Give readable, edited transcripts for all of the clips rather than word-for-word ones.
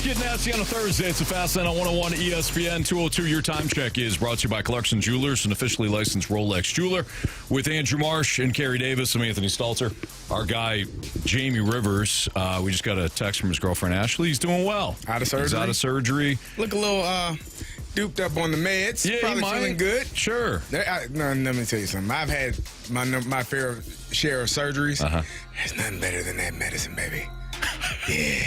Get nasty on a Thursday. It's a Fast Lane on 101 ESPN 202. Your time check is brought to you by Clarkson Jewelers, an officially licensed Rolex jeweler. With Andrew Marsh and Carey Davis, I'm Anthony Stalter. Our guy, Jamie Rivers, we just got a text from his girlfriend, Ashley. He's doing well. Out of surgery? He's out of surgery. Look a little duped up on the meds. Yeah, probably feeling good. Sure. No, let me tell you something. I've had my fair share of surgeries. There's nothing better than that medicine, baby. Yeah.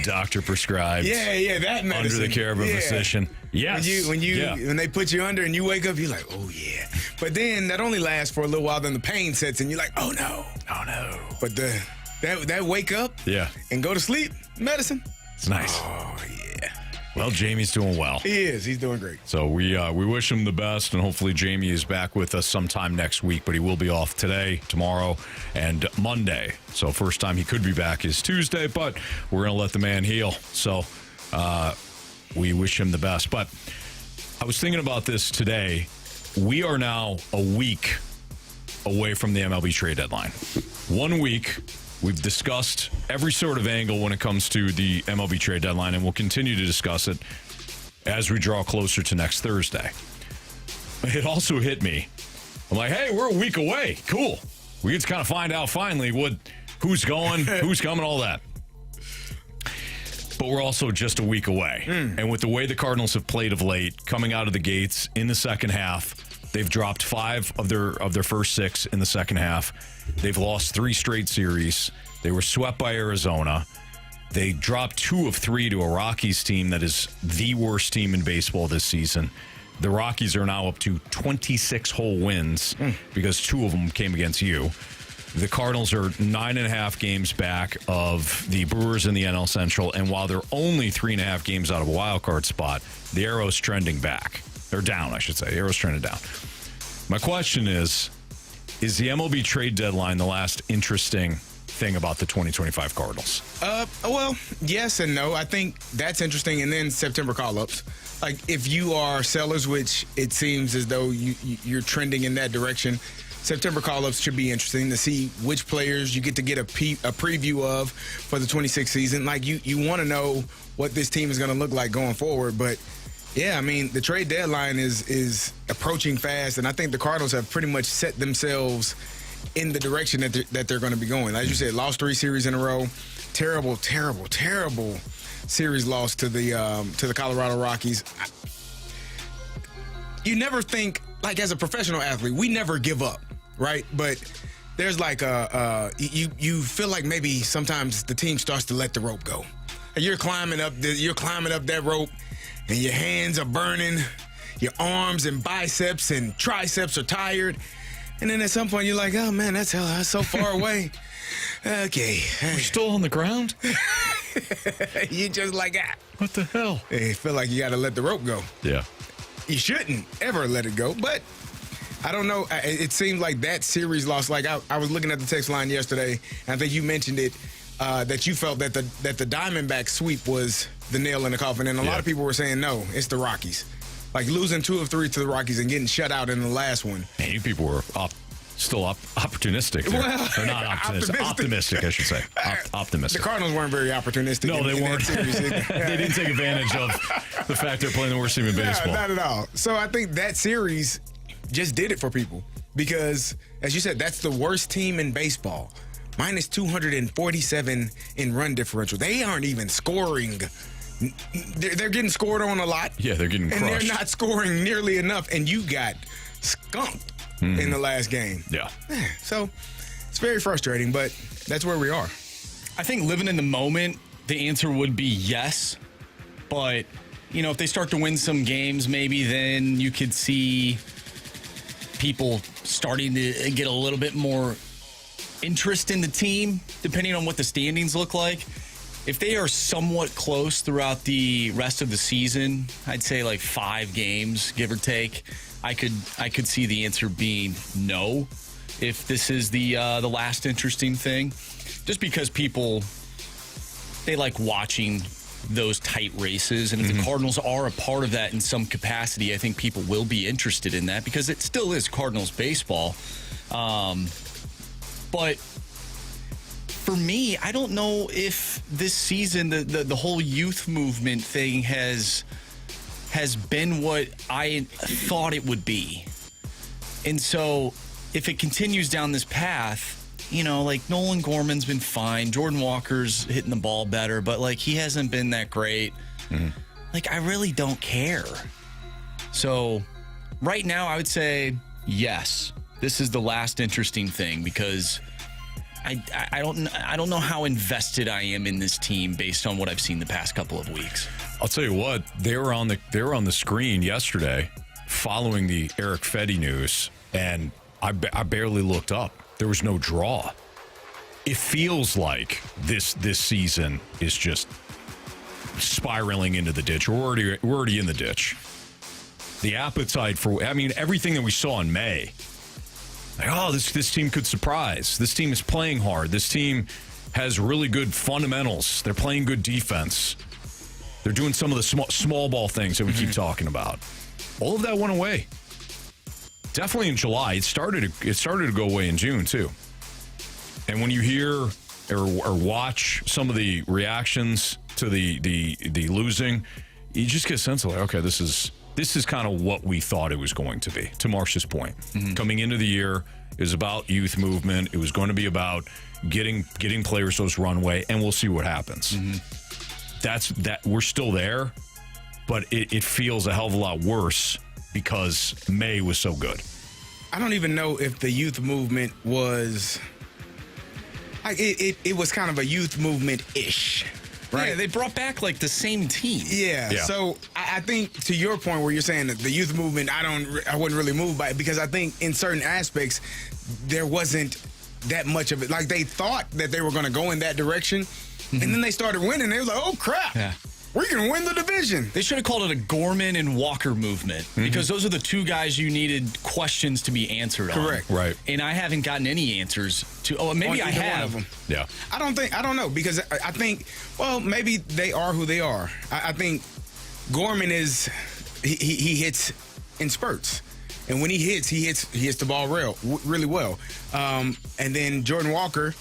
Doctor prescribed. Yeah, that medicine. Under the care of a physician. Yes. When they put you under and you wake up, you're like, oh yeah. But then that only lasts for a little while. Then the pain sets in. You're like, oh no. But that wake up. And go to sleep medicine. It's nice. Oh yeah. Well, Jamie's doing well. He is. He's doing great. So we wish him the best, and hopefully Jamie is back with us sometime next week, but he will be off today, tomorrow, and Monday. So first time he could be back is Tuesday, but we're going to let the man heal. So we wish him the best. But I was thinking about this today. We are now a week away from the MLB trade deadline. 1 week. We've discussed every sort of angle when it comes to the MLB trade deadline, and we'll continue to discuss it as we draw closer to next Thursday. It also hit me. I'm like, hey, we're a week away. Cool. We get to kind of find out finally who's going, who's coming, all that. But we're also just a week away. And with the way the Cardinals have played of late, coming out of the gates in the second half, they've dropped 5 of their first 6 in the second half. They've lost 3 straight series. They were swept by Arizona. They dropped 2 of 3 to a Rockies team that is the worst team in baseball this season. The Rockies are now up to 26 whole wins because 2 of them came against you. The Cardinals are 9.5 games back of the Brewers in the NL Central, and while they're only 3.5 games out of a wild card spot, the arrow's trending back. Or down, I should say. Arrow's trending down. My question is the MLB trade deadline the last interesting thing about the 2025 Cardinals? Well, yes and no. I think that's interesting. And then September call-ups. Like, if you are sellers, which it seems as though you're trending in that direction, September call-ups should be interesting to see which players you get to get a preview of for the 26th season. Like, you want to know what this team is going to look like going forward, but yeah, I mean, the trade deadline is approaching fast, and I think the Cardinals have pretty much set themselves in the direction that they're going to be going. As you said, lost 3 series in a row. Terrible series loss to the Colorado Rockies. You never think, like, as a professional athlete, we never give up, right? But there's like you feel like maybe sometimes the team starts to let the rope go. And you're climbing up that rope, and your hands are burning, your arms and biceps and triceps are tired. And then at some point, you're like, oh, man, that's so far away. Okay. We're still on the ground? You just like, What the hell? You feel like you got to let the rope go. Yeah. You shouldn't ever let it go. But I don't know. It seemed like that series loss. Like, I was looking at the text line yesterday, and I think you mentioned it, that you felt that the Diamondback sweep was the nail in the coffin. And a lot of people were saying, no, it's the Rockies. Like, losing 2 of 3 to the Rockies and getting shut out in the last one. Man, you people were still opportunistic there. Well, or not optimistic, I should say. Optimistic. The Cardinals weren't very opportunistic. No, they weren't. They didn't take advantage of the fact they're playing the worst team in baseball. No, not at all. So I think that series just did it for people because, as you said, that's the worst team in baseball. Minus 247 in run differential. They aren't even scoring. They're getting scored on a lot. Yeah, they're getting crushed. And they're not scoring nearly enough, and you got skunked in the last game. Yeah. So it's very frustrating, but that's where we are. I think living in the moment, the answer would be yes. But, if they start to win some games, maybe then you could see people starting to get a little bit more interest in the team, depending on what the standings look like. If they are somewhat close throughout the rest of the season, I'd say like 5 games, give or take, I could see the answer being no. If this is the last interesting thing, just because people, they like watching those tight races, and if the Cardinals are a part of that in some capacity, I think people will be interested in that because it still is Cardinals baseball. But for me, I don't know if this season the whole youth movement thing has been what I thought it would be. And so if it continues down this path, you know, like Nolan Gorman's been fine. Jordan Walker's hitting the ball better, but like he hasn't been that great. Mm-hmm. Like I really don't care. So right now I would say yes. This is the last interesting thing because I don't know how invested I am in this team based on what I've seen the past couple of weeks. I'll tell you what, they were on the screen yesterday following the Eric Fedde news, and I barely looked up. There was no draw. It feels like this season is just spiraling into the ditch. We're already in the ditch. The appetite for, I mean, everything that we saw in May. Like, oh, this team could surprise. This team is playing hard. This team has really good fundamentals. They're playing good defense. They're doing some of the small ball things that we keep talking about. All of that went away. Definitely in July. It started to go away in June too. And when you hear or watch some of the reactions to the losing, you just get a sense of like, okay, this is kind of what we thought it was going to be. To Marsh's point, coming into the year, it was about youth movement. It was going to be about getting players those runway, and we'll see what happens. That we're still there, but it feels a hell of a lot worse because May was so good. I don't even know if the youth movement was it was kind of a youth movement-ish. Right. Yeah, they brought back like the same team. Yeah. So I think to your point where you're saying that the youth movement, I wasn't really moved by it because I think in certain aspects there wasn't that much of it. Like they thought that they were going to go in that direction, and then they started winning. They was like, oh crap. Yeah. We can win the division. They should have called it a Gorman and Walker movement because those are the two guys you needed questions to be answered on. Correct. Right. And I haven't gotten any answers to. Oh, maybe I have. One of them. Yeah. I don't know because I think, well, maybe they are who they are. I think Gorman is, he hits in spurts. And when he hits the ball really well. And then Jordan Walker,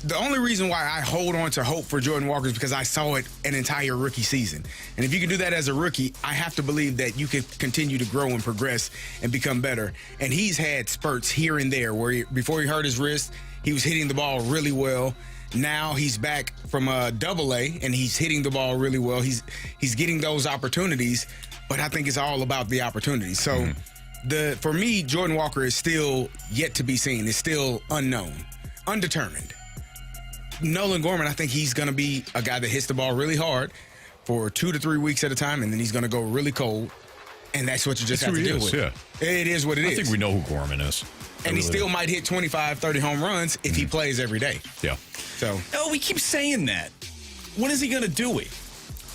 the only reason why I hold on to hope for Jordan Walker is because I saw it an entire rookie season. And if you can do that as a rookie, I have to believe that you can continue to grow and progress and become better. And he's had spurts here and there where before he hurt his wrist, he was hitting the ball really well. Now he's back from a AA and he's hitting the ball really well. He's getting those opportunities, but I think it's all about the opportunities. So for me, Jordan Walker is still yet to be seen. It's still unknown, undetermined. Nolan Gorman, I think he's going to be a guy that hits the ball really hard for 2 to 3 weeks at a time, and then he's going to go really cold, and that's what you just have to deal with. Yeah. It is what it is. I think we know who Gorman is. And he still might hit 25, 30 home runs if he plays every day. Yeah. So. Oh, we keep saying that. When is he going to do it?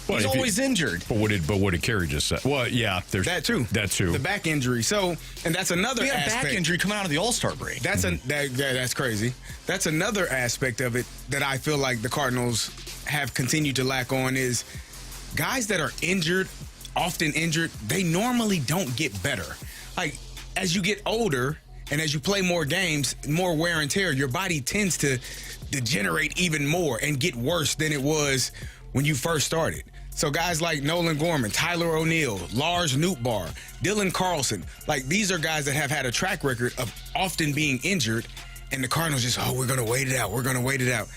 He's always injured. But what did Carey just say? Well, yeah, there's that too. That too. The back injury. So, and that's another aspect. We had a back injury coming out of the All-Star break. That's that's crazy. That's another aspect of it that I feel like the Cardinals have continued to lack on is guys that are often injured, they normally don't get better. Like as you get older and as you play more games, more wear and tear, your body tends to degenerate even more and get worse than it was when you first started. So guys like Nolan Gorman, Tyler O'Neill, Lars Nootbaar, Dylan Carlson, like these are guys that have had a track record of often being injured, and the Cardinals just, we're going to wait it out. We're going to wait it out.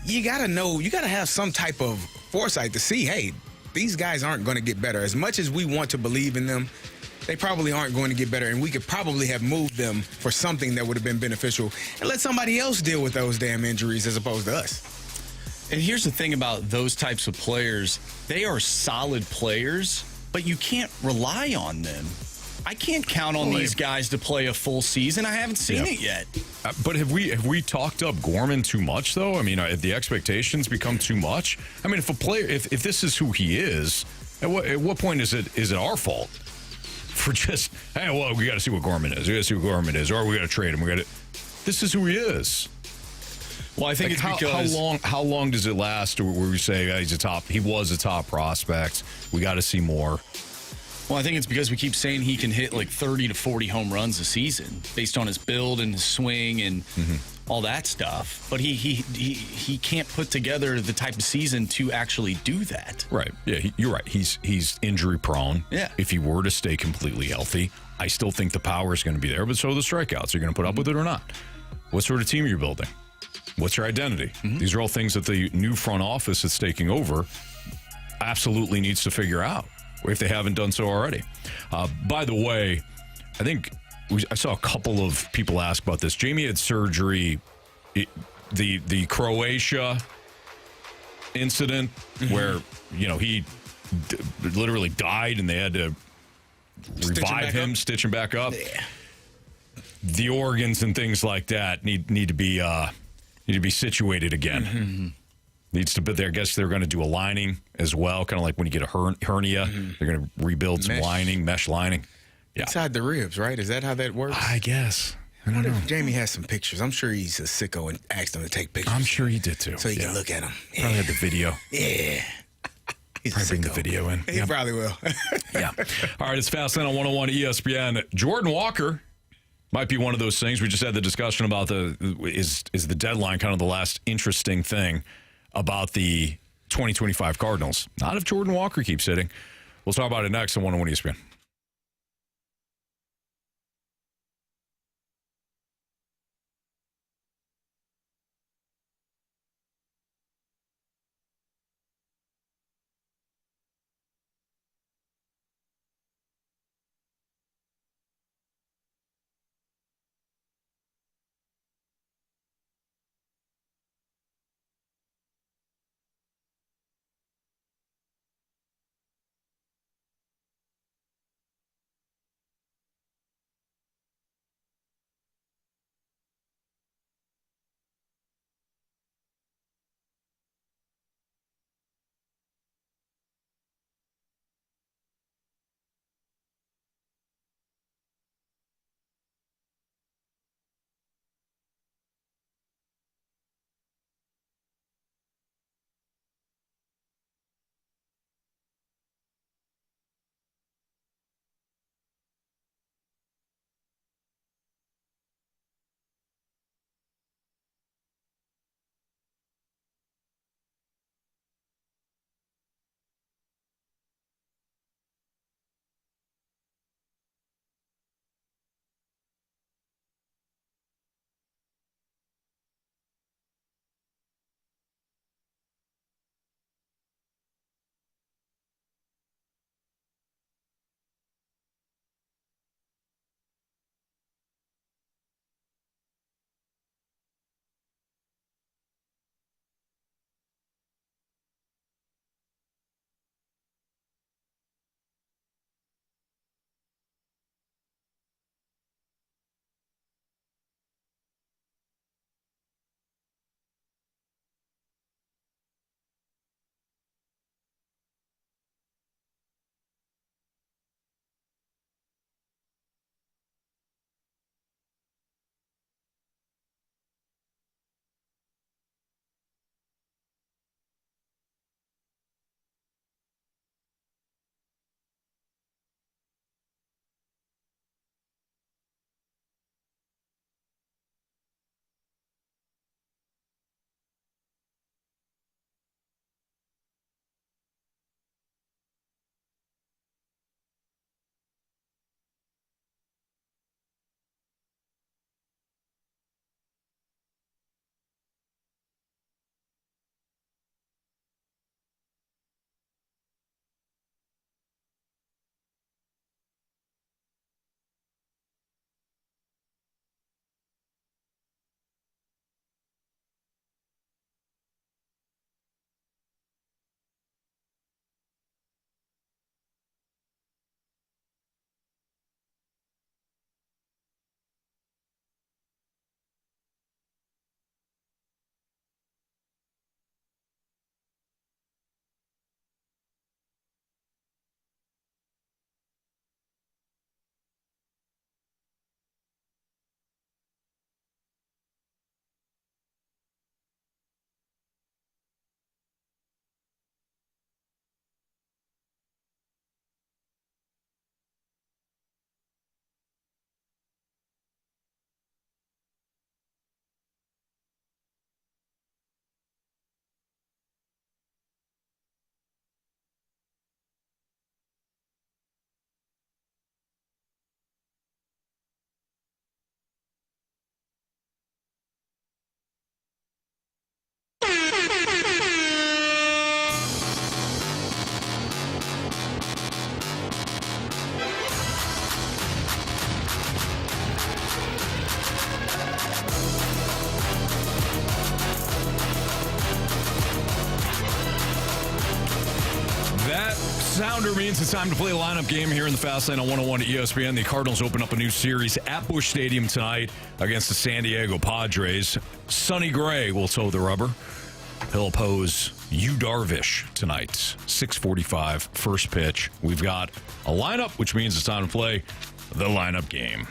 You got to know, you got to have some type of foresight to see, hey, these guys aren't going to get better. As much as we want to believe in them, they probably aren't going to get better, and we could probably have moved them for something that would have been beneficial and let somebody else deal with those damn injuries as opposed to us. And here's the thing about those types of players. They are solid players, but you can't rely on them. I can't count on these guys to play a full season. I haven't seen it yet. But have we talked up Gorman too much, though? I mean, have the expectations become too much? I mean, if a player, if this is who he is, at what point is it our fault for just, hey, well, we got to see what Gorman is. We got to see what Gorman is, or we got to trade him. This is who he is. Well, I think it's because how long does it last where we say he was a top prospect? We got to see more. Well, I think it's because we keep saying he can hit like 30 to 40 home runs a season based on his build and his swing and all that stuff. But he can't put together the type of season to actually do that. Right. Yeah, you're right. He's injury prone. Yeah. If he were to stay completely healthy, I still think the power is going to be there, but so are the strikeouts. Are you going to put up with it or not? What sort of team are you building? What's your identity? These are all things that the new front office that's taking over absolutely needs to figure out, if they haven't done so already. By the way, I think I saw a couple of people ask about this. Jamie had surgery, the Croatia incident where, he literally died and they had to revive him, stitch him back up. Yeah. The organs and things like that need to be situated again. Needs to be there. I guess they're going to do a lining as well, kind of like when you get a hernia. They're going to rebuild some mesh lining. Yeah. Inside the ribs, right? Is that how that works? I guess. I don't know. Jamie has some pictures. I'm sure he's a sicko and asked him to take pictures. I'm sure he did too. So you can look at him. Yeah. Probably had the video. Yeah. He's Probably a bring the sicko. video in. He probably will. Yeah. All right, it's Fast Lane on 101 ESPN. Jordan Walker might be one of those things. We just had the discussion about is the deadline kind of the last interesting thing about the 2025 Cardinals. Not if Jordan Walker keeps hitting. We'll talk about it next on 101 ESPN. sounder means it's time to play a lineup game here in the Fast Lane on 101 at ESPN. The Cardinals open up a new series at Busch Stadium tonight against the San Diego Padres. Sonny Gray will toe the rubber. He'll oppose Yu Darvish tonight. 6:45 first pitch. We've got a lineup, which means it's time to play the lineup game.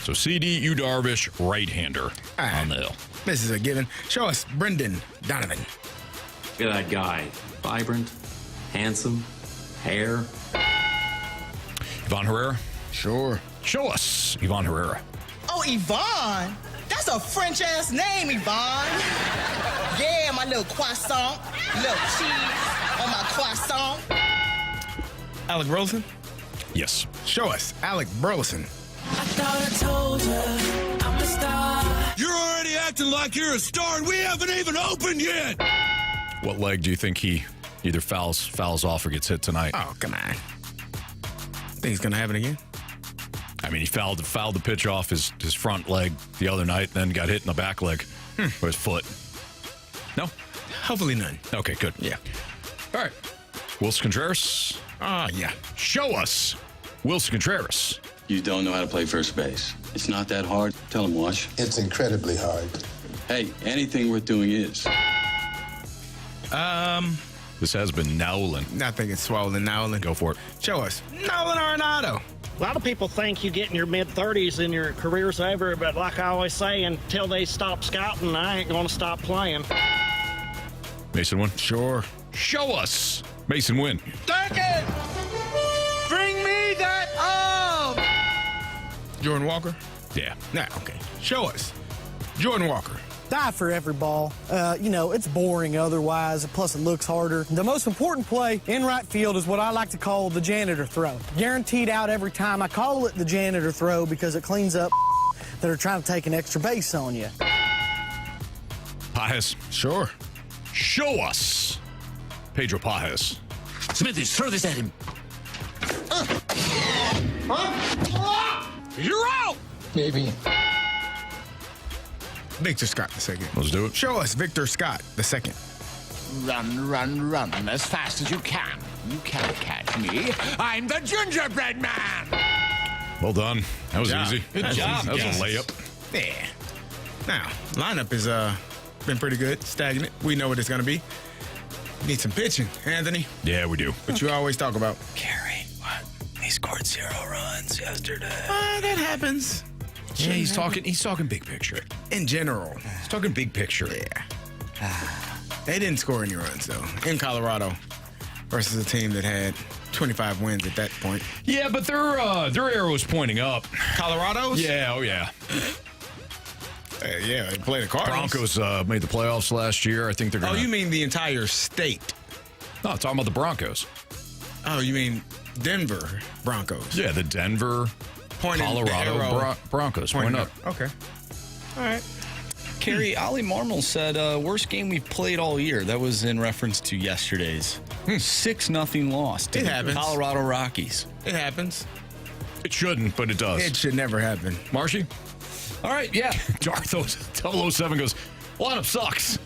So CD, Yu Darvish, right-hander on the hill. This is a given. Show us Brendan Donovan. Look at that guy. Vibrant, handsome, hair. Ivan Herrera? Sure. Show us Ivan Herrera. Oh, Yvonne? That's a French-ass name, Yvonne. Yeah, my little croissant. Little cheese on my croissant. Alec Burleson? Yes. Show us Alec Burleson. I thought I told you I'm a star. You're already acting like you're a star, and we haven't even opened yet. What leg do you think he either fouls off or gets hit tonight? Oh, come on. Think he's going to happen again? I mean, he fouled the pitch off his front leg the other night, then got hit in the back leg or his foot. No? Hopefully none. Okay, good. Yeah. All right. Wilson Contreras. Yeah. Show us Wilson Contreras. You don't know how to play first base. It's not that hard. Tell him, Wash. It's incredibly hard. Hey, anything worth doing is. This has been Nowlin. I think it's swollen Nowlin. Go for it. Show us Nolan Arenado. A lot of people think you get in your mid-30s and your career's over, but like I always say, until they stop scouting, I ain't going to stop playing. Mason Wynn. Sure. Show us Mason Wynn. Duncan! Bring me that Jordan Walker? Yeah. Nah, okay. Show us Jordan Walker. Die for every ball. It's boring otherwise, plus it looks harder. The most important play in right field is what I like to call the janitor throw. Guaranteed out every time. I call it the janitor throw because it cleans up that are trying to take an extra base on you. Pajes. Sure. Show us Pedro Pajes. Smithies, throw this at him. You're out! Maybe. Victor Scott II. Let's do it. Show us Victor Scott II. Run, run, run as fast as you can. You can't catch me. I'm the gingerbread man. Well done. That was job. easy. Good job, That was guys. a layup. Yeah. Now, lineup is been pretty good, stagnant. We know what it's going to be. Need some pitching, Anthony, Yeah, we do. which you always talk about. Carey, what? He scored 0 runs yesterday. That happens. Yeah, he's talking big picture. In general. He's talking big picture. Yeah. They didn't score any runs, though, in Colorado versus a team that had 25 wins at that point. Yeah, but their arrow's pointing up. Colorado's? Yeah, oh yeah. Yeah, they play the Cardinals. Broncos made the playoffs last year. I think they're going Oh, you mean the entire state? No, I'm talking about the Broncos. Oh, you mean Denver Broncos? Yeah, the Denver, Pointing the Colorado arrow. Broncos. Pointing Point up. Okay. All right. Carey, Ollie Marmol said, worst game we've played all year. That was in reference to yesterday's 6-0 loss to It the happens. Colorado Rockies. It happens. It shouldn't, but it does. It should never happen. Marshy? All right, yeah. Dartho 007 goes, lineup sucks.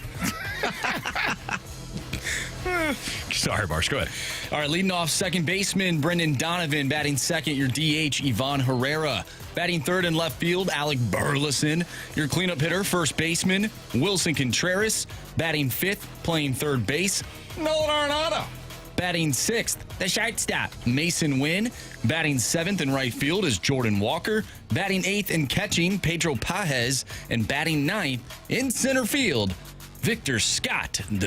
Sorry, Marsh. Go ahead. All right, leading off, second baseman Brendan Donovan. Batting second, your DH, Ivan Herrera. Batting third in left field, Alec Burleson. Your cleanup hitter, first baseman, Wilson Contreras. Batting fifth, playing third base, Nolan Arenado. Batting sixth, the shortstop, Mason Wynn. Batting seventh in right field is Jordan Walker. Batting eighth and catching, Pedro Pajes. And batting ninth in center field, Victor Scott II.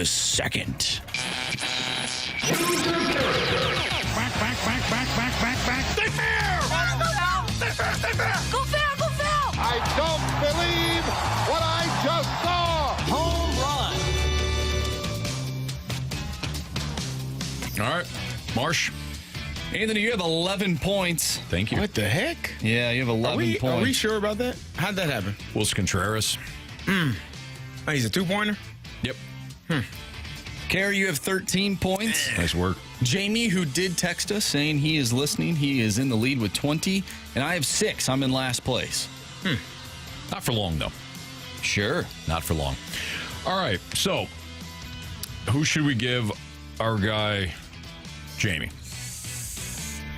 Back. They fair! They fair! Go foul! I don't believe what I just saw! Home run. All right. Marsh. Anthony, you have 11 points. Thank you. What the heck? Yeah, you have 11 points. Are we sure about that? How'd that happen? Wilson Contreras. Oh, he's a two-pointer? Yep. Carey, you have 13 points. Nice work. Jamie, who did text us saying he is listening, he is in the lead with 20. And I have 6. I'm in last place. Not for long, though. Sure. Not for long. All right. So, who should we give our guy, Jamie?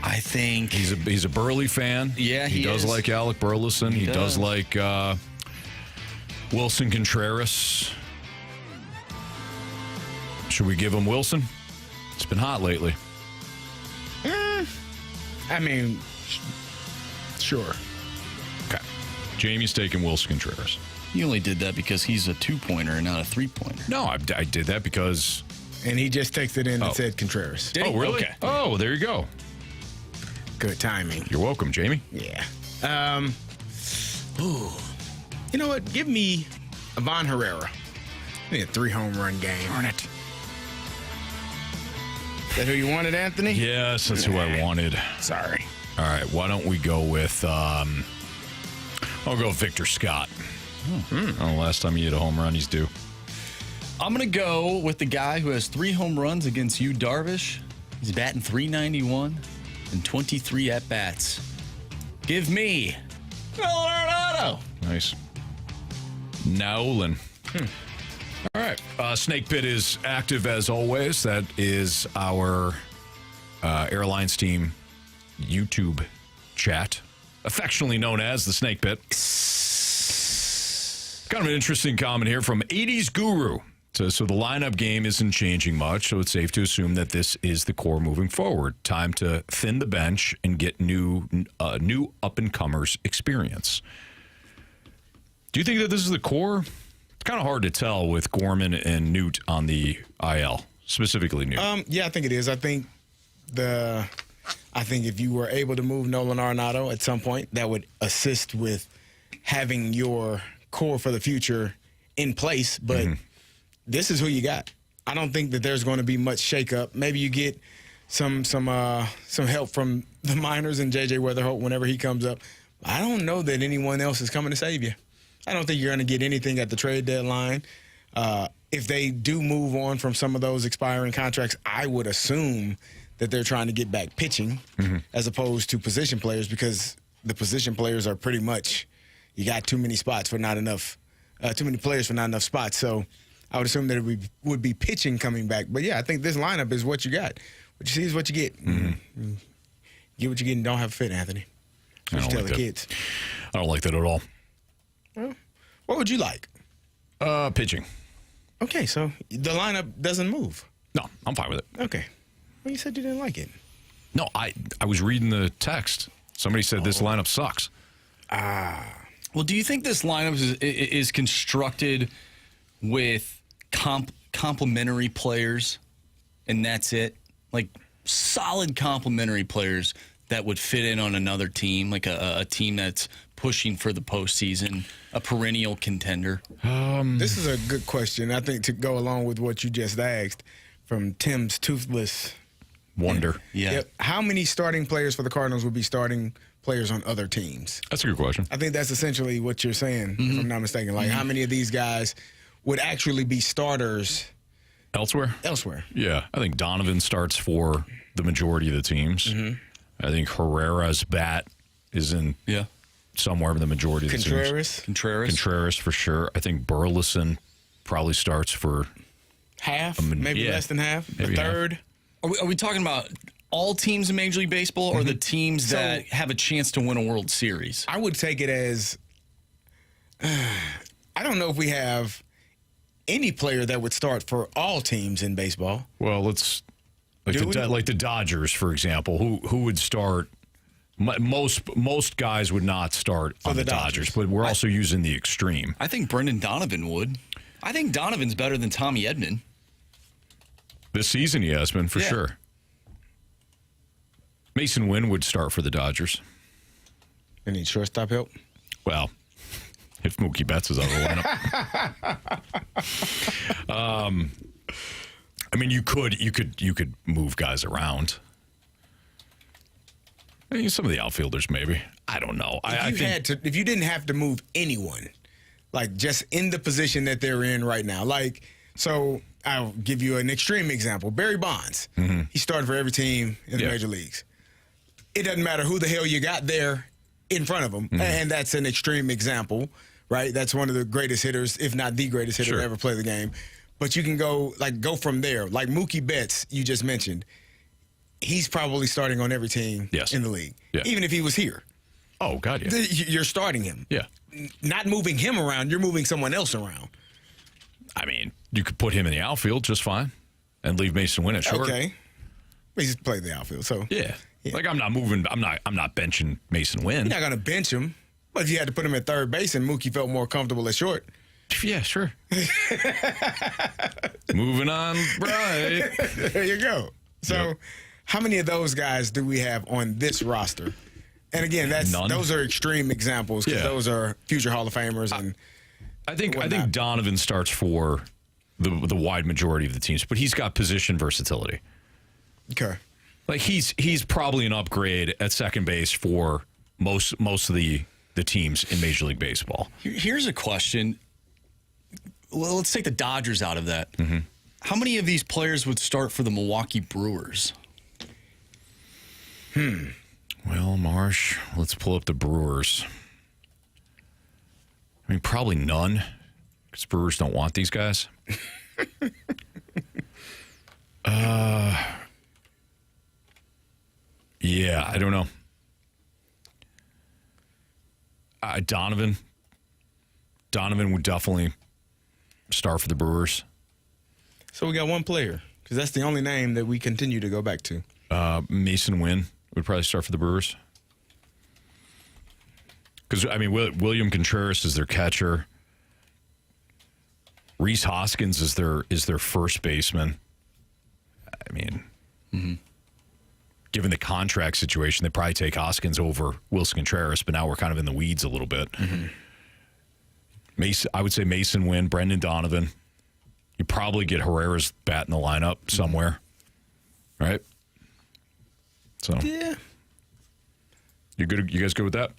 I think he's a Burley fan. Yeah, he does is. like Alec Burleson. He does does. like Wilson Contreras. Should we give him Wilson? It's been hot lately. I mean, sure. Okay. Jamie's taking Wilson Contreras. You only did that because he's a 2-pointer and not a 3-pointer. No, I did that because... And he just texted in and said Contreras. Oh, really? Okay. Oh, there you go. Good timing. You're welcome, Jamie. Yeah. You know what? Give me Ivan Herrera. Give me a 3-home run game. Darn it. Is that who you wanted, Anthony? Yes, that's who I wanted. Sorry. All right, why don't we go with... I'll go with Victor Scott. Oh, last time he hit a home run, he's due. I'm going to go with the guy who has 3 home runs against Yu Darvish. He's batting .391 and 23 at-bats. Give me Nolan Arenado. Nice. Nolan. All right. Snake Pit is active as always. That is our Airlines team YouTube chat, affectionately known as the Snake Pit. Kind of an interesting comment here from 80s Guru. So the lineup game isn't changing much, so it's safe to assume that this is the core moving forward. Time to thin the bench and get new up-and-comers experience. Do you think that this is the core? It's kind of hard to tell with Gorman and Newt on the IL, specifically Newt. Yeah, I think it is. I think if you were able to move Nolan Arenado at some point, that would assist with having your core for the future in place. But this is who you got. I don't think that there's going to be much shakeup. Maybe you get some help from the minors and JJ Wetherholt whenever he comes up. I don't know that anyone else is coming to save you. I don't think you're going to get anything at the trade deadline. If they do move on from some of those expiring contracts, I would assume that they're trying to get back pitching as opposed to position players, because the position players are pretty much, you got too many spots for not enough, too many players for not enough spots. So I would assume that it would be pitching coming back. But yeah, I think this lineup is what you got. What you see is what you get. Get what you get and don't have a fit, Anthony. That's what you tell the kids. I don't like that at all. Well, what would you like? Pitching. Okay, so the lineup doesn't move. No, I'm fine with it. Okay. Well, you said you didn't like it. No, I was reading the text. Somebody said this lineup sucks. Well, do you think this lineup is constructed with complementary players, and that's it? Like solid complementary players that would fit in on another team, like a team that's pushing for the postseason, a perennial contender? This is a good question. I think to go along with what you just asked from Tim's Toothless Wonder. Yeah. Yep. How many starting players for the Cardinals would be starting players on other teams? That's a good question. I think that's essentially what you're saying, if I'm not mistaken. Like, how many of these guys would actually be starters Elsewhere? Yeah. I think Donovan starts for the majority of the teams. I think Herrera's bat is in somewhere in the majority of the teams. Contreras for sure. I think Burleson probably starts for half, maybe less than half, a third. Are we talking about all teams in Major League Baseball or the teams that have a chance to win a World Series? I would take it as, I don't know if we have any player that would start for all teams in baseball. Well, let's like the Dodgers, for example. Who would start? Most guys would not start on the Dodgers, but we're also using the extreme. I think Brendan Donovan would. I think Donovan's better than Tommy Edman. This season, he has been, for sure. Mason Wynn would start for the Dodgers. They need shortstop help? Well, if Mookie Betts is out of the lineup. I mean, you could move guys around. I mean, some of the outfielders, maybe. I don't know. If you didn't have to move anyone, like just in the position that they're in right now, like, so I'll give you an extreme example. Barry Bonds. He started for every team in the major leagues. It doesn't matter who the hell you got there in front of him. And that's an extreme example, right? That's one of the greatest hitters, if not the greatest hitter to ever play the game. But you can go from there. Like Mookie Betts, you just mentioned. he's probably starting on every team in the league, even if he was here. Oh, God, yeah. You're starting him. Yeah. Not moving him around, you're moving someone else around. I mean, you could put him in the outfield just fine and leave Mason Wynn at short. Okay. He just played the outfield, so. Yeah. Like, I'm not benching Mason Wynn. You're not going to bench him. But if you had to put him at third base and Mookie felt more comfortable at short. Yeah, sure. Moving on, right. There you go. So, how many of those guys do we have on this roster? And again, those are extreme examples because those are future Hall of Famers. And I think Donovan starts for the wide majority of the teams, but he's got position versatility. Okay. Like he's probably an upgrade at second base for most of the teams in Major League Baseball. Here's a question. Well, let's take the Dodgers out of that. Mm-hmm. How many of these players would start for the Milwaukee Brewers? Well, Marsh, let's pull up the Brewers. I mean, probably none, because Brewers don't want these guys. Yeah, I don't know. Donovan would definitely start for the Brewers. So we got one player, because that's the only name that we continue to go back to. Mason Wynn would probably start for the Brewers. Because, I mean, William Contreras is their catcher. Rhys Hoskins is their first baseman. I mean, given the contract situation, they probably take Hoskins over Wilson Contreras, but now we're kind of in the weeds a little bit. Mm-hmm. I would say Mason Wynn, Brendan Donovan. You probably get Herrera's bat in the lineup somewhere, right? So yeah, you good? You guys good with that?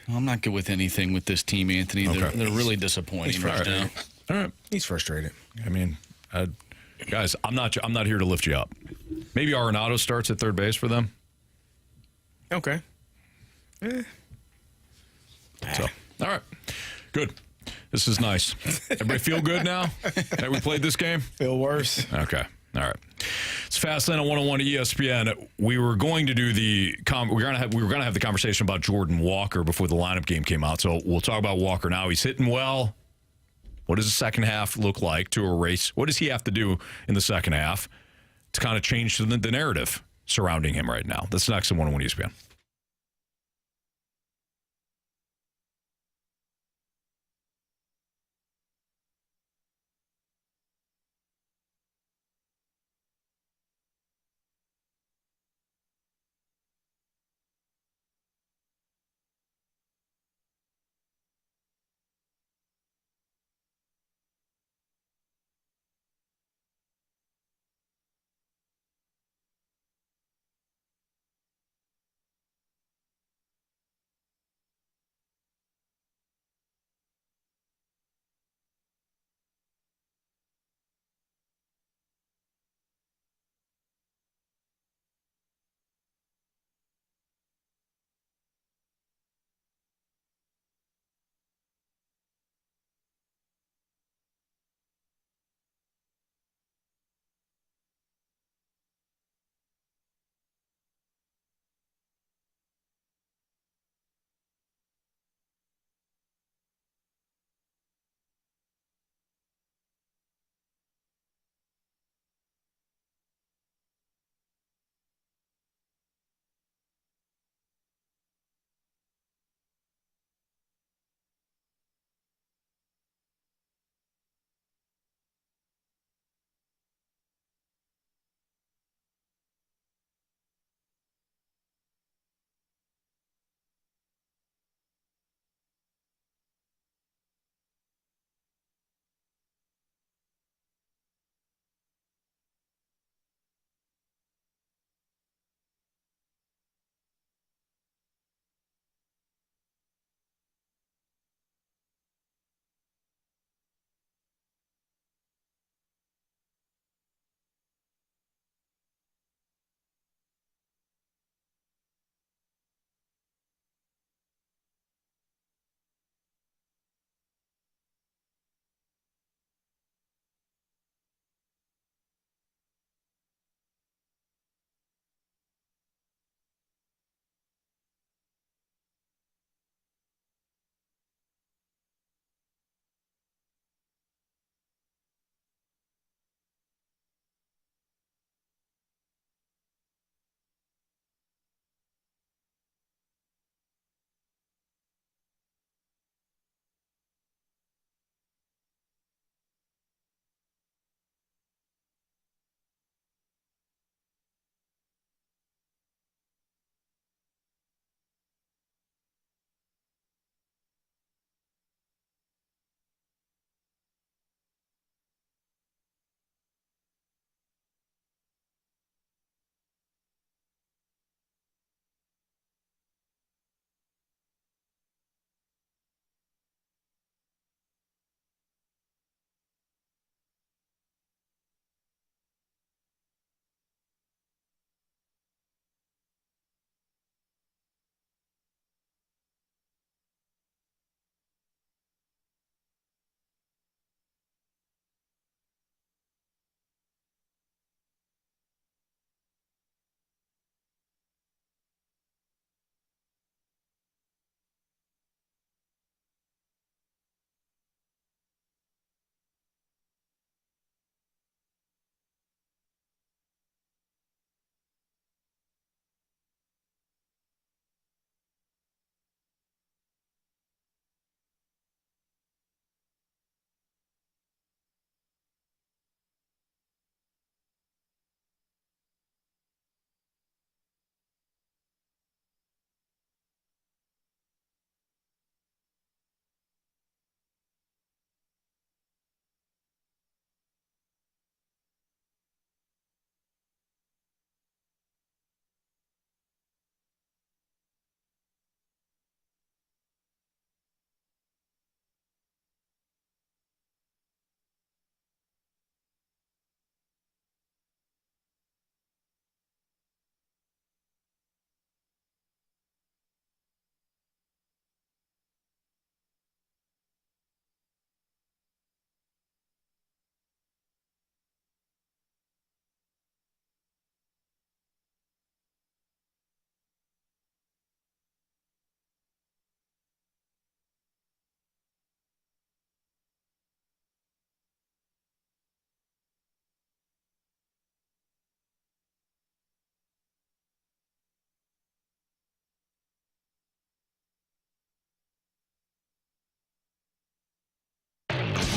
I'm not good with anything with this team, Anthony. Okay. They're really disappointing right now. All right, he's frustrated. I mean, guys, I'm not here to lift you up. Maybe Arenado starts at third base for them. Okay. So, all right, good. This is nice. Everybody feel good now that we played this game? Feel worse. Okay. All right. It's Fastlane on 101 ESPN. We were going to do we were going to have the conversation about Jordan Walker before the lineup game came out. So we'll talk about Walker now. He's hitting well. What does the second half look like to erase? What does he have to do in the second half to kind of change the narrative surrounding him right now? That's next on 101 ESPN.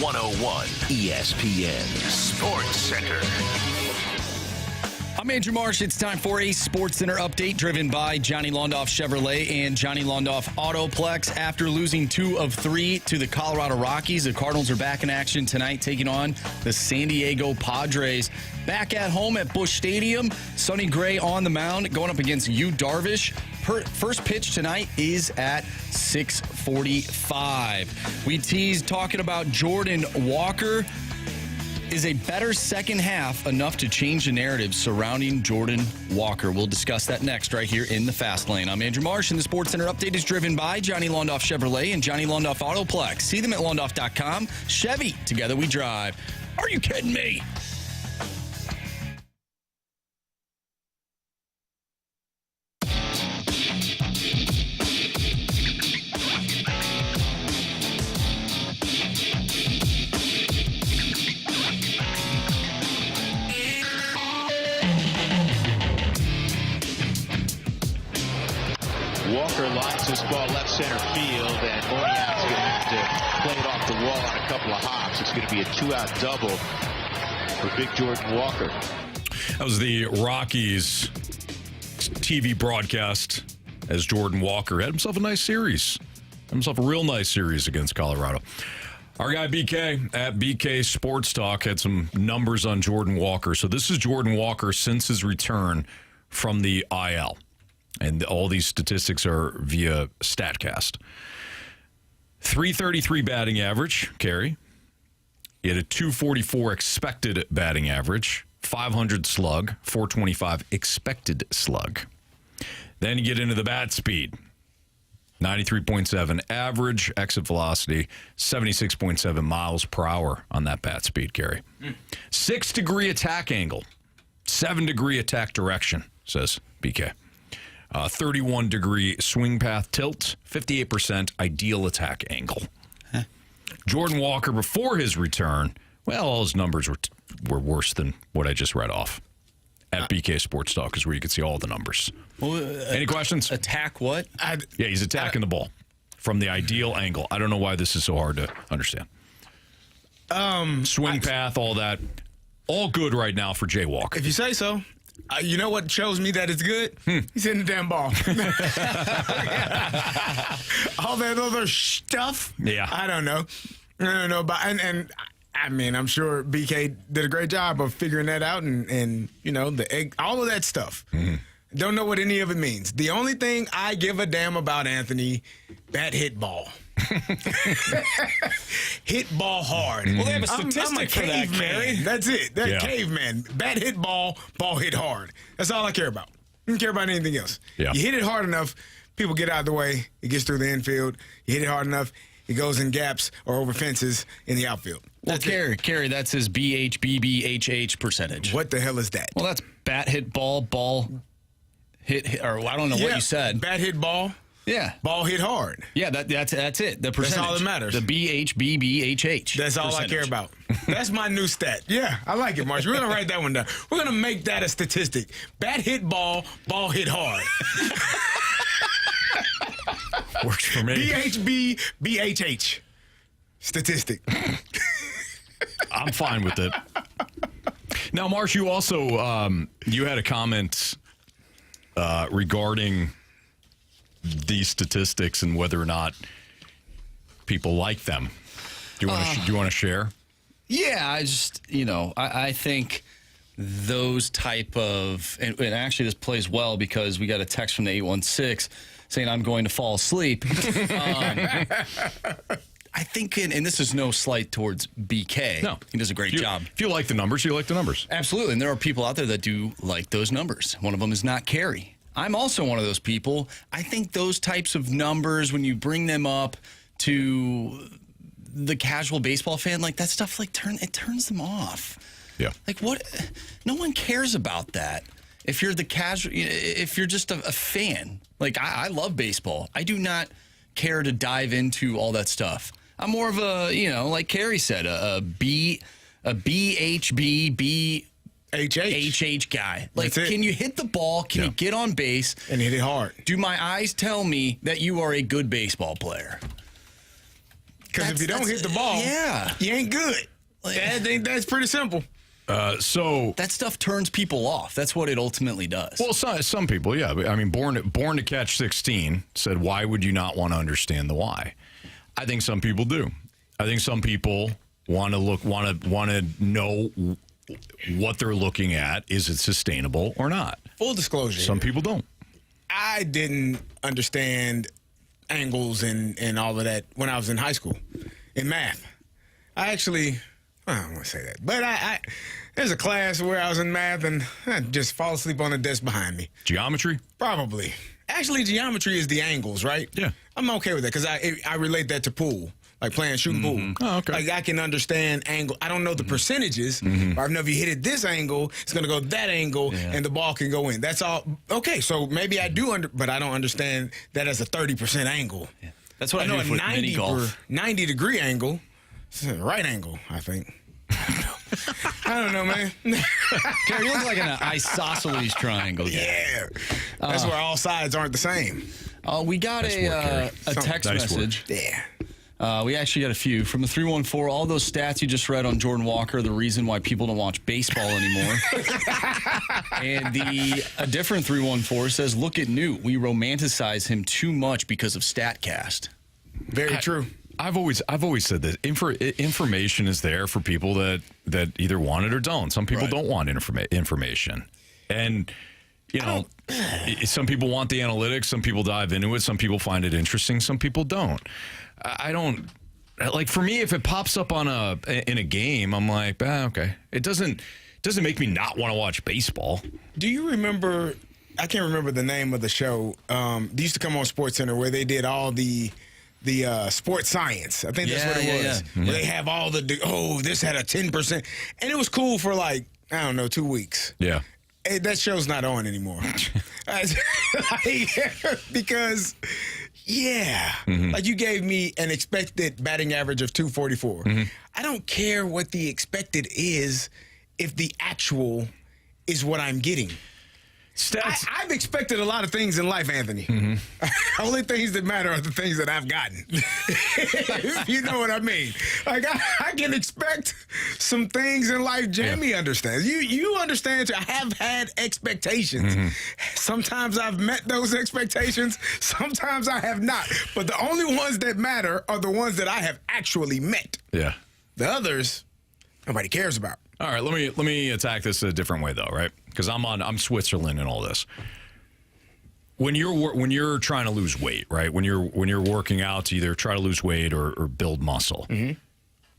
101 ESPN Sports Center. I'm Andrew Marsh. It's time for a Sports Center update driven by Johnny Londoff Chevrolet and Johnny Londoff Autoplex. After losing 2 of 3 to the Colorado Rockies, the Cardinals are back in action tonight, taking on the San Diego Padres. Back at home at Busch Stadium, Sonny Gray on the mound, going up against Yu Darvish. First pitch tonight is at 6:45. We teased talking about Jordan Walker. Is a better second half enough to change the narrative surrounding Jordan Walker? We'll discuss that next right here in the Fast Lane. I'm Andrew Marsh, and the Sports Center update is driven by Johnny Londoff Chevrolet and Johnny Londoff Autoplex. See them at londoff.com. Chevy, together we drive. Are you kidding me? Walker lines this ball left center field, and Moniak's going to have to play it off the wall on a couple of hops. It's going to be a 2-out double for big Jordan Walker. That was the Rockies TV broadcast as Jordan Walker had himself a nice series. Had himself a real nice series against Colorado. Our guy BK at BK Sports Talk had some numbers on Jordan Walker. So this is Jordan Walker since his return from the IL. And all these statistics are via StatCast. 333 batting average, Carey. He had a 244 expected batting average, 500 slug, 425 expected slug. Then you get into the bat speed. 93.7 average, exit velocity, 76.7 miles per hour on that bat speed, Carey. 6-degree attack angle, 7-degree attack direction, says BK. 31-degree swing path tilt, 58% ideal attack angle. Huh. Jordan Walker, before his return, well, all his numbers were worse than what I just read off. At BK Sports Talk is where you can see all the numbers. Well, any questions? Attack what? Yeah, he's attacking the ball from the ideal angle. I don't know why this is so hard to understand. Swing path, all that. All good right now for Jay Walker. If you say so. You know what shows me that it's good? He's hitting the damn ball. All that other stuff? Yeah. I don't know. And I mean, I'm sure BK did a great job of figuring that out and you know, the egg, all of that stuff. Mm-hmm. Don't know what any of it means. The only thing I give a damn about, Anthony, bat hit ball. Hit ball hard. Well, they have a statistic for that, Carey. That's it. Caveman. Bat hit ball hit hard. That's all I care about. I don't care about anything else. Yeah. You hit it hard enough, people get out of the way. It gets through the infield. You hit it hard enough, it goes in gaps or over fences in the outfield. Well, Carey, that's his BHBBHH percentage. What the hell is that? Well, that's bat hit ball hit, or I don't know what you said. Bat hit ball. Yeah. Ball hit hard. Yeah, that's it. The percentage. That's all that matters. The BHBBHH. That's all I care about. That's my new stat. Yeah, I like it, Marsh. We're going to write that one down. We're going to make that a statistic. Bat hit ball hit hard. Works for me. BHBBHH. Statistic. I'm fine with it. Now, Marsh, you also you had a comment regarding these statistics and whether or not people like them. Do you want to share? Yeah, I just, I think those type of, and actually this plays well because we got a text from the 816 saying I'm going to fall asleep. I think, and this is no slight towards BK. No. He does a great job. If you like the numbers, you like the numbers. Absolutely, and there are people out there that do like those numbers. One of them is not Carey. I'm also one of those people. I think those types of numbers, when you bring them up to the casual baseball fan, like that stuff, like turns them off. Yeah. Like what? No one cares about that. If you're the casual, if you're just a fan, like I love baseball. I do not care to dive into all that stuff. I'm more of a, like Carey said, a BHB HH guy. Like, can you hit the ball? Can you get on base? And hit it hard. Do my eyes tell me that you are a good baseball player? Because if you don't hit the ball, you ain't good. That's pretty simple. So that stuff turns people off. That's what it ultimately does. Well, some people, yeah. I mean, born to catch 16 said, "Why would you not want to understand the why?" I think some people do. I think some people want to know what they're looking at. Is it sustainable or not? Full disclosure. Some people don't. I didn't understand angles and all of that when I was in high school in math. I don't want to say that, but there's a class where I was in math and I'd just fall asleep on the desk behind me. Geometry? Probably. Actually, geometry is the angles, right? Yeah. I'm okay with that because I relate that to pool, like playing shooting pool. Oh, okay. Like I can understand angle. I don't know the percentages, but I know if you hit it this angle, it's going to go that angle, and the ball can go in. That's all. Okay, so maybe I do, but I don't understand that as a 30% angle. Yeah. That's what I know do with mini golf. 90-degree angle. It's a right angle, I think. I don't know, man. Carey, you look like an isosceles triangle. Yeah. That's where all sides aren't the same. We got a text message. Yeah. We actually got a few. From the 314, all those stats you just read on Jordan Walker are the reason why people don't watch baseball anymore. And a different 314 says, look at Newt. We romanticize him too much because of StatCast. Very true. I've always said that information is there for people that either want it or don't. Some people don't want information. And, some people want the analytics. Some people dive into it. Some people find it interesting. Some people don't. I don't. Like, for me, if it pops up in a game, I'm like, okay. It doesn't make me not want to watch baseball. Do you remember, I can't remember the name of the show. They used to come on SportsCenter where they did all the sports science. I think that's what it was. Yeah. Where they have all this had a 10%. And it was cool for 2 weeks. Yeah. That show's not on anymore. Because, like you gave me an expected batting average of 244. I don't care what the expected is if the actual is what I'm getting. Stats. I've expected a lot of things in life, Anthony. Only things that matter are the things that I've gotten. You know what I mean? Like, I can expect some things in life Jamie understands. You understand, too. I have had expectations. Sometimes I've met those expectations. Sometimes I have not. But the only ones that matter are the ones that I have actually met. Yeah. The others, nobody cares about. All right, let me attack this a different way though, right? Because I'm Switzerland in all this. When you're trying to lose weight, right? When you're working out to either try to lose weight or build muscle,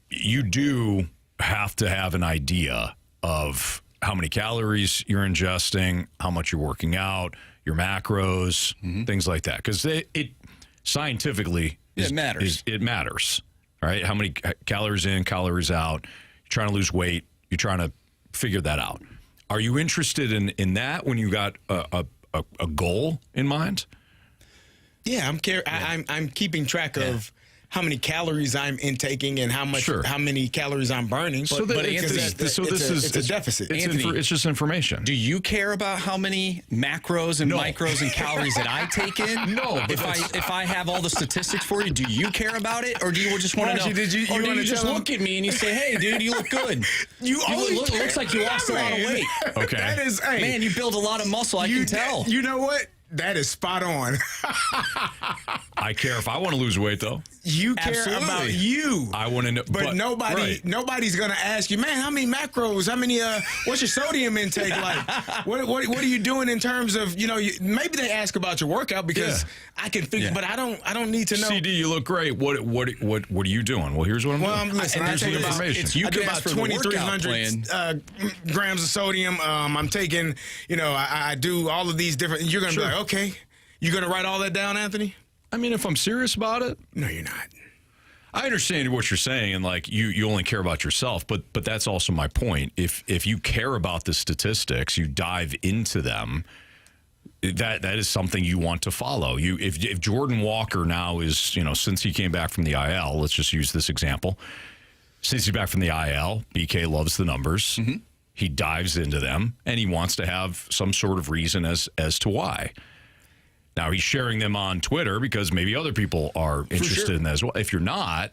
you do have to have an idea of how many calories you're ingesting, how much you're working out, your macros, things like that. Because it scientifically matters. It matters, right? How many calories in, calories out. You're trying to lose weight. You're trying to figure that out. Are you interested in that when you got a goal in mind? Yeah, I'm keeping track of how many calories I'm intaking and how many calories I'm burning. It's a deficit. It's just information. Do you care about how many macros and micros and calories that I take in? No. If I have all the statistics for you, do you care about it, or do you just want to know? Do you just look at me and you say, "Hey, dude, you look good. It looks like you lost a lot of weight." Okay. That is, man, you build a lot of muscle. I can tell. You know what? That is spot on. I care if I want to lose weight, though. You care about you. I want to know. But nobody's going to ask you, man, how many macros, what's your sodium intake like? What are you doing in terms of, maybe they ask about your workout because I can figure, but I don't need to know. CD, you look great. What are you doing? Well, here's what I'm doing. Listen, I take information. I do about 2,300 grams of sodium. I'm taking, I do all of these different, you're going to be like, okay, you going to write all that down, Anthony? I mean, if I'm serious about it. No, you're not. I understand what you're saying, and you only care about yourself, but that's also my point. If you care about the statistics, you dive into them. That is something you want to follow. If Jordan Walker now is, since he came back from the IL, let's just use this example. Since he's back from the IL, BK loves the numbers. He dives into them, and he wants to have some sort of reason as to why. Now, he's sharing them on Twitter because maybe other people are interested in that as well. If you're not,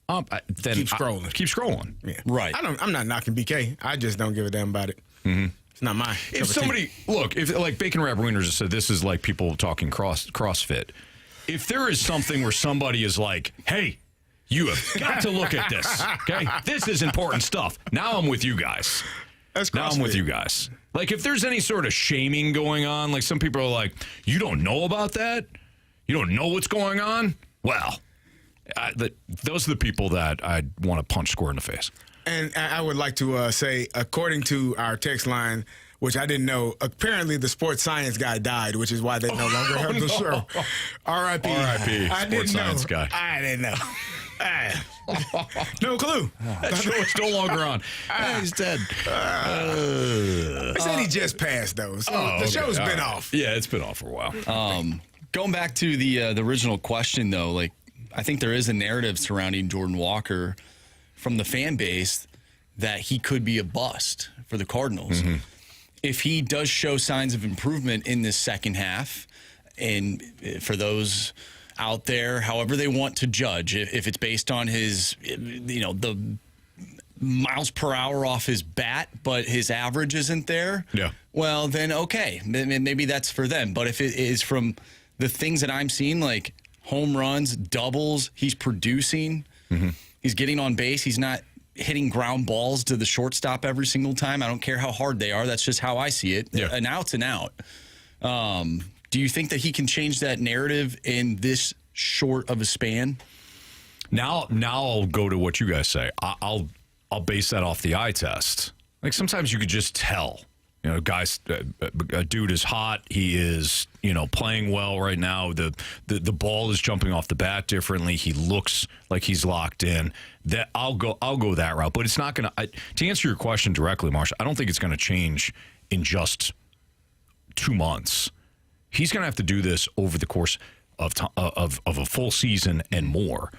then keep scrolling. Keep scrolling. Yeah. Right. I'm not knocking BK. I just don't give a damn about it. Mm-hmm. It's not mine. If somebody if like Bacon Wrap Wieners just said this is like people talking CrossFit. If there is something where somebody is like, hey, you have got to look at this. Okay, this is important stuff. Now I'm with you guys. That's now I'm with you guys. Like if there's any sort of shaming going on, like some people are like, you don't know about that? You don't know what's going on? Well, those are the people that I'd want to punch square in the face. And I would like to say, according to our text line, which I didn't know, apparently the sports science guy died, which is why they no longer have the show. R.I.P. R.I.P. I didn't Sports science know. guy. I didn't know. No clue. That show is no longer on. He's dead. They said he just passed, though. So the show's been off. Yeah, it's been off for a while. Going back to the original question, though, like I think there is a narrative surrounding Jordan Walker from the fan base that he could be a bust for the Cardinals. Mm-hmm. If he does show signs of improvement in this second half, and for those out there, however they want to judge, if it's based on his, the miles per hour off his bat, but his average isn't there, well, then okay, maybe that's for them. But if it is from the things that I'm seeing, like home runs, doubles, he's producing, he's getting on base, he's not hitting ground balls to the shortstop every single time. I don't care how hard they are. That's just how I see it. An out's an out. Do you think that he can change that narrative in this short of a span? Now I'll go to what you guys say. I'll base that off the eye test. Like sometimes you could just tell. Guys, a dude is hot. He is, playing well right now. The ball is jumping off the bat differently. He looks like he's locked in. That I'll go that route. But it's not going to answer your question directly, Marsh. I don't think it's going to change in just 2 months. He's going to have to do this over the course of a full season and more.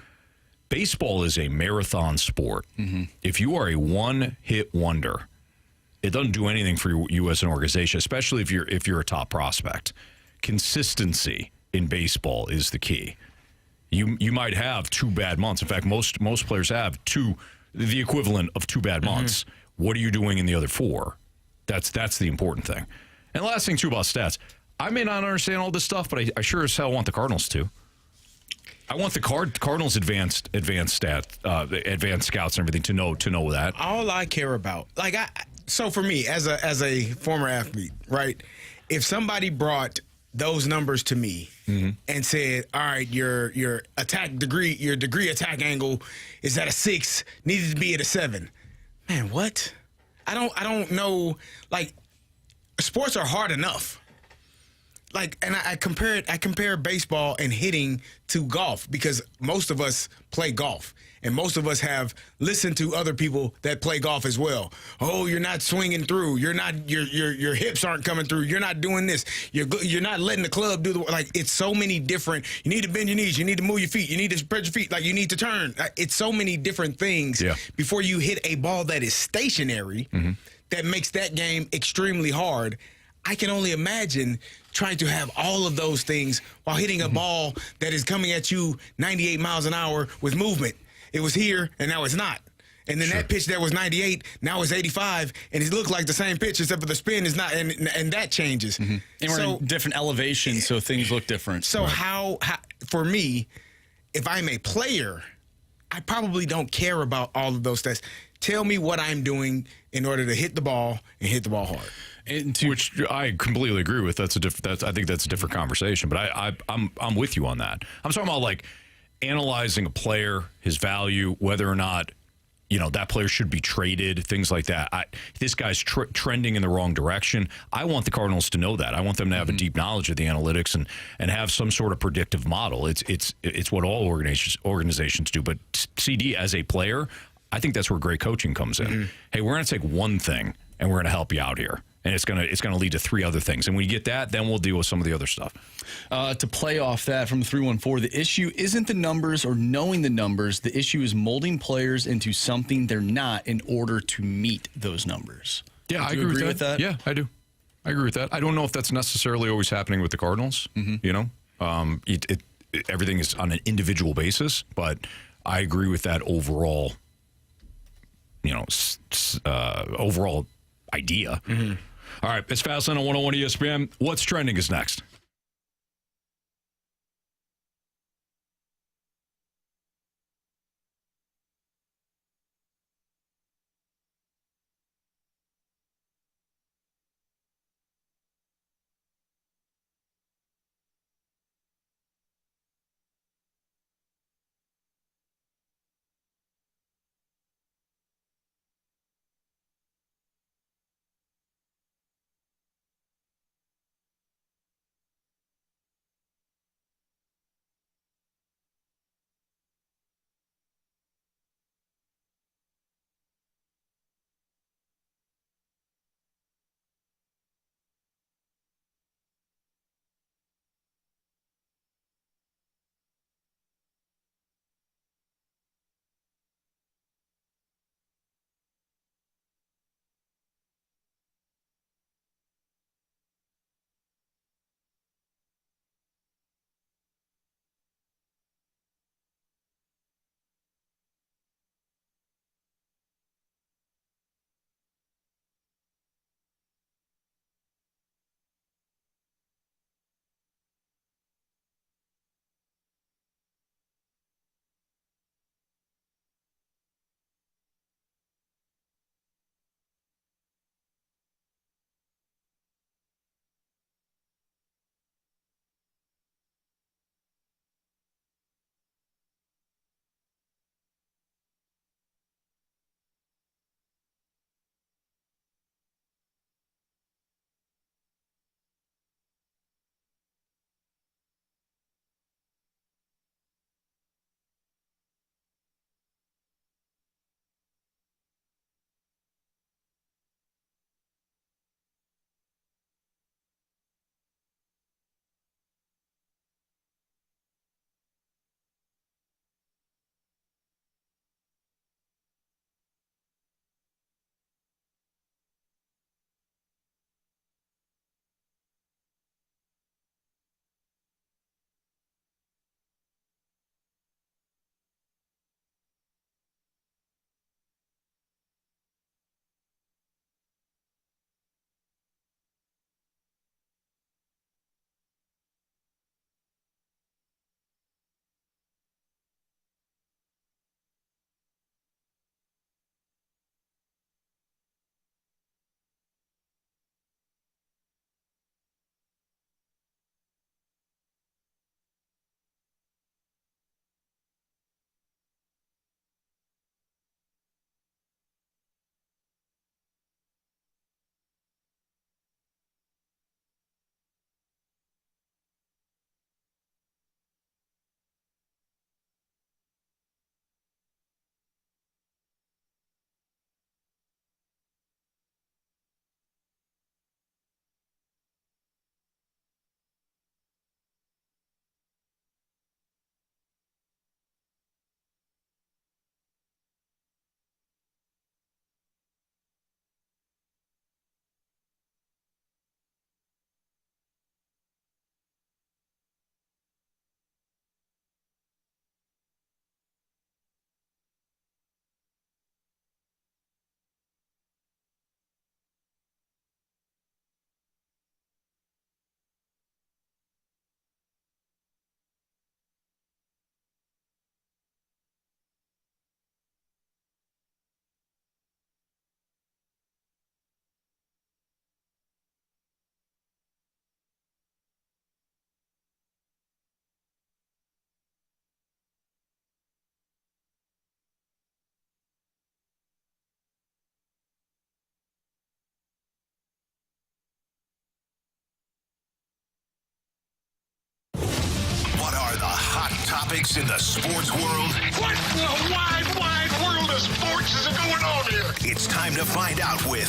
Baseball is a marathon sport. Mm-hmm. If you are a one-hit wonder, it doesn't do anything for you as an organization, especially if you're a top prospect. Consistency in baseball is the key. You might have 2 bad months. In fact, most players have the equivalent of 2 bad months. Mm-hmm. What are you doing in the other 4? That's the important thing. And the last thing too about stats, I may not understand all this stuff, but I sure as hell want the Cardinals to. I want the Cardinals advanced scouts and everything to know that. All I care about, so for me as a former athlete, right? If somebody brought those numbers to me and said, "All right, your degree attack angle is at a 6, needed to be at a 7," man, what? I don't know. Like, sports are hard enough. And I compare baseball and hitting to golf because most of us play golf and most of us have listened to other people that play golf as well. Oh, you're not swinging through. You're not your hips aren't coming through. You're not doing this. You're not letting the club do it's so many different. You need to bend your knees. You need to move your feet. You need to spread your feet. You need to turn. It's so many different things before you hit a ball that is stationary that makes that game extremely hard. I can only imagine trying to have all of those things while hitting a ball that is coming at you 98 miles an hour with movement. It was here, and now it's not. And then that pitch that was 98, now it's 85, and it looked like the same pitch, except for the spin is not, and that changes. Mm-hmm. And we're in different elevations, so things look different. So how, for me, if I'm a player, I probably don't care about all of those stats. Tell me what I'm doing in order to hit the ball and hit the ball hard. Which I completely agree with. I think that's a different conversation. But I'm with you on that. I'm talking about analyzing a player, his value, whether or not that player should be traded, things like that. This guy's trending in the wrong direction. I want the Cardinals to know that. I want them to have a deep knowledge of the analytics and have some sort of predictive model. It's what all organizations do. But CD as a player, I think that's where great coaching comes in. Mm-hmm. Hey, we're going to take one thing and we're going to help you out here. And it's gonna lead to 3 other things. And when you get that, then we'll deal with some of the other stuff. To play off that from 314, the issue isn't the numbers or knowing the numbers. The issue is molding players into something they're not in order to meet those numbers. Yeah, I agree with that. Yeah, I do. I agree with that. I don't know if that's necessarily always happening with the Cardinals. Mm-hmm. Everything is on an individual basis, but I agree with that overall, overall idea. Mm-hmm. All right, it's Fastlane on 101 ESPN. What's trending is next. Topics in the sports world. What in the wide world of sports is going on here? It's time to find out with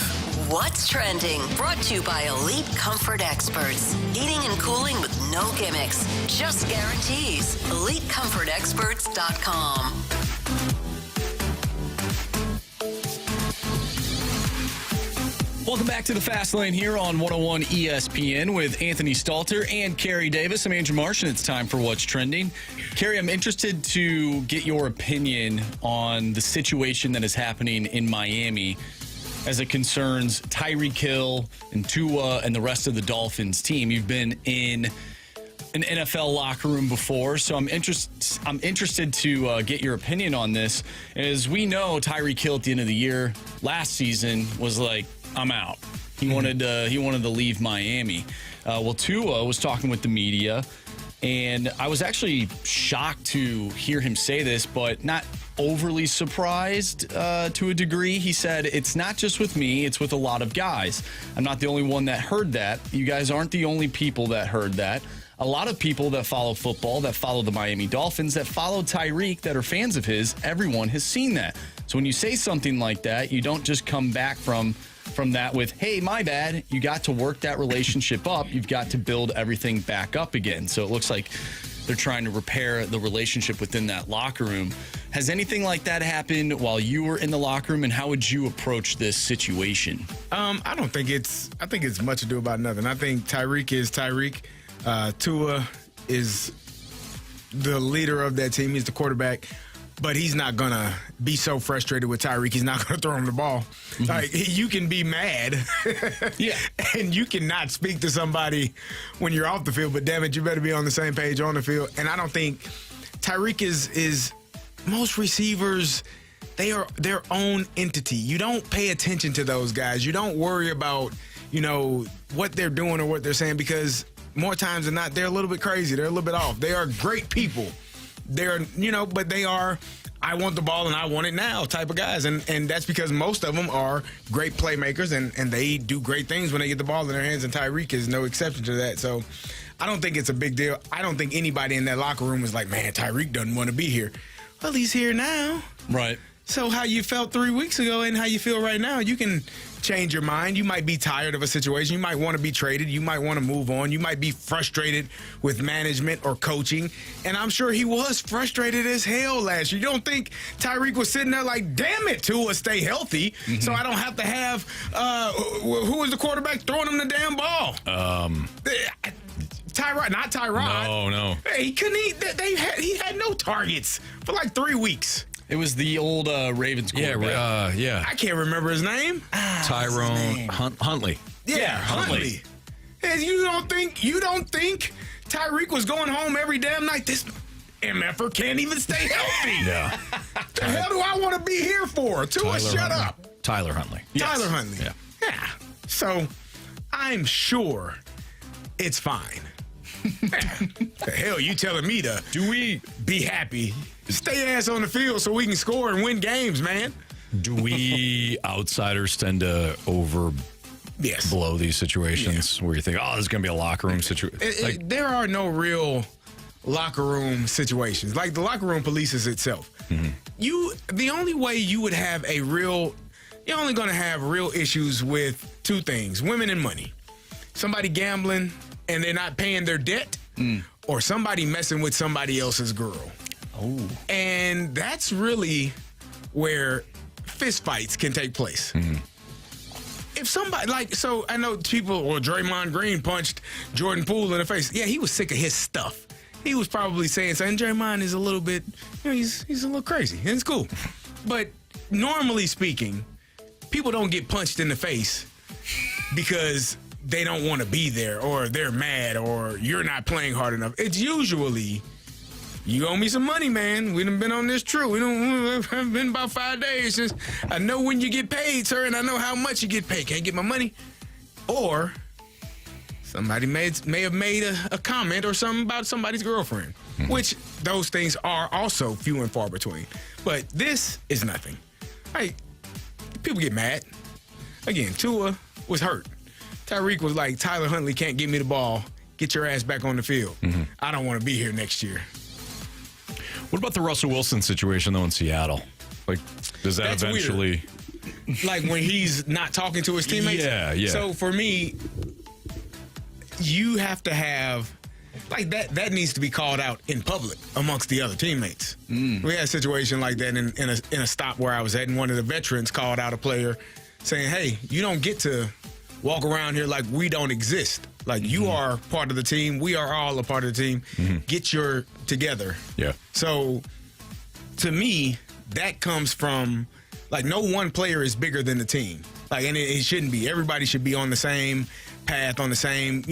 What's Trending, brought to you by Elite Comfort Experts. Heating and cooling with no gimmicks, just guarantees. EliteComfortExperts.com. Welcome back to the Fast Lane here on 101 ESPN with Anthony Stalter and Carey Davis. I'm Andrew Marsh, and it's time for What's Trending. Carey, I'm interested to get your opinion on the situation that is happening in Miami as it concerns Tyreek Hill and Tua and the rest of the Dolphins team. You've been in an NFL locker room before, so I'm interested to get your opinion on this. As we know, Tyreek Hill at the end of the year last season was like, I'm out. He wanted to leave Miami. Well, Tua was talking with the media, and I was actually shocked to hear him say this, but not overly surprised to a degree. He said, it's not just with me, it's with a lot of guys. I'm not the only one that heard that. You guys aren't the only people that heard that. A lot of people that follow football, that follow the Miami Dolphins, that follow Tyreek, that are fans of his, everyone has seen that. So when you say something like that, you don't just come back from that with, hey, my bad. You got to work that relationship up. You've got to build everything back up again. So it looks like they're trying to repair the relationship within that locker room. Has anything like that happened while you were in the locker room, and how would you approach this situation? I think it's much ado about nothing. I think Tyreek is Tyreek. Tua is the leader of that team. He's the quarterback. But he's not going to be so frustrated with Tyreek. He's not going to throw him the ball. Mm-hmm. Like, you can be mad. Yeah. And you cannot speak to somebody when you're off the field. But, damn it, you better be on the same page on the field. And I don't think Tyreek is most receivers, they are their own entity. You don't pay attention to those guys. You don't worry about, what they're doing or what they're saying, because more times than not, they're a little bit crazy. They're a little bit off. They are great people. They're, but they are, I want the ball and I want it now type of guys. And that's because most of them are great playmakers and they do great things when they get the ball in their hands, and Tyreek is no exception to that. So I don't think it's a big deal. I don't think anybody in that locker room is like, man, Tyreek doesn't want to be here. Well, he's here now. Right. So how you felt 3 weeks ago and how you feel right now, you can change your mind. You might be tired of a situation. You might want to be traded. You might want to move on. You might be frustrated with management or coaching. And I'm sure he was frustrated as hell last year. You don't think Tyreek was sitting there like, damn it, Tua, stay healthy, so I don't have to have, who was the quarterback throwing him the damn ball? Tyrod, not Tyrod. No. Hey, he couldn't he had no targets for like 3 weeks. It was the old Ravens quarterback. Yeah. I can't remember his name. Tyrone Huntley. Yeah, Huntley. And you don't think Tyreek was going home every damn night? This MFer can't even stay healthy. Yeah. The hell do I want to be here for? Tua, shut up. Tyler Huntley. Yes. Tyler Huntley. Yeah. So I'm sure it's fine. The hell you telling me to do we be happy? Stay ass on the field so we can score and win games, man. Do we outsiders tend to blow these situations where you think, oh, this is going to be a locker room situation? There are no real locker room situations. Like, the locker room polices itself. Mm-hmm. The only way you would have you're only going to have real issues with two things: women and money. Somebody gambling and they're not paying their debt, or somebody messing with somebody else's girl. Oh. And that's really where fist fights can take place. Mm-hmm. If somebody, I know people, Draymond Green punched Jordan Poole in the face. Yeah, he was sick of his stuff. He was probably saying something. Draymond is a little bit, he's a little crazy. And it's cool. But normally speaking, people don't get punched in the face because they don't want to be there, or they're mad, or you're not playing hard enough. It's usually, you owe me some money, man. We done been on this trip. It's been about 5 days since I know when you get paid, sir, and I know how much you get paid. Can't get my money. Or somebody may have made a comment or something about somebody's girlfriend, which those things are also few and far between. But this is nothing. People get mad. Again, Tua was hurt. Tyreek was like, Tyler Huntley can't give me the ball. Get your ass back on the field. Mm-hmm. I don't want to be here next year. What about the Russell Wilson situation, though, in Seattle? Like, does that eventually... Weird. Like, when he's not talking to his teammates? Yeah. So, for me, you have to have... Like, that needs to be called out in public amongst the other teammates. We had a situation like that in a stop where I was at, and one of the veterans called out a player saying, hey, you don't get to walk around here like we don't exist. Like, you are part of the team. We are all a part of the team. Get your together. Yeah. So, to me, that comes from, like, no one player is bigger than the team. Like, and it shouldn't be. Everybody should be on the same path, on the same,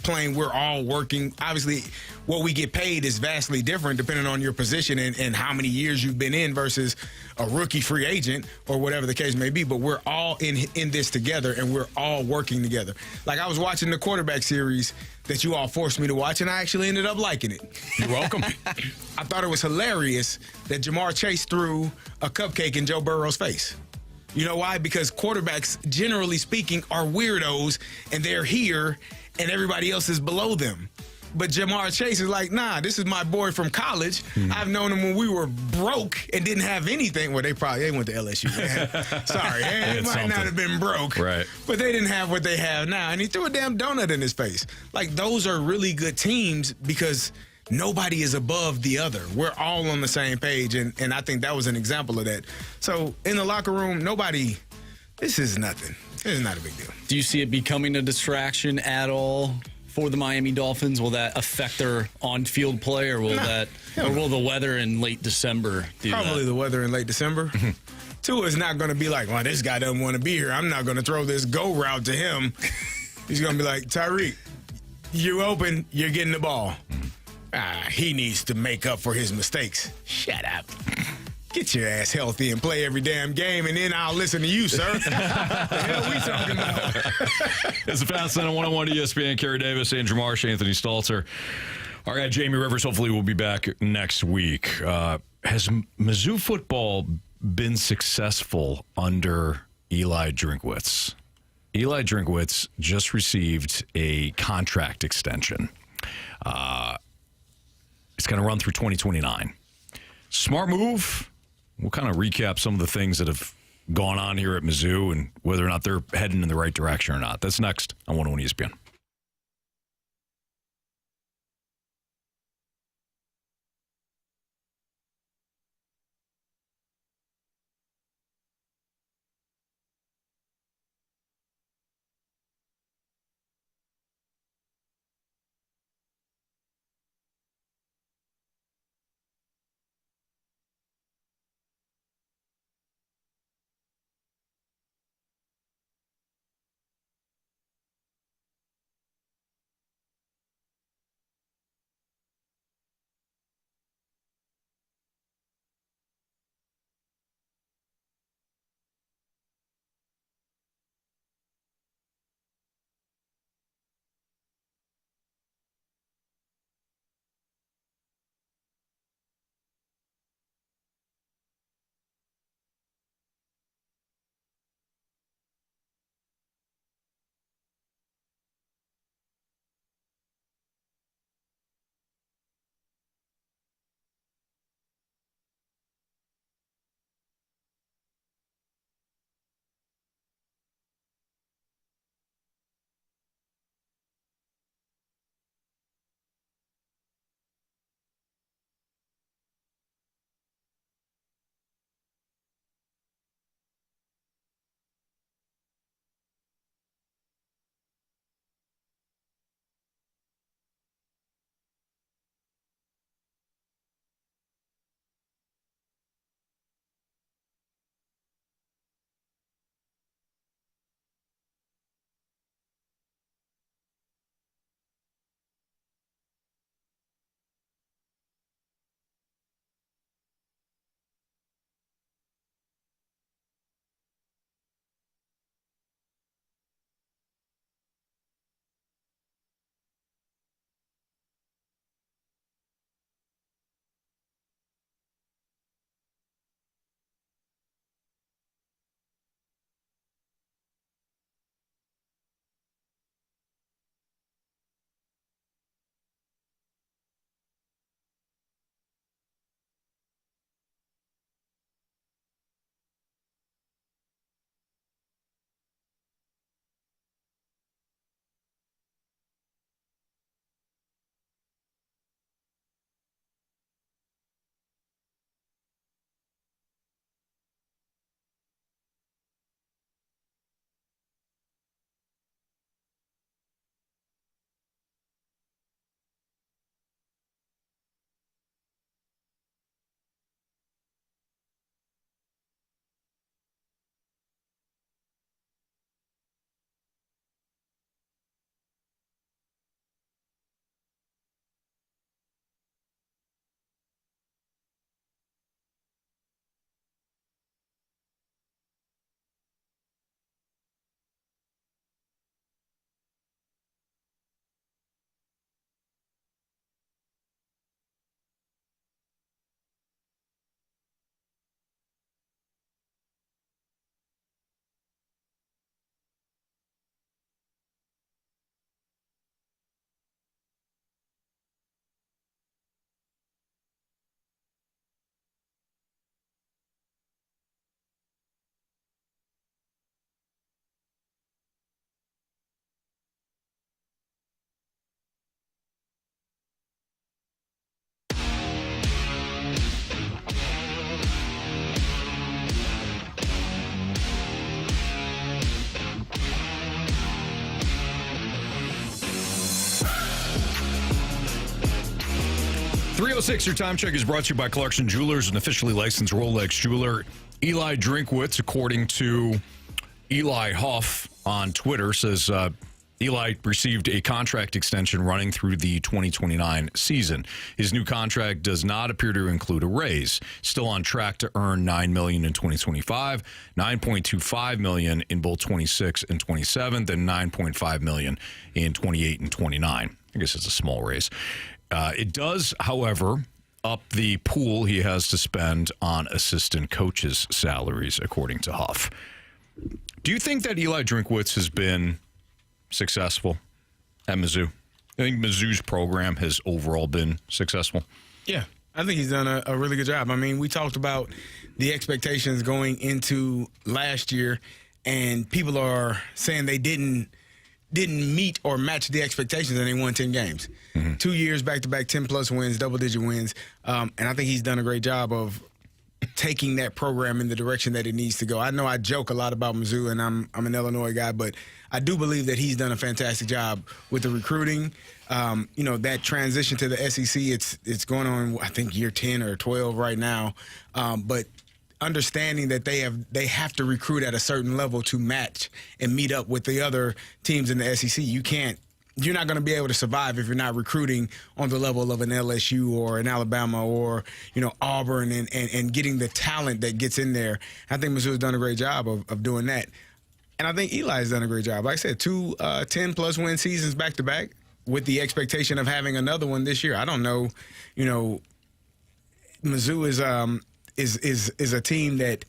plane. We're all working. Obviously, what we get paid is vastly different depending on your position and how many years you've been in versus a rookie free agent or whatever the case may be. But we're all in this together, and we're all working together. Like, I was watching the quarterback series that you all forced me to watch, and I actually ended up liking it. You're welcome. I thought it was hilarious that Jamar Chase threw a cupcake in Joe Burrow's face. You know why? Because quarterbacks, generally speaking, are weirdos, and they're here, and everybody else is below them. But Jamar Chase is like, nah, this is my boy from college. I've known him when we were broke and didn't have anything. Well, they went to LSU. Sorry, they might not have been broke. Right. But they didn't have what they have now. And he threw a damn donut in his face. Like, those are really good teams because nobody is above the other. We're all on the same page, and I think that was an example of that. So, in the locker room, this is nothing. It's not a big deal. Do you see it becoming a distraction at all for the Miami Dolphins? Will that affect their on-field play, or will the weather in late December do that? Probably the weather in late December. Tua is not going to be like, well, this guy doesn't want to be here. I'm not going to throw this go route to him. He's going to be like, Tyreek, you open, you're getting the ball. He needs to make up for his mistakes. Shut up. Get your ass healthy and play every damn game, and then I'll listen to you, sir. What the hell we talking about? It's the Fast Line on 101 ESPN. Carey Davis, Andrew Marsh, Anthony Stalter. All right, Jamie Rivers hopefully will be back next week. Has Mizzou football been successful under Eli Drinkwitz? Eli Drinkwitz just received a contract extension. It's going to run through 2029. Smart move. We'll kind of recap some of the things that have gone on here at Mizzou and whether or not they're heading in the right direction or not. That's next on 101 ESPN. 3:06, your time check is brought to you by Clarkson Jewelers, an officially licensed Rolex jeweler. Eli Drinkwitz, according to Eli Huff on Twitter, says Eli received a contract extension running through the 2029 season. His new contract does not appear to include a raise. Still on track to earn $9 million in 2025, $9.25 million in both 26 and 27, then $9.5 million in 28 and 29. I guess it's a small raise. It does, however, up the pool he has to spend on assistant coaches' salaries, according to Huff. Do you think that Eli Drinkwitz has been successful at Mizzou? I think Mizzou's program has overall been successful. Yeah, I think he's done a really good job. I mean, we talked about the expectations going into last year, and people are saying they didn't meet or match the expectations, and they won 10 games. 2 years back-to-back 10-plus wins, double-digit wins, and I think he's done a great job of taking that program in the direction that it needs to go. I know I joke a lot about Mizzou, and I'm an Illinois guy, but I do believe that he's done a fantastic job with the recruiting. That transition to the SEC, it's going on, I think, year 10 or 12 right now, but understanding that they have to recruit at a certain level to match and meet up with the other teams in the SEC. You're not going to be able to survive if you're not recruiting on the level of an LSU or an Alabama or, Auburn and getting the talent that gets in there. I think Mizzou's done a great job of doing that. And I think Eli's done a great job. Like I said, 2 10-plus win seasons back-to-back with the expectation of having another one this year. I don't know, Mizzou is a team that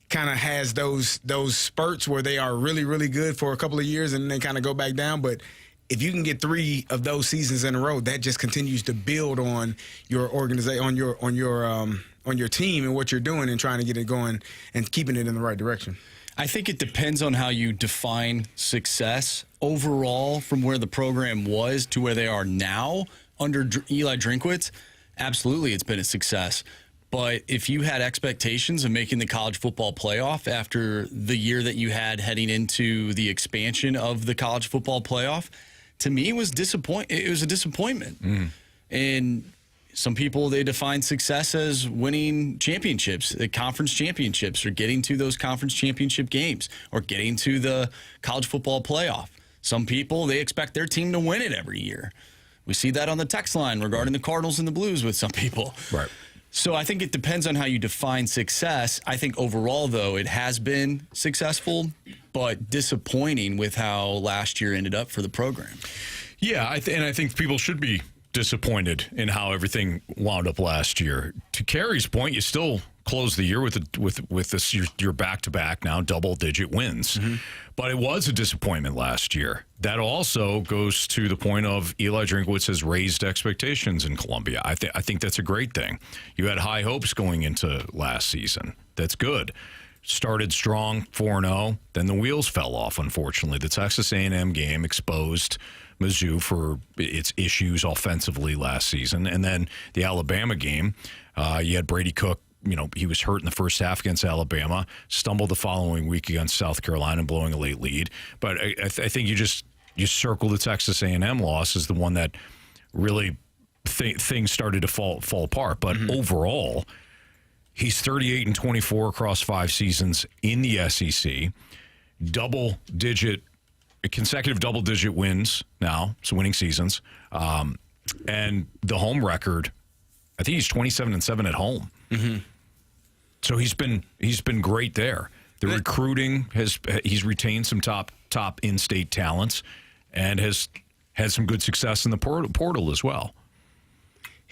kind of has those spurts where they are really, really good for a couple of years and then kind of go back down. But if you can get 3 of those seasons in a row, that just continues to build on your organization, on your team and what you're doing and trying to get it going and keeping it in the right direction. I think it depends on how you define success overall from where the program was to where they are now under Eli Drinkwitz. Absolutely, it's been a success. But if you had expectations of making the college football playoff after the year that you had heading into the expansion of the college football playoff, to me, it was a disappointment. And some people, they define success as winning championships, the conference championships, or getting to those conference championship games, or getting to the college football playoff. Some people, they expect their team to win it every year. We see that on the text line regarding the Cardinals and the Blues with some people. Right. So I think it depends on how you define success. I think overall, though, it has been successful, but disappointing with how last year ended up for the program. Yeah, and I think people should be disappointed in how everything wound up last year. To Carey's point, you still closed the year with this your back-to-back now double-digit wins. But it was a disappointment last year. That also goes to the point of Eli Drinkwitz has raised expectations in Columbia. I think that's a great thing. You had high hopes going into last season. That's good. Started strong, 4-0. Then the wheels fell off, unfortunately. The Texas A&M game exposed Mizzou for its issues offensively last season. And then the Alabama game, you had Brady Cook. He was hurt in the first half against Alabama, stumbled the following week against South Carolina, blowing a late lead. But I think you circle the Texas A&M loss as the one that really things started to fall apart. But overall, he's 38-24 across 5 seasons in the SEC, consecutive double-digit wins now, so winning seasons, and the home record. I think he's 27-7 at home. So he's been great there. The recruiting he's retained some top in-state talents and has had some good success in the portal as well.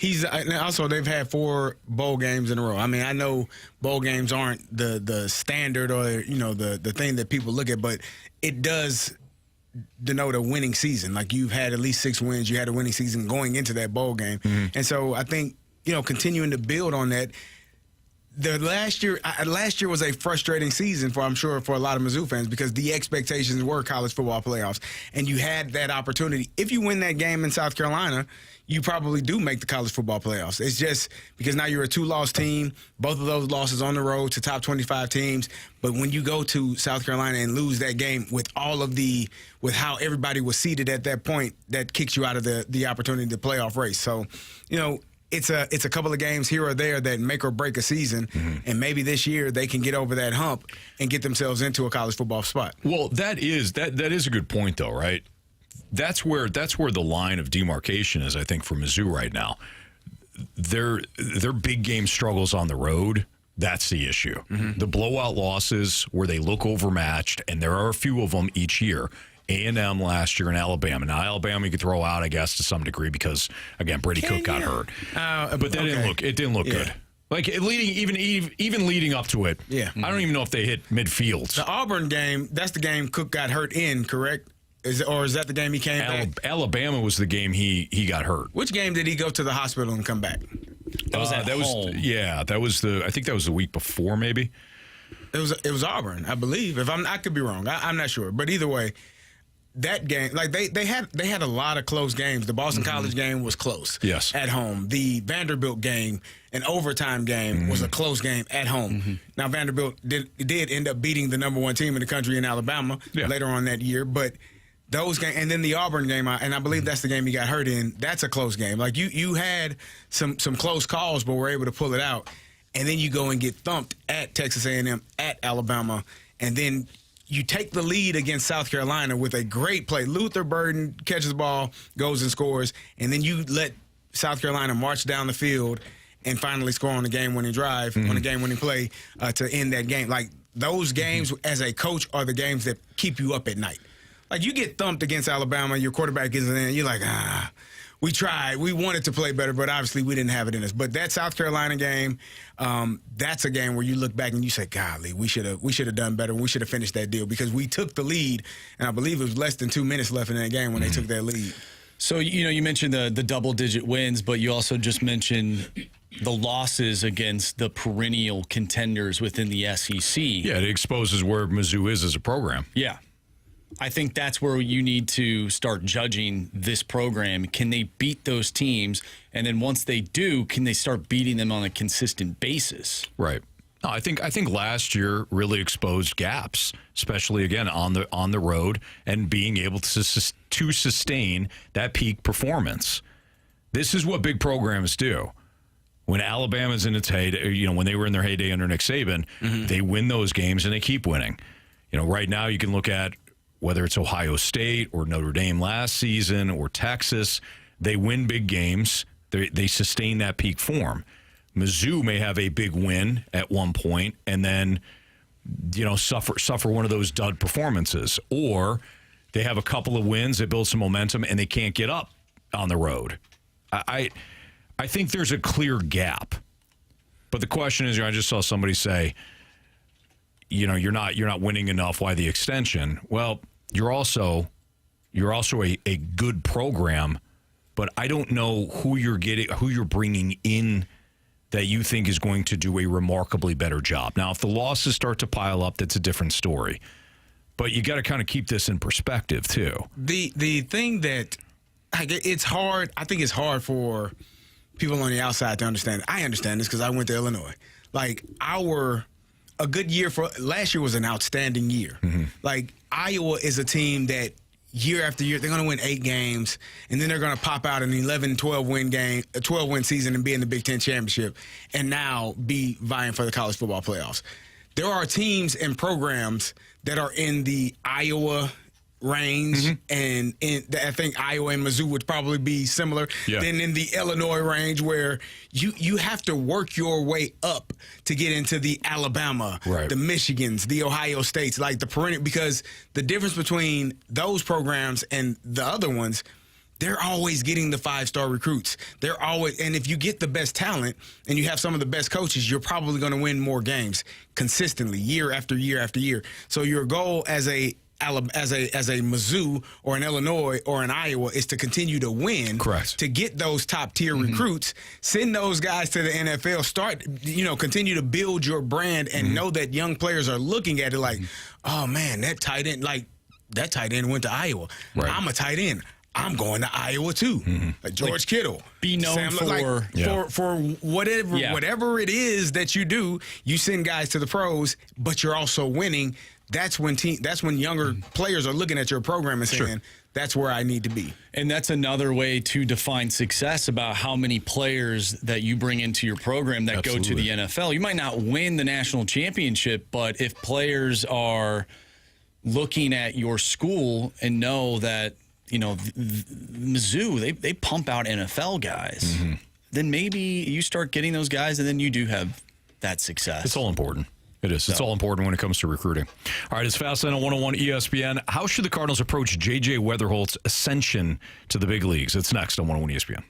They've had 4 bowl games in a row. I mean, I know bowl games aren't the standard or the thing that people look at, but it does denote a winning season. Like, you've had at least 6 wins. You had a winning season going into that bowl game, and so I think continuing to build on that. Last year was a frustrating season for a lot of Mizzou fans because the expectations were college football playoffs, and you had that opportunity. If you win that game in South Carolina, you probably do make the college football playoffs. It's just because now you're a 2-loss team, both of those losses on the road to top 25 teams. But when you go to South Carolina and lose that game with how everybody was seated at that point, that kicks you out of the opportunity to playoff race. So, it's a couple of games here or there that make or break a season, and maybe this year they can get over that hump and get themselves into a college football spot. Well, that is a good point, though, right? That's where the line of demarcation is, I think, for Mizzou right now. Their big game struggles on the road. That's the issue. The blowout losses where they look overmatched, and there are a few of them each year. A&M last year and Alabama. Now, Alabama you could throw out, I guess, to some degree because, again, Brady Cook got hurt. But it didn't look good. Like, even leading up to it, I don't even know if they hit midfield. The Auburn game, that's the game Cook got hurt in, correct? Is that the game he came back? Alabama was the game he got hurt. Which game did he go to the hospital and come back? That was at home. I think that was the week before, maybe. It was Auburn, I believe. I could be wrong. I'm not sure. But either way, that game, like they had a lot of close games. The Boston College game was close. Yes. At home. The Vanderbilt game, an overtime game, was a close game at home. Now Vanderbilt did end up beating the number 1 team in the country in Alabama later on that year, but those games, and then the Auburn game, and I believe that's the game he got hurt in. That's a close game. Like you had some close calls, but were able to pull it out, and then you go and get thumped at Texas A&M, at Alabama, and then you take the lead against South Carolina with a great play. Luther Burden catches the ball, goes and scores, and then you let South Carolina march down the field and finally score on a game-winning drive, on a game-winning play to end that game. Like those games, as a coach, are the games that keep you up at night. Like, you get thumped against Alabama, your quarterback isn't in, you're like, we tried. We wanted to play better, but obviously we didn't have it in us. But that South Carolina game, that's a game where you look back and you say, golly, we should have done better. We should have finished that deal because we took the lead, and I believe it was less than 2 minutes left in that game when they took that lead. So, you mentioned the double-digit wins, but you also just mentioned the losses against the perennial contenders within the SEC. Yeah, it exposes where Mizzou is as a program. Yeah. I think that's where you need to start judging this program. Can they beat those teams? And then once they do, can they start beating them on a consistent basis? Right. No, I think last year really exposed gaps, especially again on the road and being able to sustain that peak performance. This is what big programs do. When Alabama's in its heyday, when they were in their heyday under Nick Saban, they win those games and they keep winning. Right now you can look at whether it's Ohio State or Notre Dame last season or Texas, they win big games. They sustain that peak form. Mizzou may have a big win at one point and then, suffer one of those dud performances. Or they have a couple of wins, they build some momentum, and they can't get up on the road. I think there's a clear gap. But the question is, I just saw somebody say, you're not winning enough. Why the extension? Well, you're also a good program, but I don't know who you're bringing in that you think is going to do a remarkably better job. Now, if the losses start to pile up, that's a different story. But you got to kind of keep this in perspective too. The thing that it's hard. I think it's hard for people on the outside to understand. I understand this because I went to Illinois. Like a good year for last year was an outstanding year. Like Iowa is a team that year after year they're going to win 8 games and then they're going to pop out an 11-12 win season and be in the Big Ten championship and now be vying for the college football playoffs. There are teams and programs that are in the Iowa range, and I think Iowa and Mizzou would probably be similar. Then in the Illinois range, where you have to work your way up to get into the Alabama, the Michigans, the Ohio States, like the perennial, because the difference between those programs and the other ones, they're always getting the 5-star recruits. They're always, and if you get the best talent and you have some of the best coaches, you're probably going to win more games consistently, year after year after year. So your goal as a Mizzou or an Illinois or an Iowa is to continue to win. Correct. To get those top tier recruits, send those guys to the NFL, continue to build your brand and know that young players are looking at it like, oh man, that tight end went to Ioa. Right. I'm a tight end. I'm going to Iowa too. Like George Kittle. Be known for whatever it is that you do, you send guys to the pros, but you're also winning. That's when younger players are looking at your program and saying, that's where I need to be. And that's another way to define success about how many players that you bring into your program that go to the NFL. You might not win the national championship, but if players are looking at your school and know that, Mizzou, they pump out NFL guys, then maybe you start getting those guys and then you do have that success. It's all important. It is. It's all important when it comes to recruiting. All right, it's Fast Lane on 101 ESPN. How should the Cardinals approach JJ Wetherholt's ascension to the big leagues? It's next on 101 ESPN.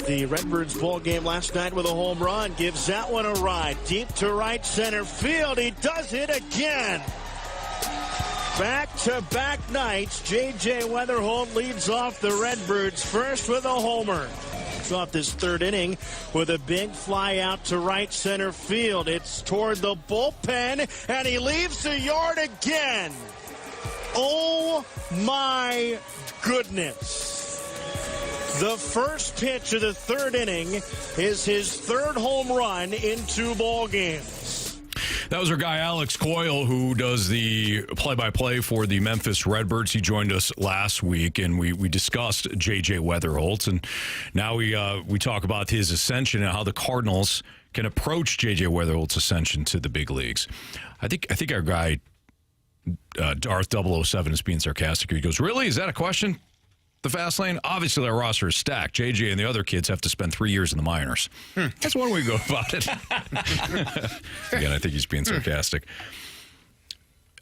The Redbirds ball game last night with a home run gives that one a ride. Deep to right center field. He does it again. Back-to-back nights, JJ Wetherholt leads off the Redbirds first with a homer. It's off this third inning with a big fly out to right center field. It's toward the bullpen, and he leaves the yard again. Oh, my goodness. The first pitch of the third inning is his third home run in 2 ball games. That was our guy, Alex Coyle, who does the play-by-play for the Memphis Redbirds. He joined us last week, and we discussed JJ Wetherholt. And now we talk about his ascension and how the Cardinals can approach JJ Wetherholt's ascension to the big leagues. I think our guy, Darth 007, is being sarcastic. He goes, really? Is that a question? The fast lane? Obviously, their roster is stacked. JJ and the other kids have to spend 3 years in the minors. That's one way to go about it. Again, I think he's being sarcastic.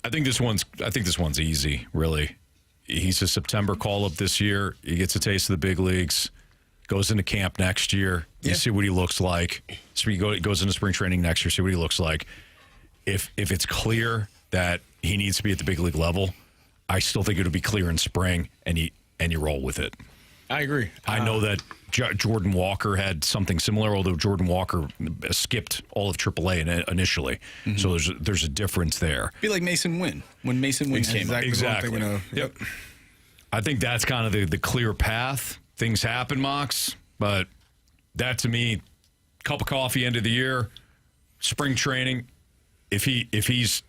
I think this one's easy, really. He's a September call-up this year. He gets a taste of the big leagues, goes into camp next year. You see what he looks like. So he goes into spring training next year, see what he looks like. If it's clear that he needs to be at the big league level, I still think it'll be clear in spring, and you roll with it. I agree. I know that Jordan Walker had something similar, although Jordan Walker skipped all of AAA initially. Mm-hmm. So there's a difference there. Be like Mason Wynn when Mason Wynn came up. Exactly. Yep. I think that's kind of the clear path. Things happen, Mox, but that to me, cup of coffee end of the year, spring training. If he's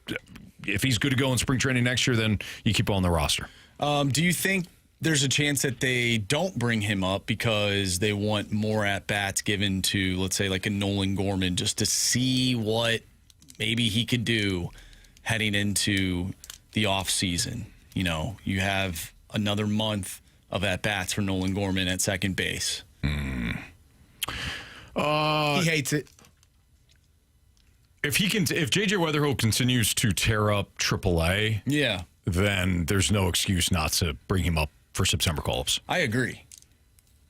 good to go in spring training next year, then you keep on the roster. Do you think there's a chance that they don't bring him up because they want more at-bats given to, let's say, like a Nolan Gorman, just to see what maybe he could do heading into the offseason? You know, you have another month of at-bats for Nolan Gorman at second base. He hates it. If JJ Wetherholt continues to tear up AAA, then there's no excuse not to bring him up for September call-ups. I agree.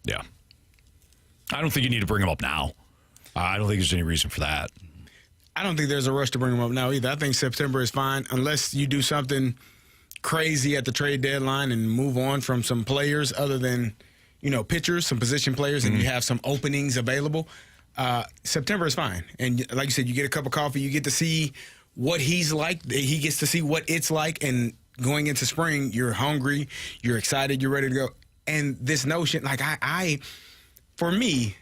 Yeah. I don't think you need to bring him up now. I don't think there's any reason for that. I don't think there's a rush to bring him up now either. I think September is fine unless you do something crazy at the trade deadline and move on from some players other than, pitchers, some position players, and you have some openings available. September is fine. And like you said, you get a cup of coffee, you get to see what he's like. He gets to see what it's like, and going into spring, you're hungry, you're excited, you're ready to go. And this notion, like for me,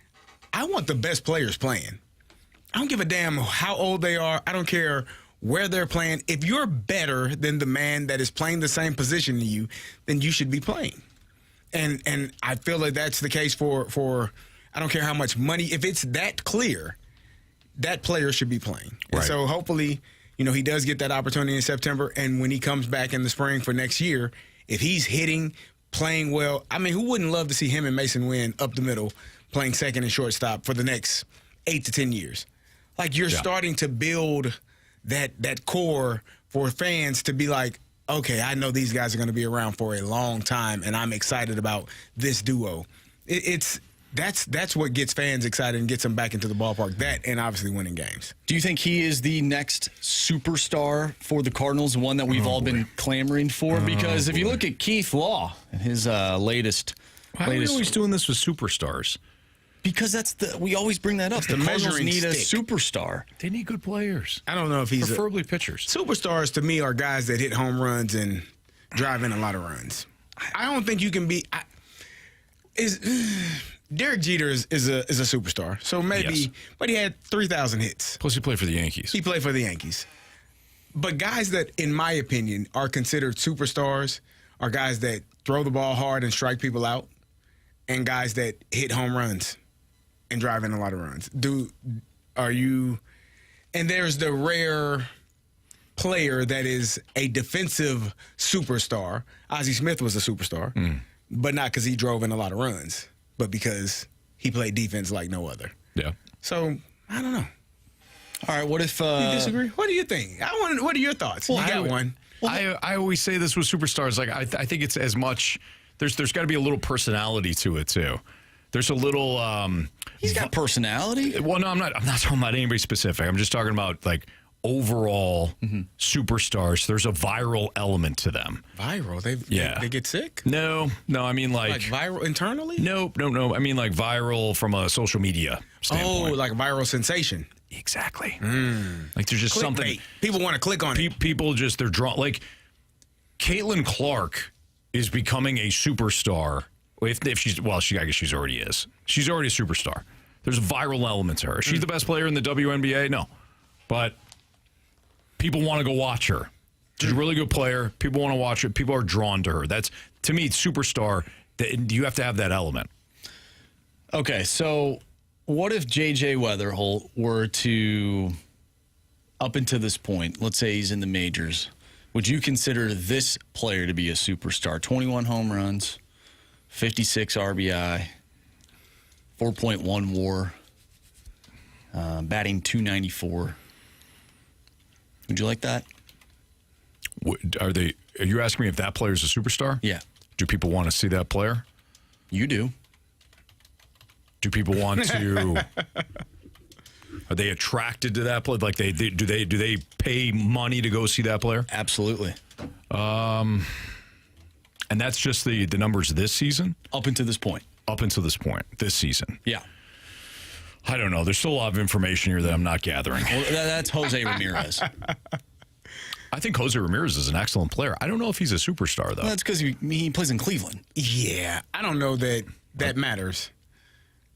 I want the best players playing. I don't give a damn how old they are. I don't care where they're playing. If you're better than the man that is playing the same position to you, then you should be playing. And I feel like that's the case for I don't care how much money. If it's that clear, that player should be playing. Right. And so hopefully, he does get that opportunity in September. And when he comes back in the spring for next year, if he's hitting, playing well, I mean, who wouldn't love to see him and Mason Wynn up the middle playing second and shortstop for the next 8 to 10 years? Like you're starting to build that core for fans to be like, okay, I know these guys are going to be around for a long time, and I'm excited about this duo. That's what gets fans excited and gets them back into the ballpark. That and obviously winning games. Do you think he is the next superstar for the Cardinals, one that we've all been clamoring for? Because if you look at Keith Law and his latest... Why are we always doing this with superstars? Because we always bring that up. The Cardinals need a superstar. They need good players. I don't know if he's... Preferably pitchers. Superstars, to me, are guys that hit home runs and drive in a lot of runs. I don't think you can be... Derek Jeter is a superstar, so maybe, but he had 3,000 hits. Plus, he played for the Yankees. He played for the Yankees. But guys that, in my opinion, are considered superstars are guys that throw the ball hard and strike people out, and guys that hit home runs and drive in a lot of runs. And there's the rare player that is a defensive superstar. Ozzie Smith was a superstar, but not because he drove in a lot of runs, but because he played defense like no other. Yeah. So, I don't know. All right, what if... you disagree? What do you think? What are your thoughts? Well, you got one. I always say this with superstars. Like I think it's as much... There's got to be a little personality to it, too. There's a little... He's got personality? Well, no, I'm not talking about anybody specific. I'm just talking about, like, overall superstars. There's a viral element to them. Viral? They get sick? No, I mean like viral internally? No. I mean like viral from a social media standpoint. Oh, like viral sensation. Exactly. Like there's just something. People want to click on it. People just, they're drawn. Like Caitlin Clark is becoming a superstar. If she's, I guess she's already is. She's already a superstar. There's a viral element to her. Is she the best player in the WNBA? No. But people want to go watch her. She's a really good player. People want to watch her. People are drawn to her. That's, to me, it's superstar. You have to have that element. Okay, so what if JJ Wetherholt were to, up until this point, let's say he's in the majors, would you consider this player to be a superstar? 21 home runs, 56 RBI, 4.1 WAR, batting .294. Would you like that? Are you asking me if that player is a superstar? Yeah. Do people want to see that player? You do. Do people want to? Are they attracted to that player? Like do they pay money to go see that player? Absolutely. And that's just the numbers this season? Up until this point. Up until this point, this season. Yeah. I don't know. There's still a lot of information here that I'm not gathering. Well, that's Jose Ramirez. I think Jose Ramirez is an excellent player. I don't know if he's a superstar, though. Well, that's because he plays in Cleveland. Yeah, I don't know that matters.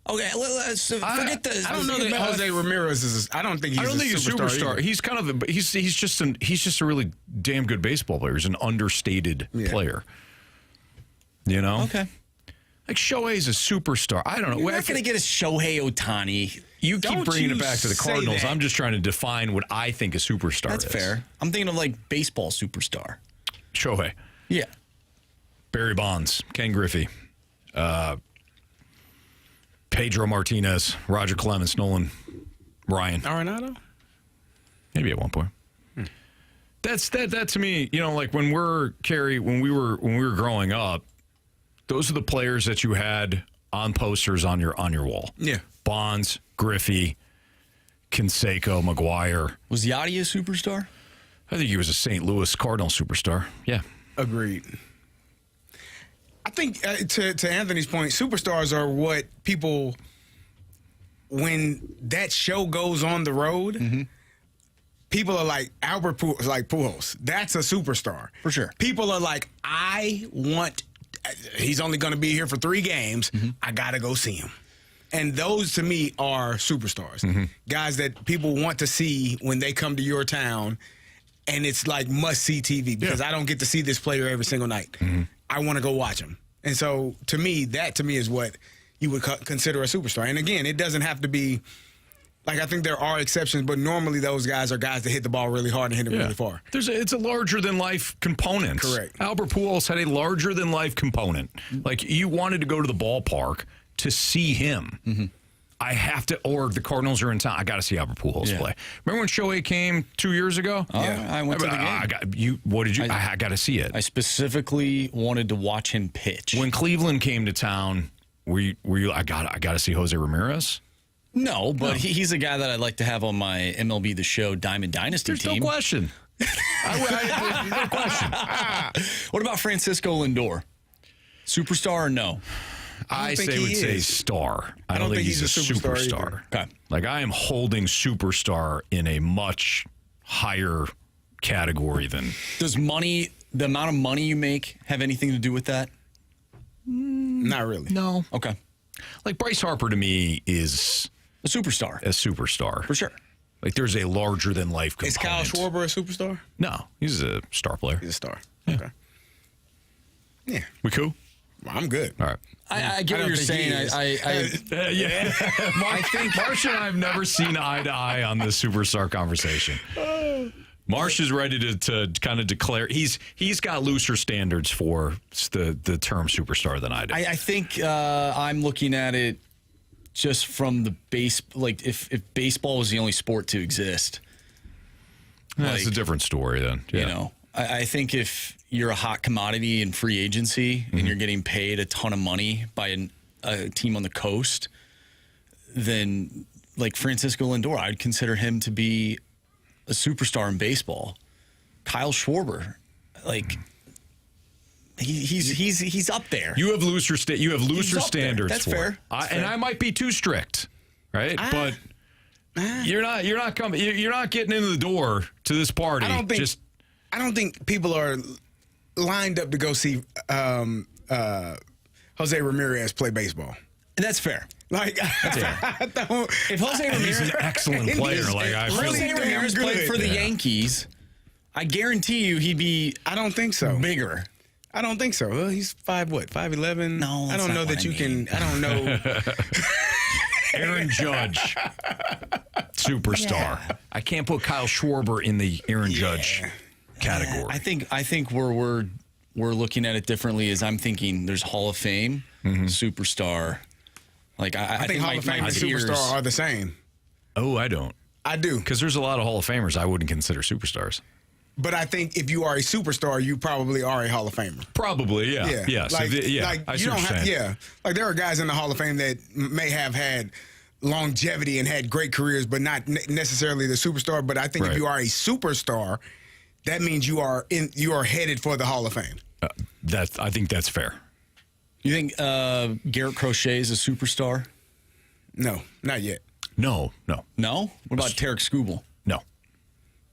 Okay, let's forget the. I don't know that Jose Ramirez is. I don't think he's a superstar. Either. He's kind of he's just a really damn good baseball player. He's an understated player. You know? Okay. Like Shohei's a superstar. I don't know. We're not going to get a Shohei Ohtani. You keep bringing it back to the Cardinals. I'm just trying to define what I think a superstar is. That's fair. I'm thinking of like baseball superstar. Shohei. Yeah. Barry Bonds, Ken Griffey, Pedro Martinez, Roger Clemens, Nolan Ryan. Arenado? Maybe at one point. That to me, you know, like when we were growing up, those are the players that you had on posters on your wall. Yeah. Bonds, Griffey, Canseco, McGuire. Was Yachty a superstar? I think he was a St. Louis Cardinal superstar. Yeah. Agreed. I think, to Anthony's point, superstars are what people, when that show goes on the road, people are like, Albert Pujols. That's a superstar. For sure. People are like, he's only going to be here for 3 games. I got to go see him. And those, to me, are superstars. Guys that people want to see when they come to your town, and it's like must-see TV because I don't get to see this player every single night. I want to go watch him. And so, to me, is what you would consider a superstar. And again, it doesn't have to be, like, I think there are exceptions, but normally those guys are guys that hit the ball really hard and hit it really far. It's a larger-than-life component. Correct. Albert Pujols had a larger-than-life component. Like, you wanted to go to the ballpark to see him. I have to, or the Cardinals are in town. I got to see Albert Pujols play. Remember when Shohei came 2 years ago? I went to the game. What did you? I got to see it. I specifically wanted to watch him pitch. When Cleveland came to town, were you? I got to see Jose Ramirez. No, but he's a guy that I'd like to have on my MLB The Show Diamond Dynasty team. There's no question. No question. What about Francisco Lindor? Superstar or no? I would say star. I don't think he's a superstar. Okay. Like, I am holding superstar in a much higher category than. Does money, the amount of money you make, have anything to do with that? Not really. No. Okay. Like, Bryce Harper to me is a superstar. A superstar. For sure. Like, there's a larger than life component. Is Kyle Schwarber a superstar? No. He's a star player. He's a star. Yeah. Okay. Yeah. We cool? Well, I'm good. All right. I get what you're saying. Yeah. I think Marsh and I have never seen eye to eye on this superstar conversation. Marsh is ready to kind of declare he's got looser standards for the term superstar than I do. I think I'm looking at it just from the base. Like if baseball was the only sport to exist, that's a different story then. Yeah. You know, I think if you're a hot commodity in free agency and you're getting paid a ton of money by a team on the coast, then like Francisco Lindor, I'd consider him to be a superstar in baseball. Kyle Schwarber, like he's up there. You have looser standards. That's for fair. It. And I might be too strict, right? But you're not coming. You're not getting into the door to this party. I don't think people are lined up to go see Jose Ramirez play baseball. That's fair. Like, if Jose Ramirez is an excellent player, Jose Ramirez played for the Yankees, I guarantee you he'd be. I don't think so. Bigger. I don't think so. Well, he's 5'11"? No, I don't know that you can. I don't know. Aaron Judge, superstar. Yeah. I can't put Kyle Schwarber in the Aaron Judge category. I think where we're looking at it differently is I'm thinking there's Hall of Fame, superstar. Like I think Hall of Fame and superstar are the same. Oh, I don't. I do. Because there's a lot of Hall of Famers I wouldn't consider superstars. But I think if you are a superstar, you probably are a Hall of Famer. Probably, yeah. Yeah. Yeah. Like, I see what you're saying. Yeah. Like there are guys in the Hall of Fame that may have had longevity and had great careers, but not necessarily the superstar. But I think if you are a superstar, that means you are headed for the Hall of Fame. I think that's fair. You think Garrett Crochet is a superstar? No, not yet. No. No? What about Tarek Skubal? No.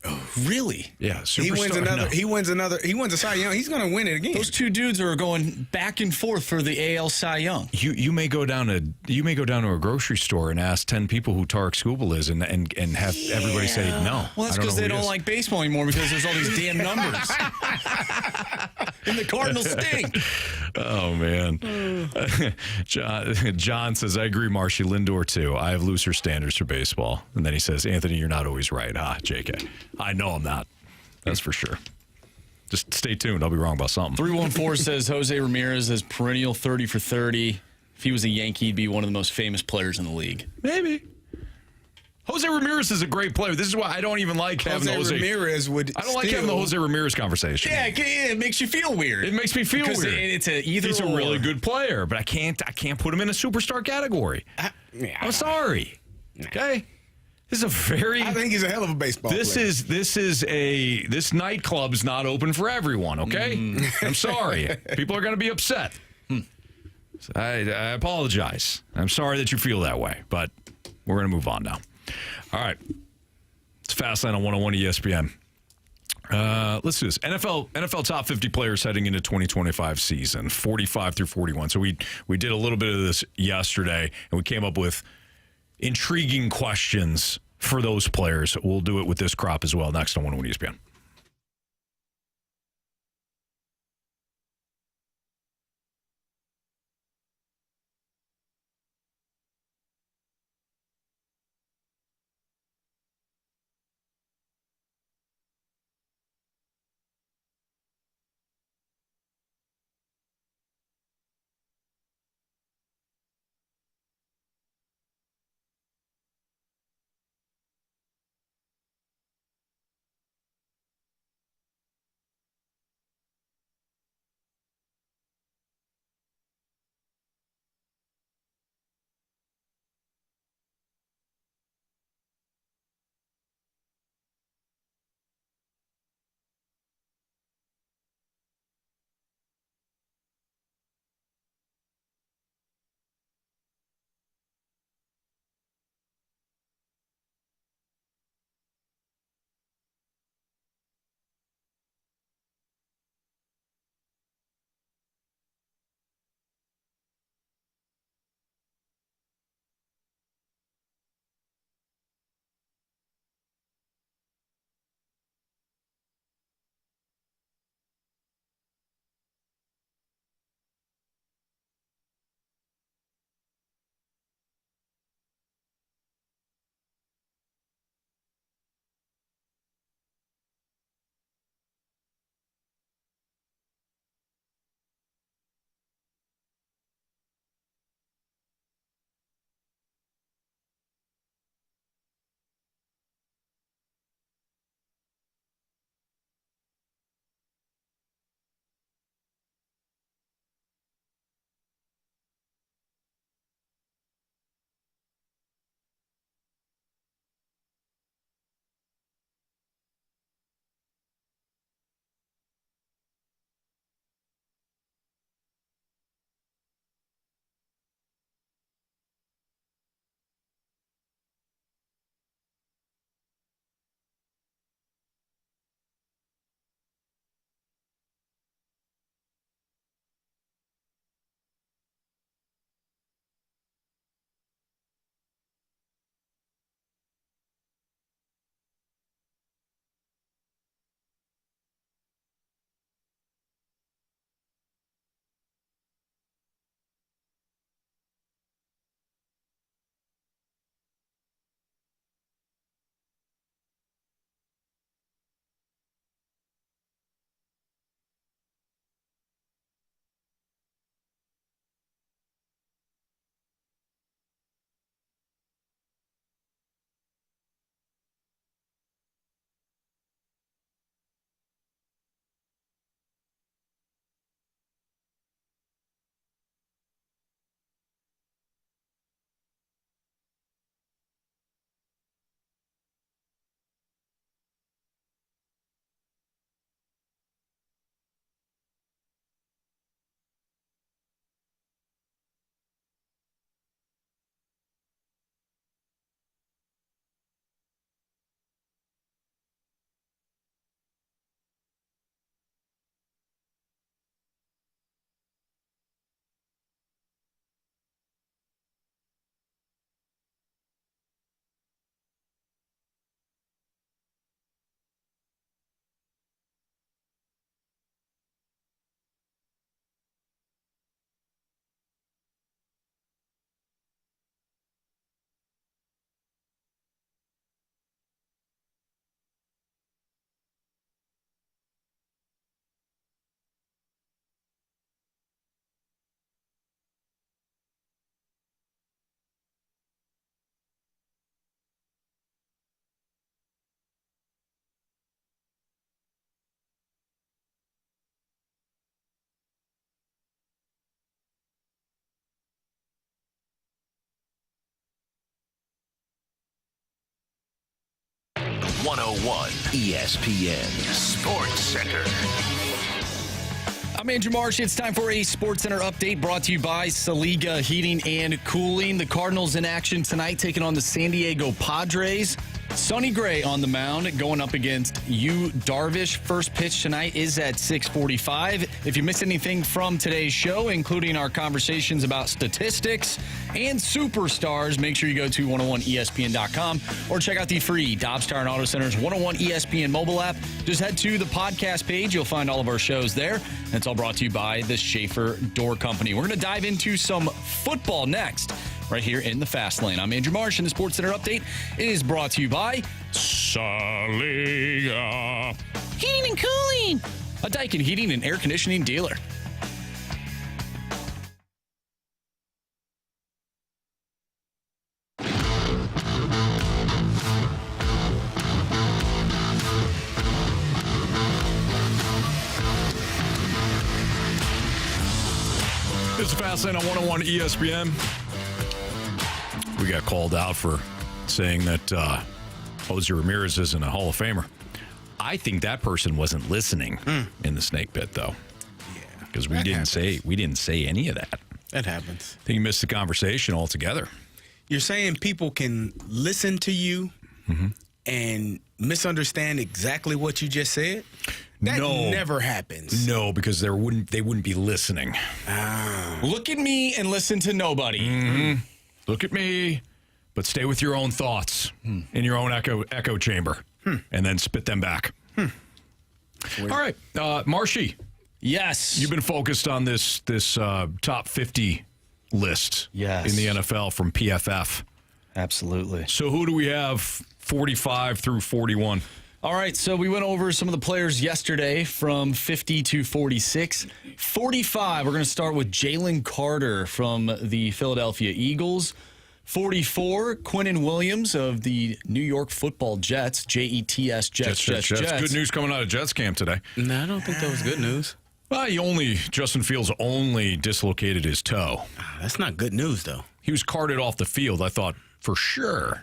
Oh, really? Yeah, superstar. He wins another. No. He wins a Cy Young. He's going to win it again. Those two dudes are going back and forth for the AL Cy Young. You may go down to a grocery store and ask 10 people who Tarek Skubal is, and have everybody say no. Well, that's because they don't like baseball anymore because there's all these damn numbers. And the Cardinals stink. Oh, man. John says, I agree, Marshy. Lindor, too. I have looser standards for baseball. And then he says, Anthony, you're not always right. JK. I know I'm not. That's for sure. Just stay tuned. I'll be wrong about something. 314 says Jose Ramirez is perennial 30 for 30. If he was a Yankee, he'd be one of the most famous players in the league. Maybe. Jose Ramirez is a great player. This is why I don't even like having Jose Ramirez would. I don't like having the Jose Ramirez conversation. Yeah, it makes you feel weird. It makes me feel weird. It's he's a really good player, but I can't put him in a superstar category. I'm sorry. Okay. This is a very. I think he's a hell of a baseball player. This nightclub's not open for everyone. Okay. I'm sorry. People are going to be upset. So I apologize. I'm sorry that you feel that way, but we're going to move on now. All right. It's Fastlane on 101 ESPN. Let's do this. NFL top 50 players heading into 2025 season, 45 through 41. So we did a little bit of this yesterday, and we came up with intriguing questions for those players. We'll do it with this crop as well next on 101 ESPN. 101 ESPN Sports Center. I'm Andrew Marsh. It's time for a Sports Center update brought to you by Saliga Heating and Cooling. The Cardinals in action tonight taking on the San Diego Padres. Sonny Gray on the mound going up against Yu Darvish. First pitch tonight is at 6:45. If you missed anything from today's show, including our conversations about statistics and superstars, make sure you go to 101ESPN.com or check out the free Dobbs Tire and Auto Center's 101 ESPN mobile app. Just head to the podcast page. You'll find all of our shows there. And it's all brought to you by the Schaefer Door Company. We're going to dive into some football next, right here in the Fast Lane. I'm Andrew Marsh, and the Sports Center update is brought to you by Saliga Heating and Cooling, a Daikin heating and air conditioning dealer. It's the Fast Lane on 101 ESPN. We got called out for saying that Jose Ramirez isn't a Hall of Famer. I think that person wasn't listening in the snake pit, though. Yeah, because we didn't say any of that. That happens. I think you missed the conversation altogether. You're saying people can listen to you and misunderstand exactly what you just said? That never happens. No, because they wouldn't be listening. Look at me and listen to nobody. Look at me, but stay with your own thoughts in your own echo chamber, and then spit them back. All right, Marshy. Yes, you've been focused on this top 50 list. Yes. In the NFL from PFF. Absolutely. So who do we have 45 through 41? All right, so we went over some of the players yesterday from 50 to 46. 45, we're going to start with Jalen Carter from the Philadelphia Eagles. 44, Quinnen Williams of the New York Football Jets. Jets. Good news coming out of Jets camp today. No, I don't think that was good news. Well, Justin Fields only dislocated his toe. That's not good news, though. He was carted off the field. I thought, for sure,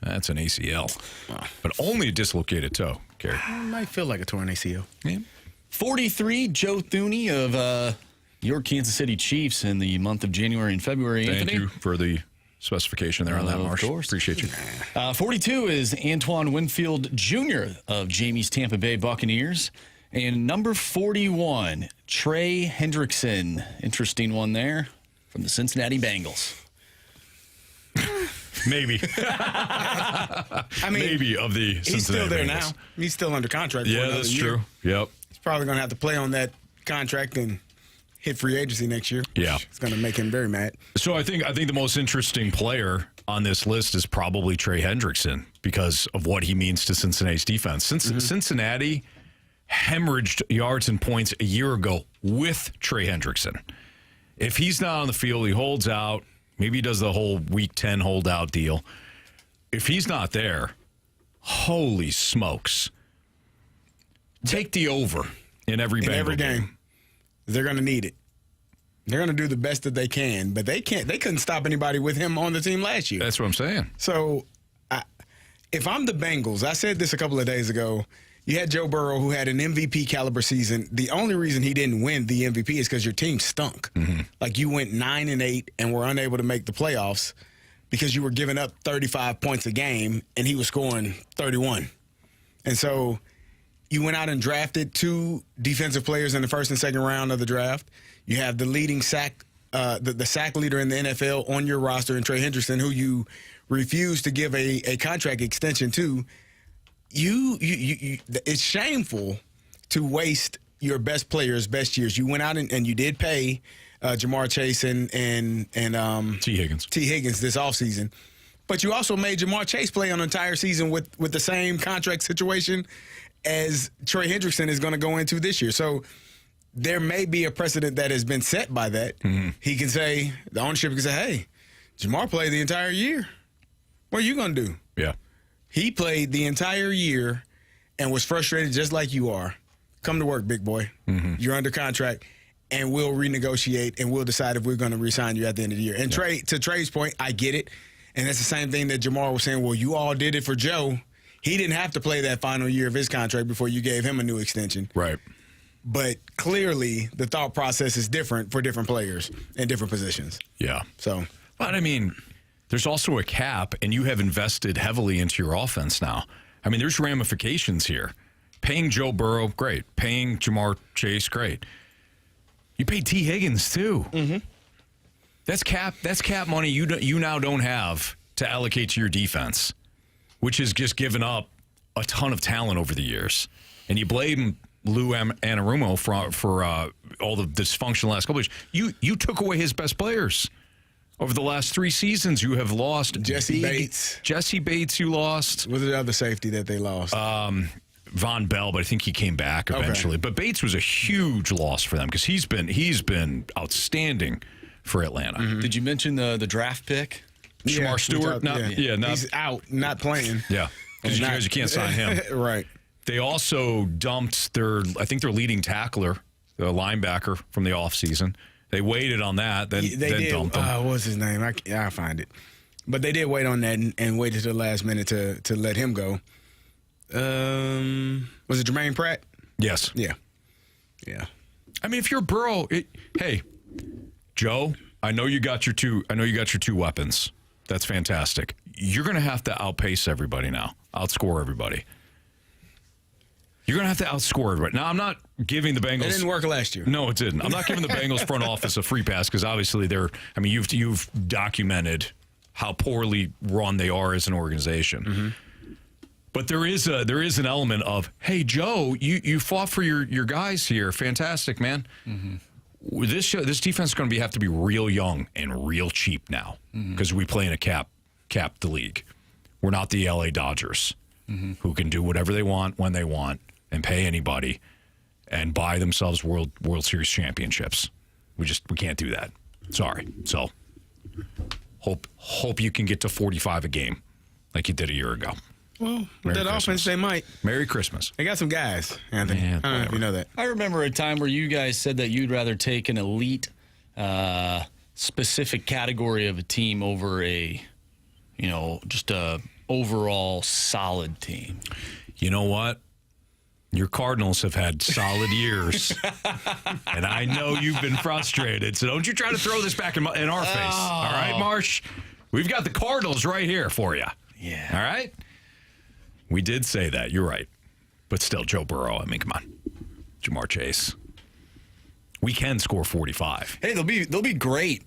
that's an ACL. Wow. But only a dislocated toe, Carey. It might feel like a torn ACL. Yeah. 43, Joe Thuney of your Kansas City Chiefs in the month of January and February. Thank you for the specification there on that, Marsh. Of course. Appreciate you. 42 is Antoine Winfield Jr. of Jamie's Tampa Bay Buccaneers. And number 41, Trey Hendrickson. Interesting one there from the Cincinnati Bengals. Maybe. Maybe of the Cincinnati He's still there Bengals. now. He's still under contract for Yeah, another that's year. true. Yep. He's probably going to have to play on that contract and hit free agency next year. Yeah. It's going to make him very mad. So I think the most interesting player on this list is probably Trey Hendrickson because of what he means to Cincinnati's defense. Since Cincinnati hemorrhaged yards and points a year ago with Trey Hendrickson. If he's not on the field, he holds out. Maybe he does the whole Week 10 holdout deal. If he's not there, holy smokes. Take the over in every game. They're going to need it. They're going to do the best that they can, but they couldn't stop anybody with him on the team last year. That's what I'm saying. So if I'm the Bengals, I said this a couple of days ago, you had Joe Burrow who had an MVP caliber season. The only reason he didn't win the MVP is because your team stunk. Like you went 9-8 and were unable to make the playoffs because you were giving up 35 points a game and he was scoring 31. And so you went out and drafted 2 defensive players in the first and second round of the draft. You have the leading sack, the sack leader in the NFL on your roster in Trey Hendrickson, who you refused to give a contract extension to. It's shameful to waste your best players' best years. You went out and you did pay Jamar Chase and T. Higgins this offseason. But you also made Jamar Chase play an entire season with the same contract situation as Trey Hendrickson is going to go into this year. So there may be a precedent that has been set by that. He can say, the ownership can say, hey, Jamar played the entire year. What are you going to do? Yeah. He played the entire year and was frustrated just like you are. Come to work, big boy. You're under contract, and we'll renegotiate, and we'll decide if we're going to re-sign you at the end of the year. And Trey, to Trey's point, I get it. And that's the same thing that Jamar was saying. Well, you all did it for Joe. he didn't have to play that final year of his contract before you gave him a new extension. Right. But clearly, the thought process is different for different players in different positions. Yeah. So, but I mean, there's also a cap, and you have invested heavily into your offense now. I mean, there's ramifications here. Paying Joe Burrow, great. Paying Jamar Chase, great. You paid T. Higgins too. Mm-hmm. That's cap money you now don't have to allocate to your defense, which has just given up a ton of talent over the years. And you blame Lou Anarumo for all the dysfunction the last couple of years. You took away his best players. Over the last 3 seasons, you have lost Jesse Bates. Jesse Bates, you lost. Was the other safety that they lost? Von Bell, but I think he came back eventually. Okay. But Bates was a huge loss for them because he's been outstanding for Atlanta. Mm-hmm. Did you mention the draft pick? Shamar Stewart? He's out, not playing. Yeah, because you can't sign him. Right. They also dumped their leading tackler, the linebacker from the offseason. They waited on that, then dumped him. What was his name? I'll find it. But they did wait on that and waited till the last minute to let him go. Was it Jermaine Pratt? Yes. Yeah. I mean, if you're Burrow, hey, Joe, I know you got your two weapons. That's fantastic. You're going to have to outpace everybody now, outscore everybody. You're going to have to outscore everybody. Now, I'm not giving the Bengals... It didn't work last year. No, it didn't. I'm not giving the Bengals front office a free pass because obviously you've documented how poorly run they are as an organization. Mm-hmm. But there is an element of, hey, Joe, you fought for your guys here. Fantastic, man. Mm-hmm. This defense is going to have to be real young and real cheap now because we play in a cap the league. We're not the LA Dodgers who can do whatever they want when they want and pay anybody and buy themselves World Series championships. We can't do that. Sorry. So hope you can get to 45 a game like you did a year ago. Well, with that offense, they might. Merry Christmas. They got some guys, Anthony. Man, I don't know if you know that. I remember a time where you guys said that you'd rather take an elite specific category of a team over just a overall solid team. You know what? Your Cardinals have had solid years, and I know you've been frustrated, so don't you try to throw this back in our face. All right, Marsh? We've got the Cardinals right here for you. Yeah. All right? We did say that. You're right. But still, Joe Burrow, I mean, come on. Jamar Chase. We can score 45. Hey, they'll be great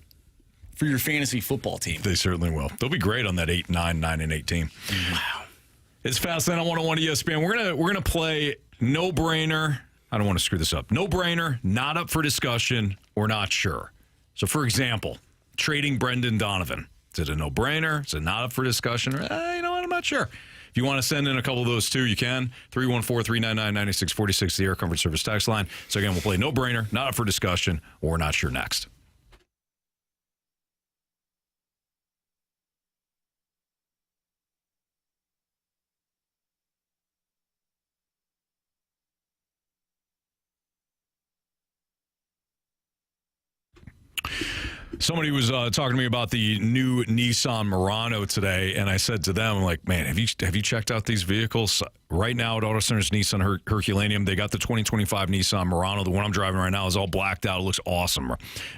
for your fantasy football team. They certainly will. They'll be great on that 8, 9, 9, and 8 team. Wow. It's Fastlane on 101 ESPN. We're gonna play No Brainer. I don't want to screw this up. No Brainer, not up for discussion, or not sure. So, for example, trading Brendan Donovan. Is it a no-brainer? Is it not up for discussion? Or, you know what? I'm not sure. If you want to send in a couple of those too, you can. 314-399-9646, the Air Comfort Service text line. So again, we'll play no brainer, not up for discussion, or not sure next. Somebody was talking to me about the new Nissan Murano today, and I said to them, like, man, have you checked out these vehicles? Right now at Auto Center's Nissan Herculaneum, they got the 2025 Nissan Murano. The one I'm driving right now is all blacked out. It looks awesome.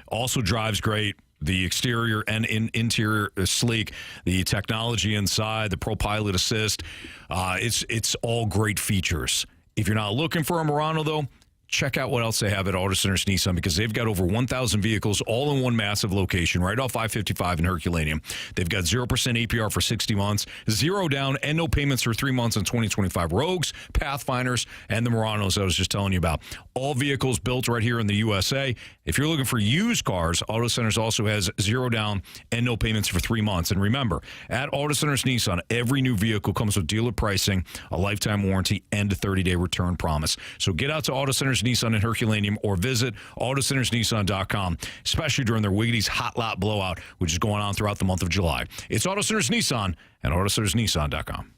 Also drives great. The exterior and interior is sleek. The technology inside, the Pro Pilot Assist, it's all great features. If you're not looking for a Murano, though, check out what else they have at Auto Centers Nissan because they've got over 1,000 vehicles all in one massive location right off I-55 in Herculaneum. They've got 0% APR for 60 months, 0 down, and no payments for 3 months on 2025 Rogues, Pathfinders, and the Muranos I was just telling you about. All vehicles built right here in the USA. If you're looking for used cars, Auto Centers also has 0 down and no payments for 3 months. And remember, at Auto Centers Nissan, every new vehicle comes with dealer pricing, a lifetime warranty, and a 30-day return promise. So get out to Auto Centers Nissan in Herculaneum or visit AutoCentersNissan.com, especially during their Wiggity's Hot Lot Blowout, which is going on throughout the month of July. It's Auto Centers Nissan and AutoCentersNissan.com.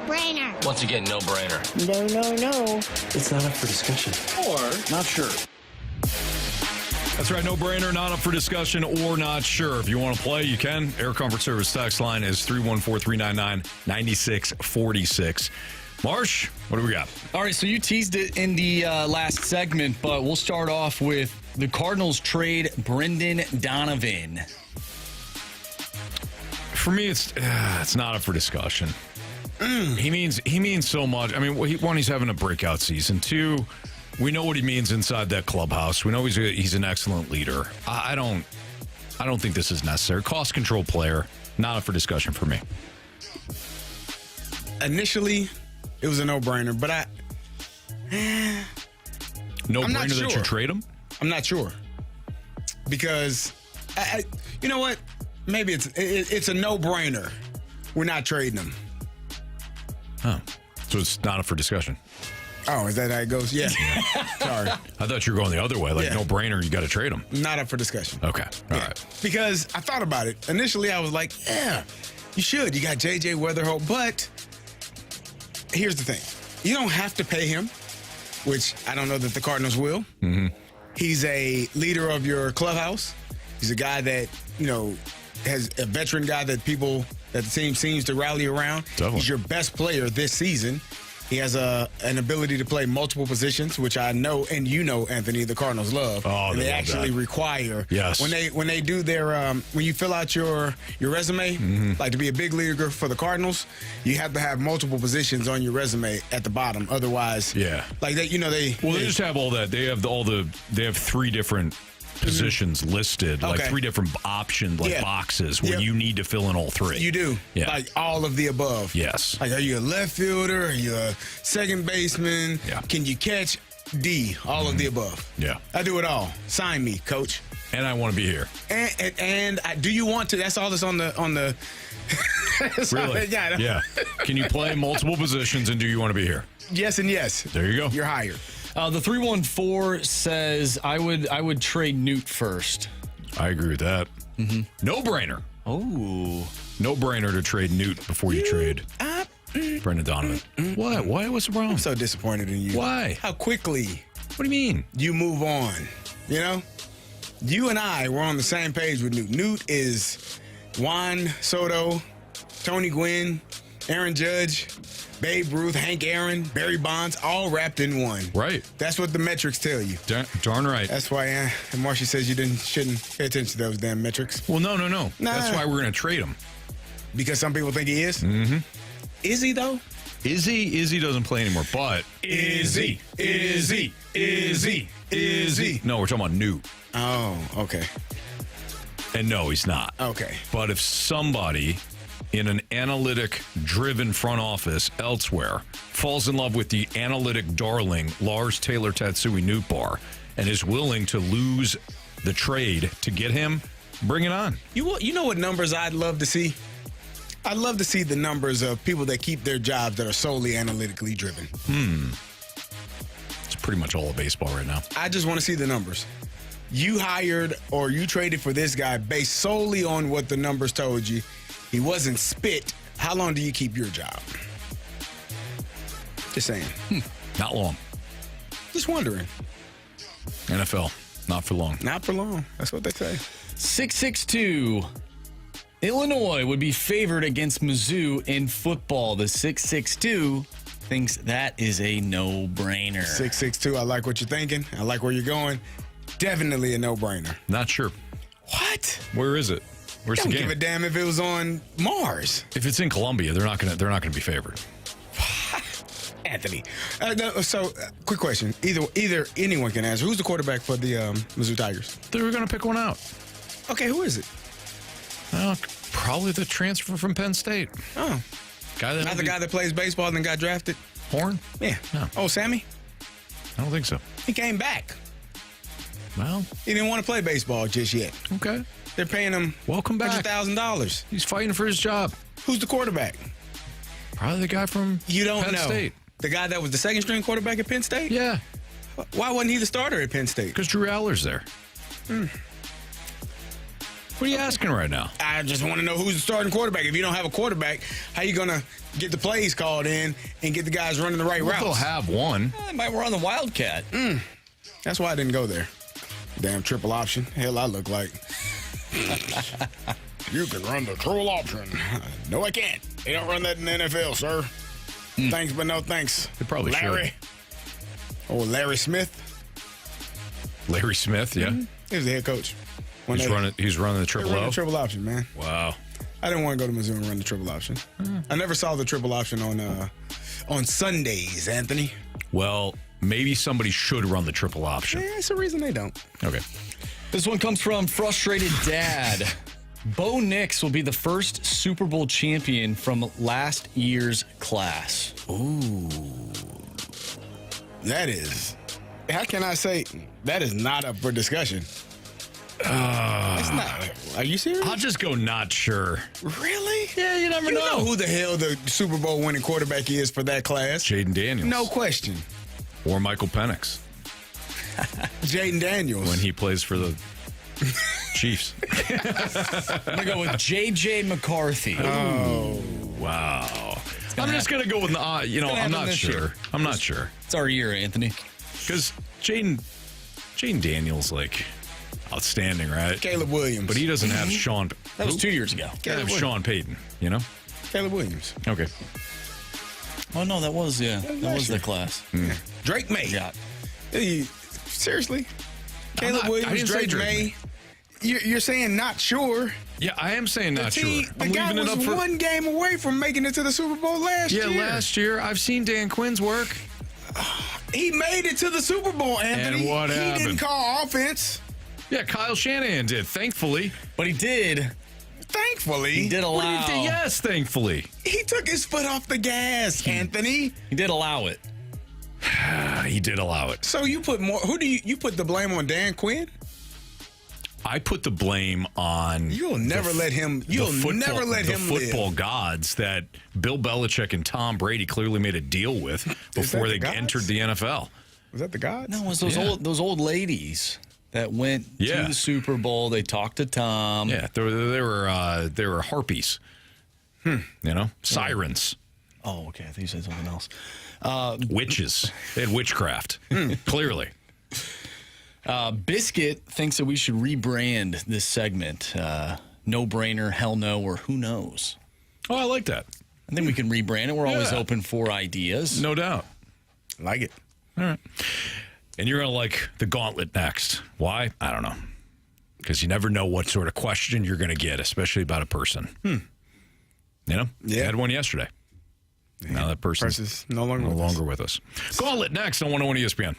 no-brainer. Once again, no brainer. No. It's not up for discussion. Or not sure. That's right, no-brainer, not up for discussion or not sure. If you want to play, you can. Air Comfort Service text line is 314-399-9646. Marsh, what do we got? All right, so you teased it in the last segment, but we'll start off with the Cardinals trade Brendan Donovan. For me, it's not up for discussion. He means so much. I mean, one, he's having a breakout season. Two, we know what he means inside that clubhouse. We know he's an excellent leader. I don't think this is necessary. Cost control player, not up for discussion for me. Initially, it was a no-brainer, but no-brainer that you trade him? I'm not sure. Because, you know what? Maybe it's a no-brainer. We're not trading him. Oh, so it's not up for discussion. Oh, is that how it goes? Yeah. Sorry. I thought you were going the other way. Like, no-brainer, you got to trade him. Not up for discussion. Okay. All right. Because I thought about it. Initially, I was like, yeah, you should. You got JJ Wetherholt. But here's the thing. You don't have to pay him, which I don't know that the Cardinals will. Mm-hmm. He's a leader of your clubhouse. He's a guy that, has a veteran guy that the team seems to rally around. Definitely. He's your best player this season. He has an ability to play multiple positions, which I know, and Anthony, the Cardinals love. Oh, and they love actually that. require. Yes. When they do their when you fill out your resume, like to be a big leaguer for the Cardinals, you have to have multiple positions on your resume at the bottom. Otherwise, like they just have all that. They have they have three different positions listed, like three different options, boxes where you need to fill in all three. You do. Yeah. Like all of the above. Yes. Like, are you a left fielder? Are you a second baseman? Yeah. Can you catch? D, all of the above. Yeah. I do it all. Sign me, coach. And I want to be here. And do you want to? That's all that's on the Really? Yeah. Can you play multiple positions and do you want to be here? Yes and yes. There you go. You're hired. The 314 says I would trade Newt first. I agree with that. Mm-hmm. No brainer. Oh, no brainer to trade Newt before you trade Brendan Donovan. What? Why? What's wrong? I'm so disappointed in you. Why? How quickly? What do you mean? You move on. You and I were on the same page with Newt. Newt is Juan Soto, Tony Gwynn, Aaron Judge, Babe Ruth, Hank Aaron, Barry Bonds, all wrapped in one. Right. That's what the metrics tell you. Darn right. That's why Marcia says you shouldn't pay attention to those damn metrics. Well, no. That's why we're going to trade him. Because some people think he is? Mm-hmm. Is he, though? Izzy doesn't play anymore, but... Izzy. No, we're talking about Newt. Oh, okay. And no, he's not. Okay. But if somebody in an analytic-driven front office elsewhere falls in love with the analytic darling Lars Taylor Tatsui Newtbar and is willing to lose the trade to get him, bring it on. You know what numbers I'd love to see? I'd love to see the numbers of people that keep their jobs that are solely analytically driven. It's pretty much all of baseball right now. I just want to see the numbers. You hired or you traded for this guy based solely on what the numbers told you. He wasn't spit. How long do you keep your job? Just saying. Not long. Just wondering. NFL, not for long. Not for long. That's what they say. 662. Illinois would be favored against Mizzou in football. The 662 thinks that is a no-brainer. 662. I like what you're thinking. I like where you're going. Definitely a no-brainer. Not sure. What? Where is it? Where's Don't the game? give a damn if it was on Mars. If it's in Columbia, they're not gonna be favored. Anthony. Quick question. Either anyone can answer. Who's the quarterback for the Mizzou Tigers? They're gonna pick one out. Okay, who is it? Probably the transfer from Penn State. Oh, Not the guy that plays baseball and then got drafted. Horn? Yeah. No. Oh, Sammy. I don't think so. He came back. Well, he didn't want to play baseball just yet. Okay. They're paying him welcome back $100,000. He's fighting for his job. Who's the quarterback? Probably the guy from Penn State. The guy that was the second string quarterback at Penn State? Yeah. Why wasn't he the starter at Penn State? Because Drew Aller's there. What are you asking right now? I just want to know who's the starting quarterback. If you don't have a quarterback, how you going to get the plays called in and get the guys running the right routes? They'll have one. They might run the Wildcat. That's why I didn't go there. Damn triple option. Hell, I look like. You can run the triple option. No, I can't. They don't run that in the NFL, sir. Thanks, but no thanks. They probably Larry. should. Or Larry Smith. Larry Smith, yeah. He was the head coach. He's running the triple O? The triple option, man. Wow. I didn't want to go to Mizzou and run the triple option. I never saw the triple option on Sundays, Anthony. Well, maybe somebody should run the triple option. Yeah, it's the reason they don't. Okay. This one comes from Frustrated Dad. Bo Nix will be the first Super Bowl champion from last year's class. Ooh. That is. How can I say that is not up for discussion? It's not. Are you serious? I'll just go not sure. Really? Yeah, you never You know. know who the hell the Super Bowl winning quarterback is for that class? Jaden Daniels. No question. Or Michael Penix. Jaden Daniels. When he plays for the Chiefs. I'm going to go with JJ McCarthy. Oh, wow. I'm just going to go with, I'm not sure. Year. I'm not sure. It's our year, Anthony. Because Jaden Daniels, outstanding, right? Caleb Williams. But he doesn't have Sean. That was 2 years ago. He doesn't have Sean Payton, you know? Caleb Williams. Okay. Oh, no, that was the class. Drake May. Yeah. Seriously? Caleb Williams, Drake May. You're saying not sure. Yeah, I am saying not sure. The guy was one game away from making it to the Super Bowl last year. Yeah, last year. I've seen Dan Quinn's work. He made it to the Super Bowl, Anthony. And what happened? He didn't call offense. Yeah, Kyle Shanahan did, thankfully. But he did. Thankfully. He did allow. Yes, thankfully. He took his foot off the gas, Anthony. He did allow it. He did allow it. So you put more. Who do you put the blame on? Dan Quinn? I put the blame on. You'll never let him. You'll never let him live. The football gods that Bill Belichick and Tom Brady clearly made a deal with before they entered the NFL. Was that the gods? No, it was those old ladies that went to the Super Bowl. They talked to Tom. Yeah, they were harpies. You know, sirens. Oh, okay. I think you said something else. Witches. They had witchcraft. Clearly. Biscuit thinks that we should rebrand this segment. No brainer, hell no, or who knows. Oh, I like that. I think we can rebrand it. We're always open for ideas. No doubt. Like it. All right. And you're going to like the Gauntlet next. Why? I don't know. Because you never know what sort of question you're going to get, especially about a person. You know? Yeah. I had one yesterday. Now that person's no longer with us. Gauntlet next on 101 ESPN.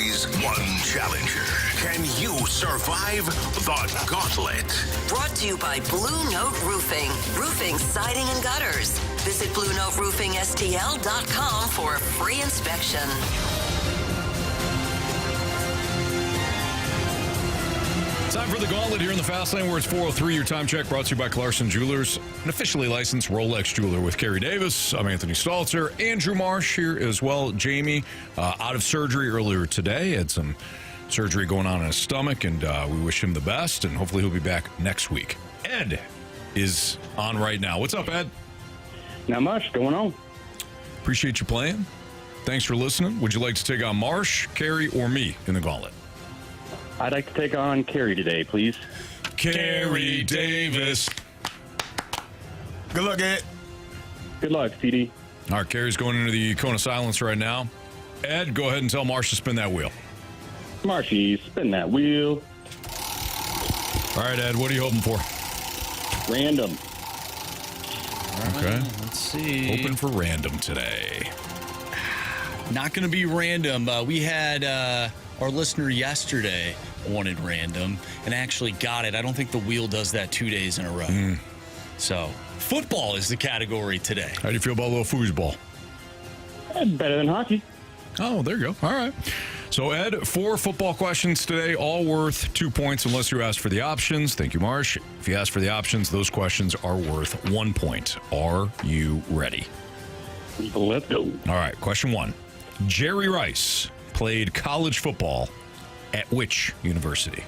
always one challenger. Can you survive the Gauntlet? Brought to you by Blue Note Roofing. Roofing, siding, and gutters. Visit BlueNoteRoofingSTL.com for a free inspection. Time for the Gauntlet here in the Fast Lane, where it's 4:03. Your time check brought to you by Clarkson Jewelers, an officially licensed Rolex jeweler with Carey Davis. I'm Anthony Stalter. Andrew Marsh here as well. Jamie, out of surgery earlier today. Had some surgery going on in his stomach, and we wish him the best, and hopefully he'll be back next week. Ed is on right now. What's up, Ed? Not much going on. Appreciate you playing. Thanks for listening. Would you like to take on Marsh, Carey, or me in the Gauntlet? I'd like to take on Carey today, please. Carey Davis. Good luck, Ed. Good luck, CD. All right, Carey's going into the cone of silence right now. Ed, go ahead and tell Marsh to spin that wheel. Marshy, spin that wheel. All right, Ed, what are you hoping for? Random. Okay. Let's see. Hoping for random today. Not going to be random. We had our listener yesterday wanted random and actually got it. I don't think the wheel does that 2 days in a row. So, football is the category today. How do you feel about a little foosball? Better than hockey. Oh, there you go. All right. So, Ed, 4 football questions today, all worth 2 points unless you ask for the options. Thank you, Marsh. If you ask for the options, those questions are worth 1 point. Are you ready? Let's go. All right. Question 1. Jerry Rice played college football at which university?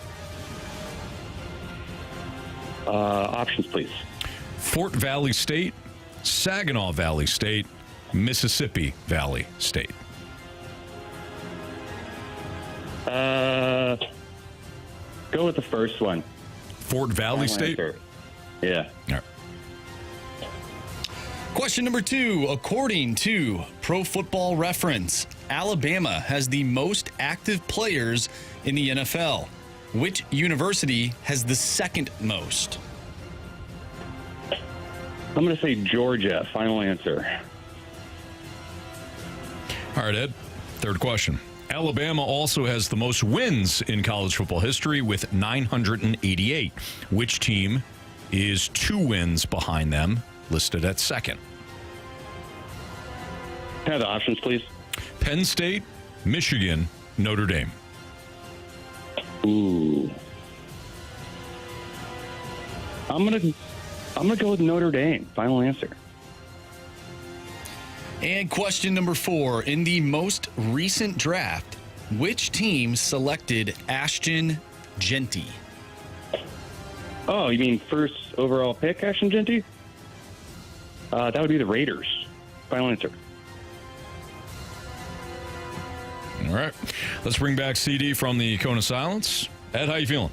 Options, please. Fort Valley State, Saginaw Valley State, Mississippi Valley State. Go with the first one. Fort Valley State? Answer. Yeah. All right. Question number 2. According to Pro Football Reference, Alabama has the most active players in the NFL. Which university has the second most? I'm going to say Georgia. Final answer. All right, Ed. Third question. Alabama also has the most wins in college football history with 988. Which team is 2 wins behind them, listed at second? Can I have the options, please? Penn State, Michigan, Notre Dame. Ooh. I'm gonna go with Notre Dame. Final answer. And question number 4. In the most recent draft, which team selected Ashton Genty? Oh, you mean first overall pick, Ashton Genty? That would be the Raiders. Final answer. All right. Let's bring back CD from the Cone of Silence. Ed, how you feeling?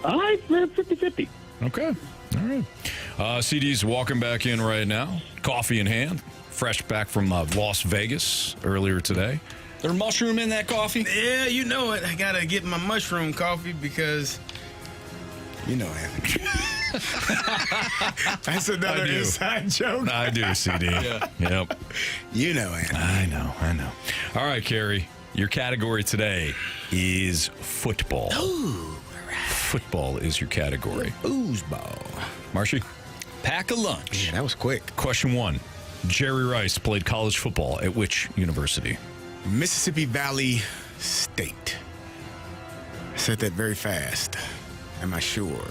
I'm 50-50. Okay. All right. CD's walking back in right now, coffee in hand, fresh back from Las Vegas earlier today. There mushroom in that coffee? Yeah, you know it. I got to get my mushroom coffee because, you know, Anthony. That's another inside joke. I do, CD. Yeah. Yep. You know, Anthony. I know. All right, Carey. Your category today is football. Ooh. Football is your category. Foosball. Marshy? Pack a lunch. Yeah, that was quick. Question 1. Jerry Rice played college football at which university? Mississippi Valley State. I said that very fast. Am I sure?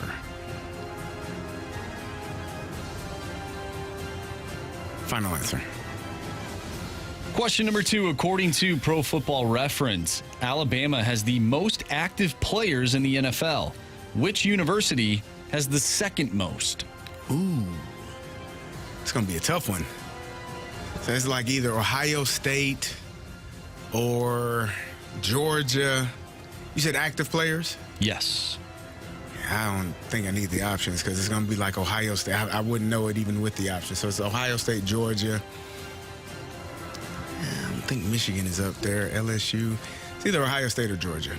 Final answer. Question number 2. According to Pro Football Reference, Alabama has the most active players in the NFL. Which university has the second most? Ooh. It's going to be a tough one. So it's like either Ohio State or Georgia. You said active players? Yes. I don't think I need the options because it's going to be like Ohio State. I wouldn't know it even with the options. So it's Ohio State, Georgia. I don't think Michigan is up there. LSU. It's either Ohio State or Georgia.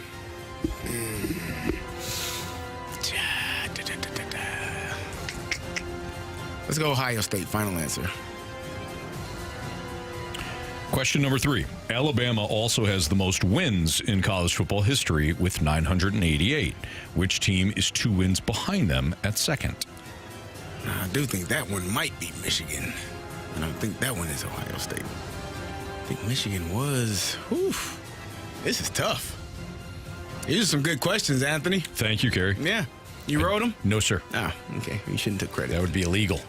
Let's go Ohio State. Final answer. Question number 3. Alabama also has the most wins in college football history with 988. Which team is 2 wins behind them at second? I do think that one might be Michigan. I don't think that one is Ohio State. I think Michigan was. Whew, this is tough. These are some good questions, Anthony. Thank you, Carey. Yeah. You wrote them? No, sir. Oh, okay. You shouldn't take credit. That would be illegal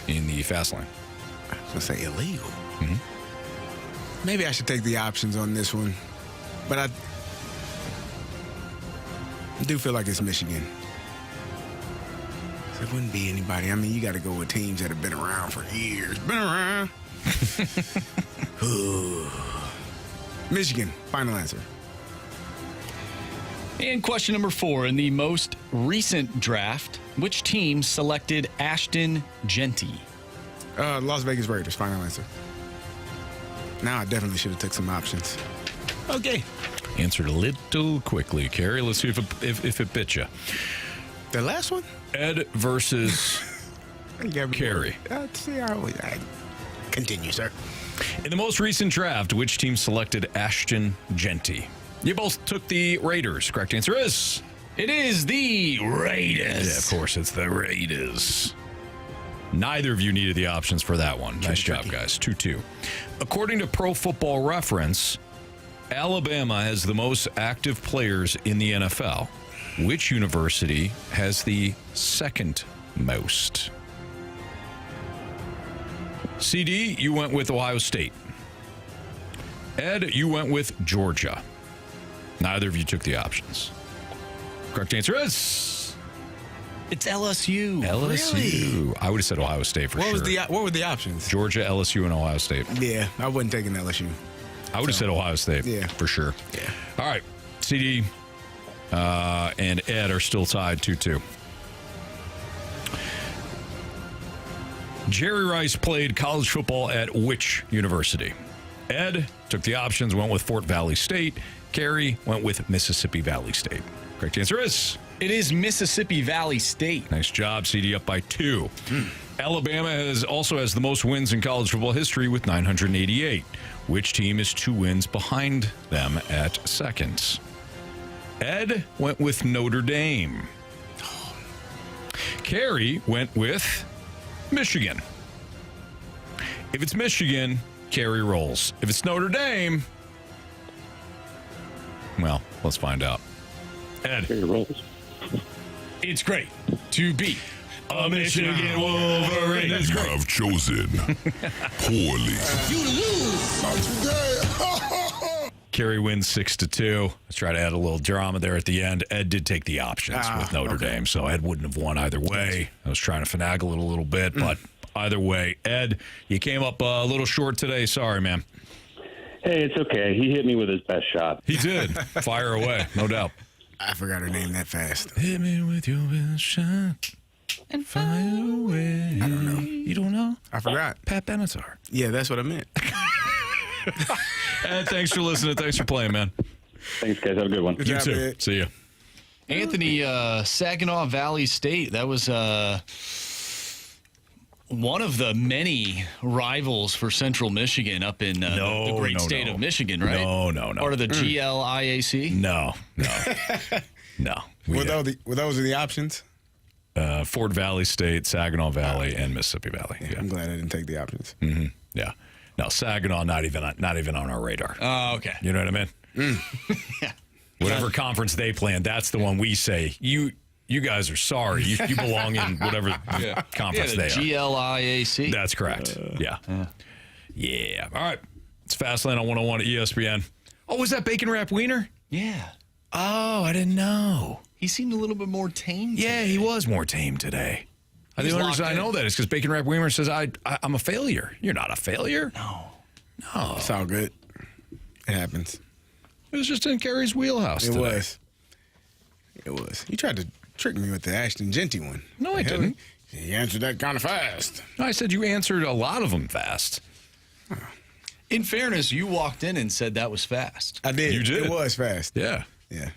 in the fast lane. I was going to say illegal. Mm-hmm. Maybe I should take the options on this one. But I do feel like it's Michigan. So it wouldn't be anybody. I mean, you got to go with teams that have been around for years. Been around. Michigan. Final answer. And question number 4. In the most recent draft, which team selected Ashton Genty? Las Vegas Raiders. Final answer. Now I definitely should have took some options. Okay. Answered a little quickly, Carey. Let's see if it bit you. The last one? Ed versus Carey. Continue, sir. In the most recent draft, which team selected Ashton Genty? You both took the Raiders. Correct answer is... It is the Raiders. Yeah, of course, it's the Raiders. Neither of you needed the options for that one. Nice job, guys. 2-2. According to Pro Football Reference, Alabama has the most active players in the NFL. Which university has the second most? CD, you went with Ohio State. Ed, you went with Georgia. Neither of you took the options. Correct answer is... It's LSU. LSU. Really? I would have said Ohio State for sure. What were the options? Georgia, LSU, and Ohio State. Yeah, I wouldn't take an LSU. I would have said Ohio State. Yeah. For sure. Yeah. All right. CD and Ed are still tied 2-2. Jerry Rice played college football at which university? Ed took the options, went with Fort Valley State. Carey went with Mississippi Valley State. Correct answer is... It is Mississippi Valley State. Nice job, CD, up by 2. Alabama also has the most wins in college football history with 988. Which team is 2 wins behind them at second? Ed went with Notre Dame. Carey went with Michigan. If it's Michigan, Carey rolls. If it's Notre Dame, well, let's find out. Ed. Carey rolls. It's great to be a Michigan Wolverine. You have chosen poorly. You lose today. Carey wins 6-2. Let's try to add a little drama there at the end. Ed did take the options with Notre Dame, so Ed wouldn't have won either way. I was trying to finagle it a little bit, but either way, Ed, you came up a little short today. Sorry, man. Hey, it's okay. He hit me with his best shot. He did. Fire away, no doubt. I forgot her name that fast. Hit me with your best shot and fire away. I don't know. You don't know? I forgot. Pat Benatar. Yeah, that's what I meant. Ed, thanks for listening. Thanks for playing, man. Thanks, guys. Have a good one. Good You job, too. Ed. See ya. Anthony, Saginaw Valley State, that was one of the many rivals for Central Michigan up in the great state of Michigan, right? No. Part of the GLIAC? No. Were those the options? Fort Valley State, Saginaw Valley, and Mississippi Valley. Yeah. I'm glad I didn't take the options. Mm-hmm. Yeah. No, Saginaw, not even on our radar. Oh, okay. You know what I mean? Yeah. Whatever conference they play in, that's the one we say, you guys are sorry. You belong in whatever conference they are. GLIAC. That's correct. Yeah. All right. It's Fastlane on 101 at ESPN. Oh, was that bacon wrap wiener? Yeah. Oh, I didn't know. He seemed a little bit more tame Yeah, today. he was more tame today. The only reason I know that is because Bacon Wrap Wiener says I'm a failure. You're not a failure. No. It's all good. It happens. It was just in Carey's wheelhouse today. It was. You tried to trick me with the Ashton Genty one. No, I didn't. You answered that kind of fast. No, I said you answered a lot of them fast. In fairness, you walked in and said that was fast. I did. You did. It was fast. Yeah. Yeah.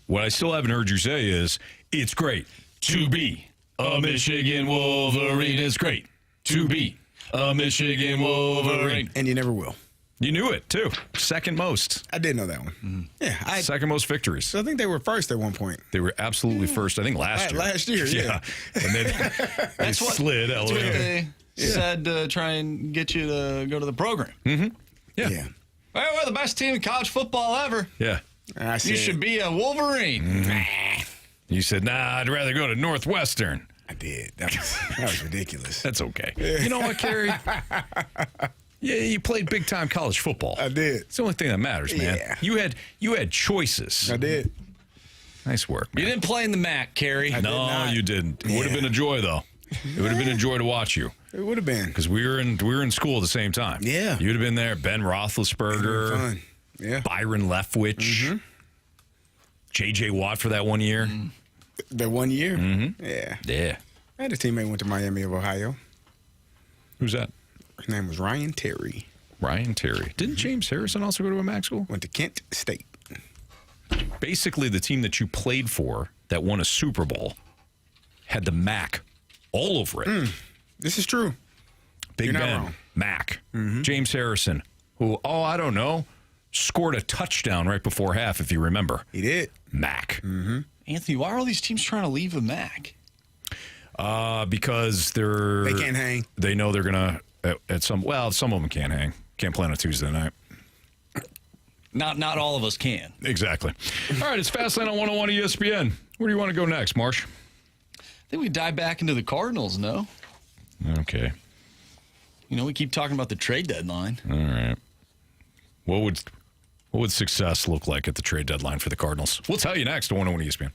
What I still haven't heard you say is, it's great to be a Michigan Wolverine. It's great to be a Michigan Wolverine. And you never will. You knew it, too. Second most. I did know that one. Mm-hmm. Yeah. Second most victories. So I think they were first at one point. They were absolutely first, I think, last year. Last year, yeah. And then they slid. That's what they said to try and get you to go to the program. Mm-hmm. Yeah. Well, we're the best team in college football ever. Yeah. You should be a Wolverine. Mm-hmm. You said, nah, I'd rather go to Northwestern. I did. That was ridiculous. That's okay. You know what, Carey? Yeah, you played big-time college football. I did. It's the only thing that matters, man. Yeah. You had choices. I did. Nice work, man. You didn't play in the MAC, Carey. No, you didn't. It would have been a joy, though. It would have been a joy to watch you. It would have been. Because we were in school at the same time. Yeah. You'd have been there. Ben Roethlisberger. Fun. Yeah. Byron Leftwich. JJ Watt for that 1 year. The 1 year? Mm-hmm. Yeah. Yeah. I had a teammate who went to Miami of Ohio. Who's that? His name was Ryan Terry. Ryan Terry. Didn't James Harrison also go to a MAC school? Went to Kent State. Basically, the team that you played for that won a Super Bowl had the MAC all over it. This is true. Big You're not Ben, wrong. MAC. James Harrison, who, I don't know, scored a touchdown right before half, if you remember. He did. MAC. Anthony, why are all these teams trying to leave the MAC? Because they can't hang. They know they're going to, some of them can't hang. Can't play on a Tuesday night. Not all of us can. Exactly. All right, it's Fastlane on 101 ESPN. Where do you want to go next, Marsh? I think we dive back into the Cardinals, no? Okay. You know, we keep talking about the trade deadline. All right. What would success look like at the trade deadline for the Cardinals? We'll tell you next on 101 ESPN.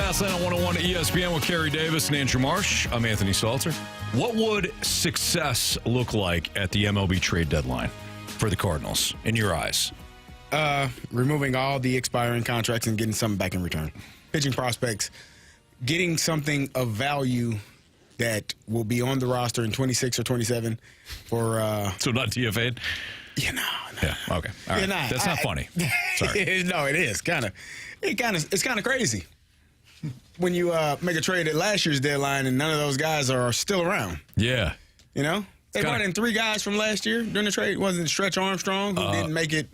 Fastlane on 101 ESPN with Carey Davis and Andrew Marsh. I'm Anthony Stalter. What would success look like at the MLB trade deadline for the Cardinals, in your eyes? Removing all the expiring contracts and getting something back in return. Pitching prospects, getting something of value that will be on the roster in 26 or 27 for... So not DFA'd? Yeah, no. Yeah, okay. All right. Yeah, That's not funny. Sorry. No, it is. It's kind of crazy when you make a trade at last year's deadline and none of those guys are still around. Yeah. You know? They brought in 3 guys from last year during the trade. Wasn't Stretch Armstrong, who didn't make it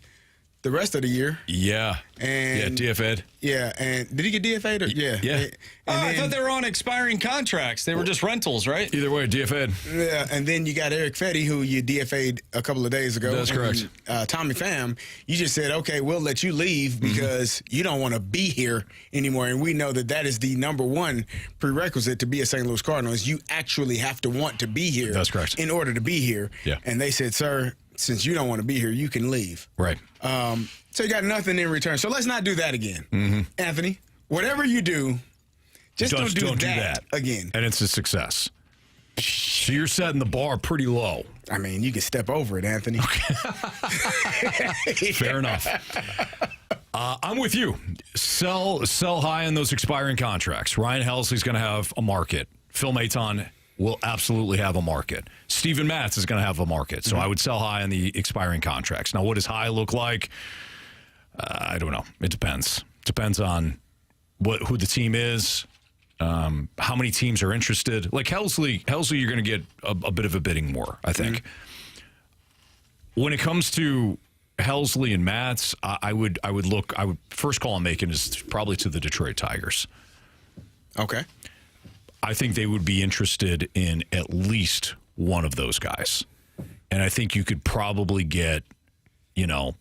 the rest of the year. Yeah. And DFA'd. Yeah, and did he get DFA'd? Or, yeah. Yeah. I thought they were on expiring contracts. They were just rentals, right? Either way, DFA'd. Yeah, and then you got Eric Fetty, who you DFA'd a couple of days ago. That's correct. Tommy Pham, you just said, okay, we'll let you leave because you don't want to be here anymore. And we know that is the number one prerequisite to be a St. Louis Cardinal is you actually have to want to be here. That's correct. In order to be here. Yeah. And they said, sir, since you don't want to be here, you can leave. Right. So you got nothing in return. So let's not do that again. Anthony, whatever you do, just don't do that again. And it's a success. So you're setting the bar pretty low. I mean, you can step over it, Anthony. Fair enough. I'm with you. Sell high on those expiring contracts. Ryan Helsley's going to have a market. Phil Maton will absolutely have a market. Steven Matz is going to have a market. So I would sell high on the expiring contracts. Now, what does high look like? I don't know. It depends. Depends on who the team is, how many teams are interested. Like Helsley, you're going to get a bit of a bidding war, I think. When it comes to Helsley and Matz, I would first call I'm making is probably to the Detroit Tigers. Okay. I think they would be interested in at least one of those guys. And I think you could probably get, a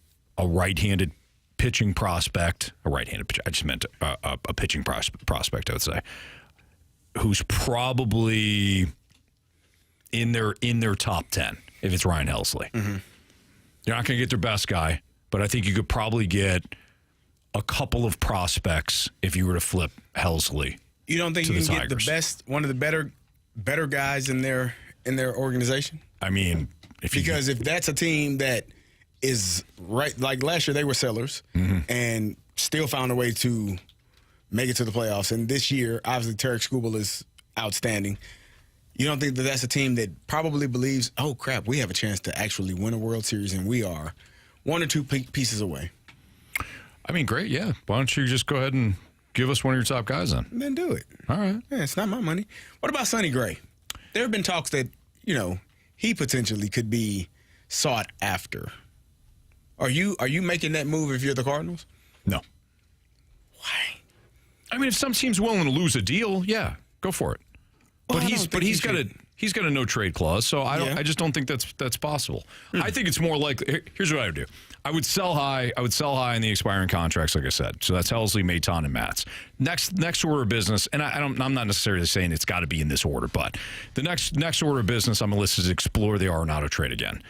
right-handed pitching prospect, I just meant a pitching prospect, I would say, who's probably in their top 10 if it's Ryan Helsley. You're not going to get their best guy, but I think you could probably get a couple of prospects if you were to flip Helsley. You don't think you can get one of the better guys in their organization? I mean, if that's a team that is right, like last year they were sellers and still found a way to make it to the playoffs. And this year, obviously, Tarek Skubal is outstanding. You don't think that's a team that probably believes, oh crap, we have a chance to actually win a World Series, and we are 1 or 2 pieces away? I mean, great, yeah. Why don't you just go ahead and give us one of your top guys then? Then do it. All right. Yeah, it's not my money. What about Sonny Gray? There have been talks that, he potentially could be sought after. Are you making that move if you're the Cardinals? No. Why? I mean, if some team's willing to lose a deal, yeah, go for it. Well, but he's got a no trade clause, so I just don't think that's possible. I think it's more like here's what I would do. I would sell high in the expiring contracts, like I said. So that's Helsley, Maton, and Matz. Next order of business, and I'm not necessarily saying it's got to be in this order, but the next order of business on the list is explore the Arenado trade again.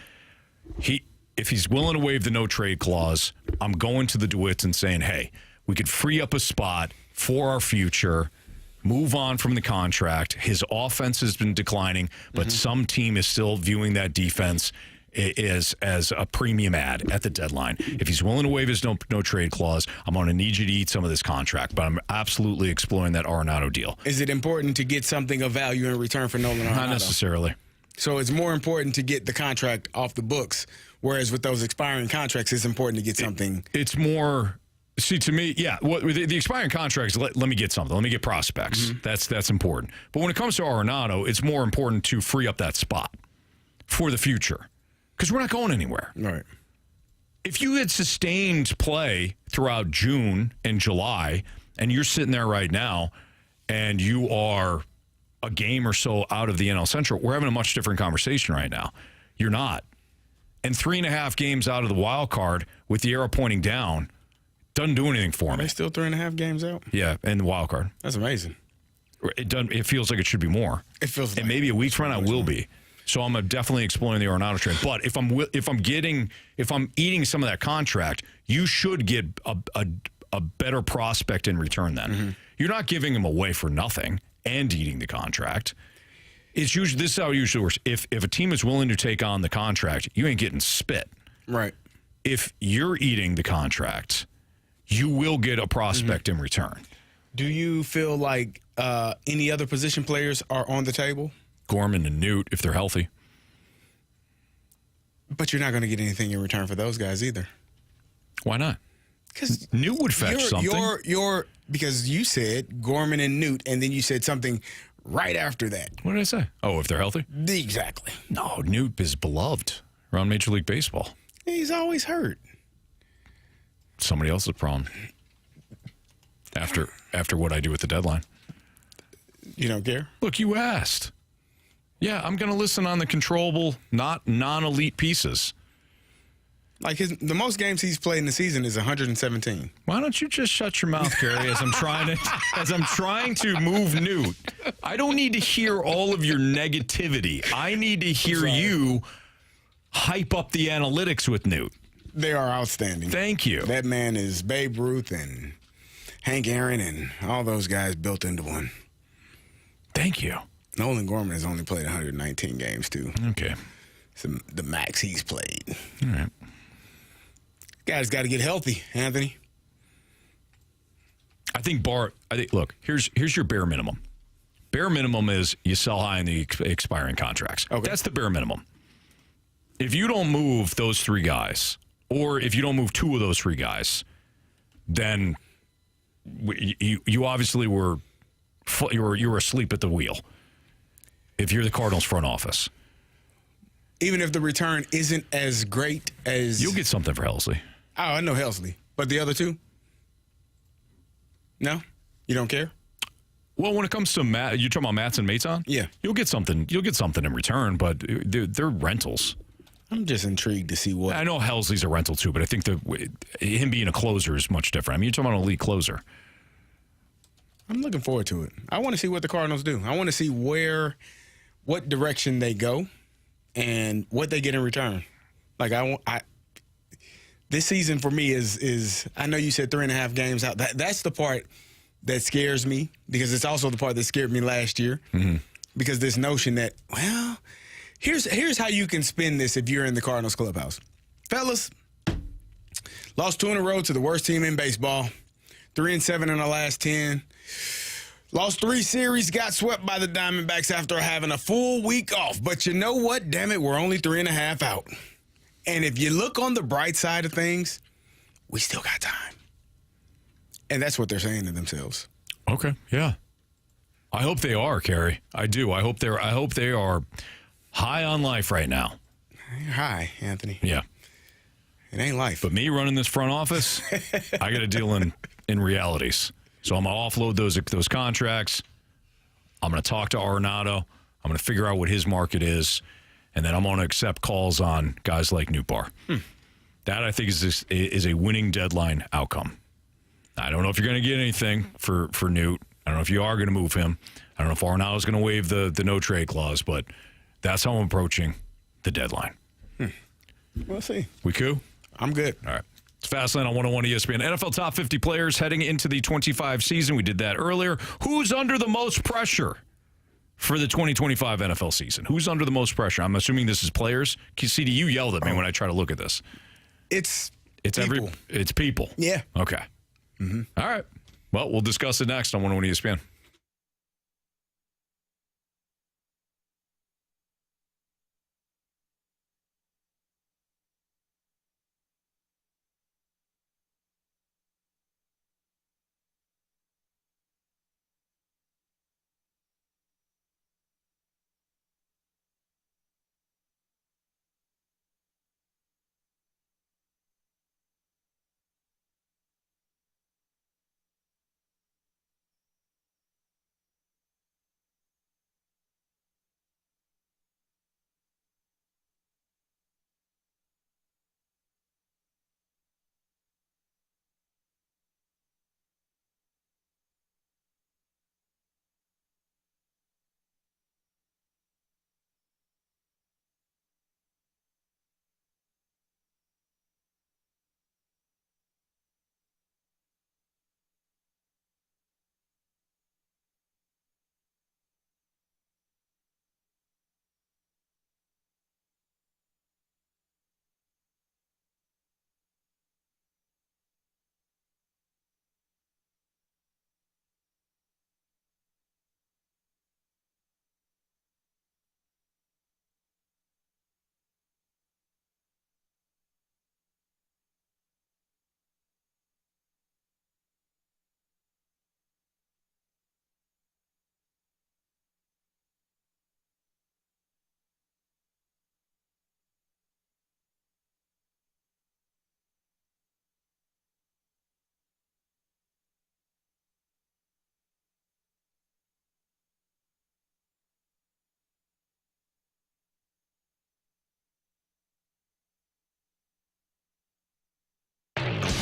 If he's willing to waive the no trade clause, I'm going to the DeWitts and saying, hey, we could free up a spot for our future. Move on from the contract. His offense has been declining, but some team is still viewing that defense as a premium ad at the deadline. If he's willing to waive his no trade clause, I'm going to need you to eat some of this contract. But I'm absolutely exploring that Arenado deal. Is it important to get something of value in return for Nolan Arenado? Not necessarily. So it's more important to get the contract off the books, whereas with those expiring contracts, it's important to get something. It's more. See, to me, yeah, the expiring contracts, let me get something. Let me get prospects. That's important. But when it comes to Arenado, it's more important to free up that spot for the future because we're not going anywhere. Right. If you had sustained play throughout June and July, and you're sitting there right now, and you are a game or so out of the NL Central, we're having a much different conversation right now. You're not. And 3.5 games out of the wild card with the arrow pointing down doesn't do anything for me. Are they still 3.5 games out? Yeah, and the wild card. That's amazing. It feels like it should be more. It feels like and maybe a week from now will be. So I'm definitely exploring the Arenado trade. But if I'm eating some of that contract, you should get a better prospect in return then. You're not giving him away for nothing and eating the contract. It's usually this is how it usually works. If a team is willing to take on the contract, you ain't getting spit. Right. If you're eating the contract, you will get a prospect in return. Do you feel like any other position players are on the table? Gorman and Newt, if they're healthy. But you're not going to get anything in return for those guys either. Why not? Because Newt would fetch something. Because you said Gorman and Newt, and then you said something right after that. What did I say? Oh, if they're healthy? Exactly. No, Newt is beloved around Major League Baseball. He's always hurt. Somebody else's problem. After what I do with the deadline. You don't care? Look, you asked. Yeah, I'm going to listen on the controllable, not non-elite pieces. Like the most games he's played in the season is 117. Why don't you just shut your mouth, Carey, as I'm trying to move Newt. I don't need to hear all of your negativity. I need to hear you hype up the analytics with Newt. They are outstanding. Thank you. That man is Babe Ruth and Hank Aaron and all those guys built into one. Thank you. Nolan Gorman has only played 119 games, too. Okay. It's the max he's played. All right. Guys got to get healthy, Anthony. I think look, here's your bare minimum. Bare minimum is you sell high in the expiring contracts. Okay. That's the bare minimum. If you don't move those three guys, or if you don't move two of those three guys, then you obviously were asleep at the wheel. If you're the Cardinals front office, even if the return isn't as great as you'll get something for Helsley. Oh, I know Helsley, but the other two, no, you don't care. Well, when it comes to Matt, you talking about Matz and Maton? Yeah, you'll get something. You'll get something in return, but they're rentals. I'm just intrigued to see what. I know Helsley's a rental too, but I think him being a closer is much different. I mean, you're talking about an elite closer. I'm looking forward to it. I want to see what the Cardinals do. I want to see what direction they go, and what they get in return. Like this season for me is I know you said 3.5 games out. That's the part that scares me because it's also the part that scared me last year. Mm-hmm. Because this notion that, well, here's how you can spin this if you're in the Cardinals clubhouse. Fellas, lost 2 in a row to the worst team in baseball. 3-7 in the last 10. Lost 3 series, got swept by the Diamondbacks after having a full week off. But you know what? Damn it, we're only 3.5 out. And if you look on the bright side of things, we still got time. And that's what they're saying to themselves. Okay, yeah. I hope they are, Carey. I do. I hope they are high on life right now. You're high, Anthony. Yeah. It ain't life. But me running this front office, I got to deal in realities. So I'm going to offload those contracts. I'm going to talk to Arenado. I'm going to figure out what his market is. And then I'm going to accept calls on guys like Newt Bar. That, I think, is a winning deadline outcome. I don't know if you're going to get anything for Newt. I don't know if you are going to move him. I don't know if Arenado's going to waive the no-trade clause, but that's how I'm approaching the deadline. We'll see. We cool? I'm good. All right. It's Fastlane on 101 ESPN. NFL top 50 players heading into the 25 season. We did that earlier. Who's under the most pressure for the 2025 NFL season? Who's under the most pressure? I'm assuming this is players. CD, you yelled at me when I try to look at this. It's people. It's people. Yeah. Okay. Mm-hmm. All right. Well, we'll discuss it next on 101 ESPN.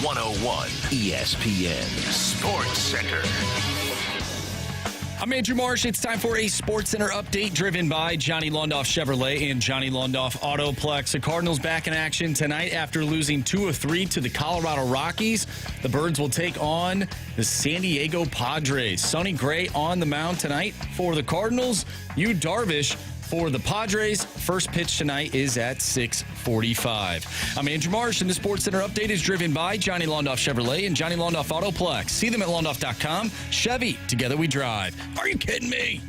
101 ESPN Sports Center. I'm Andrew Marsh. It's time for a Sports Center update driven by Johnny Londoff Chevrolet and Johnny Londoff Autoplex. The Cardinals back in action tonight after losing 2 of 3 to the Colorado Rockies. The Birds will take on the San Diego Padres. Sonny Gray on the mound tonight for the Cardinals. Yu Darvish for the Padres. First pitch tonight is at 6:45. I'm Andrew Marsh, and the Sports Center update is driven by Johnny Londoff Chevrolet and Johnny Londoff Autoplex. See them at londoff.com. Chevy, together we drive. Are you kidding me?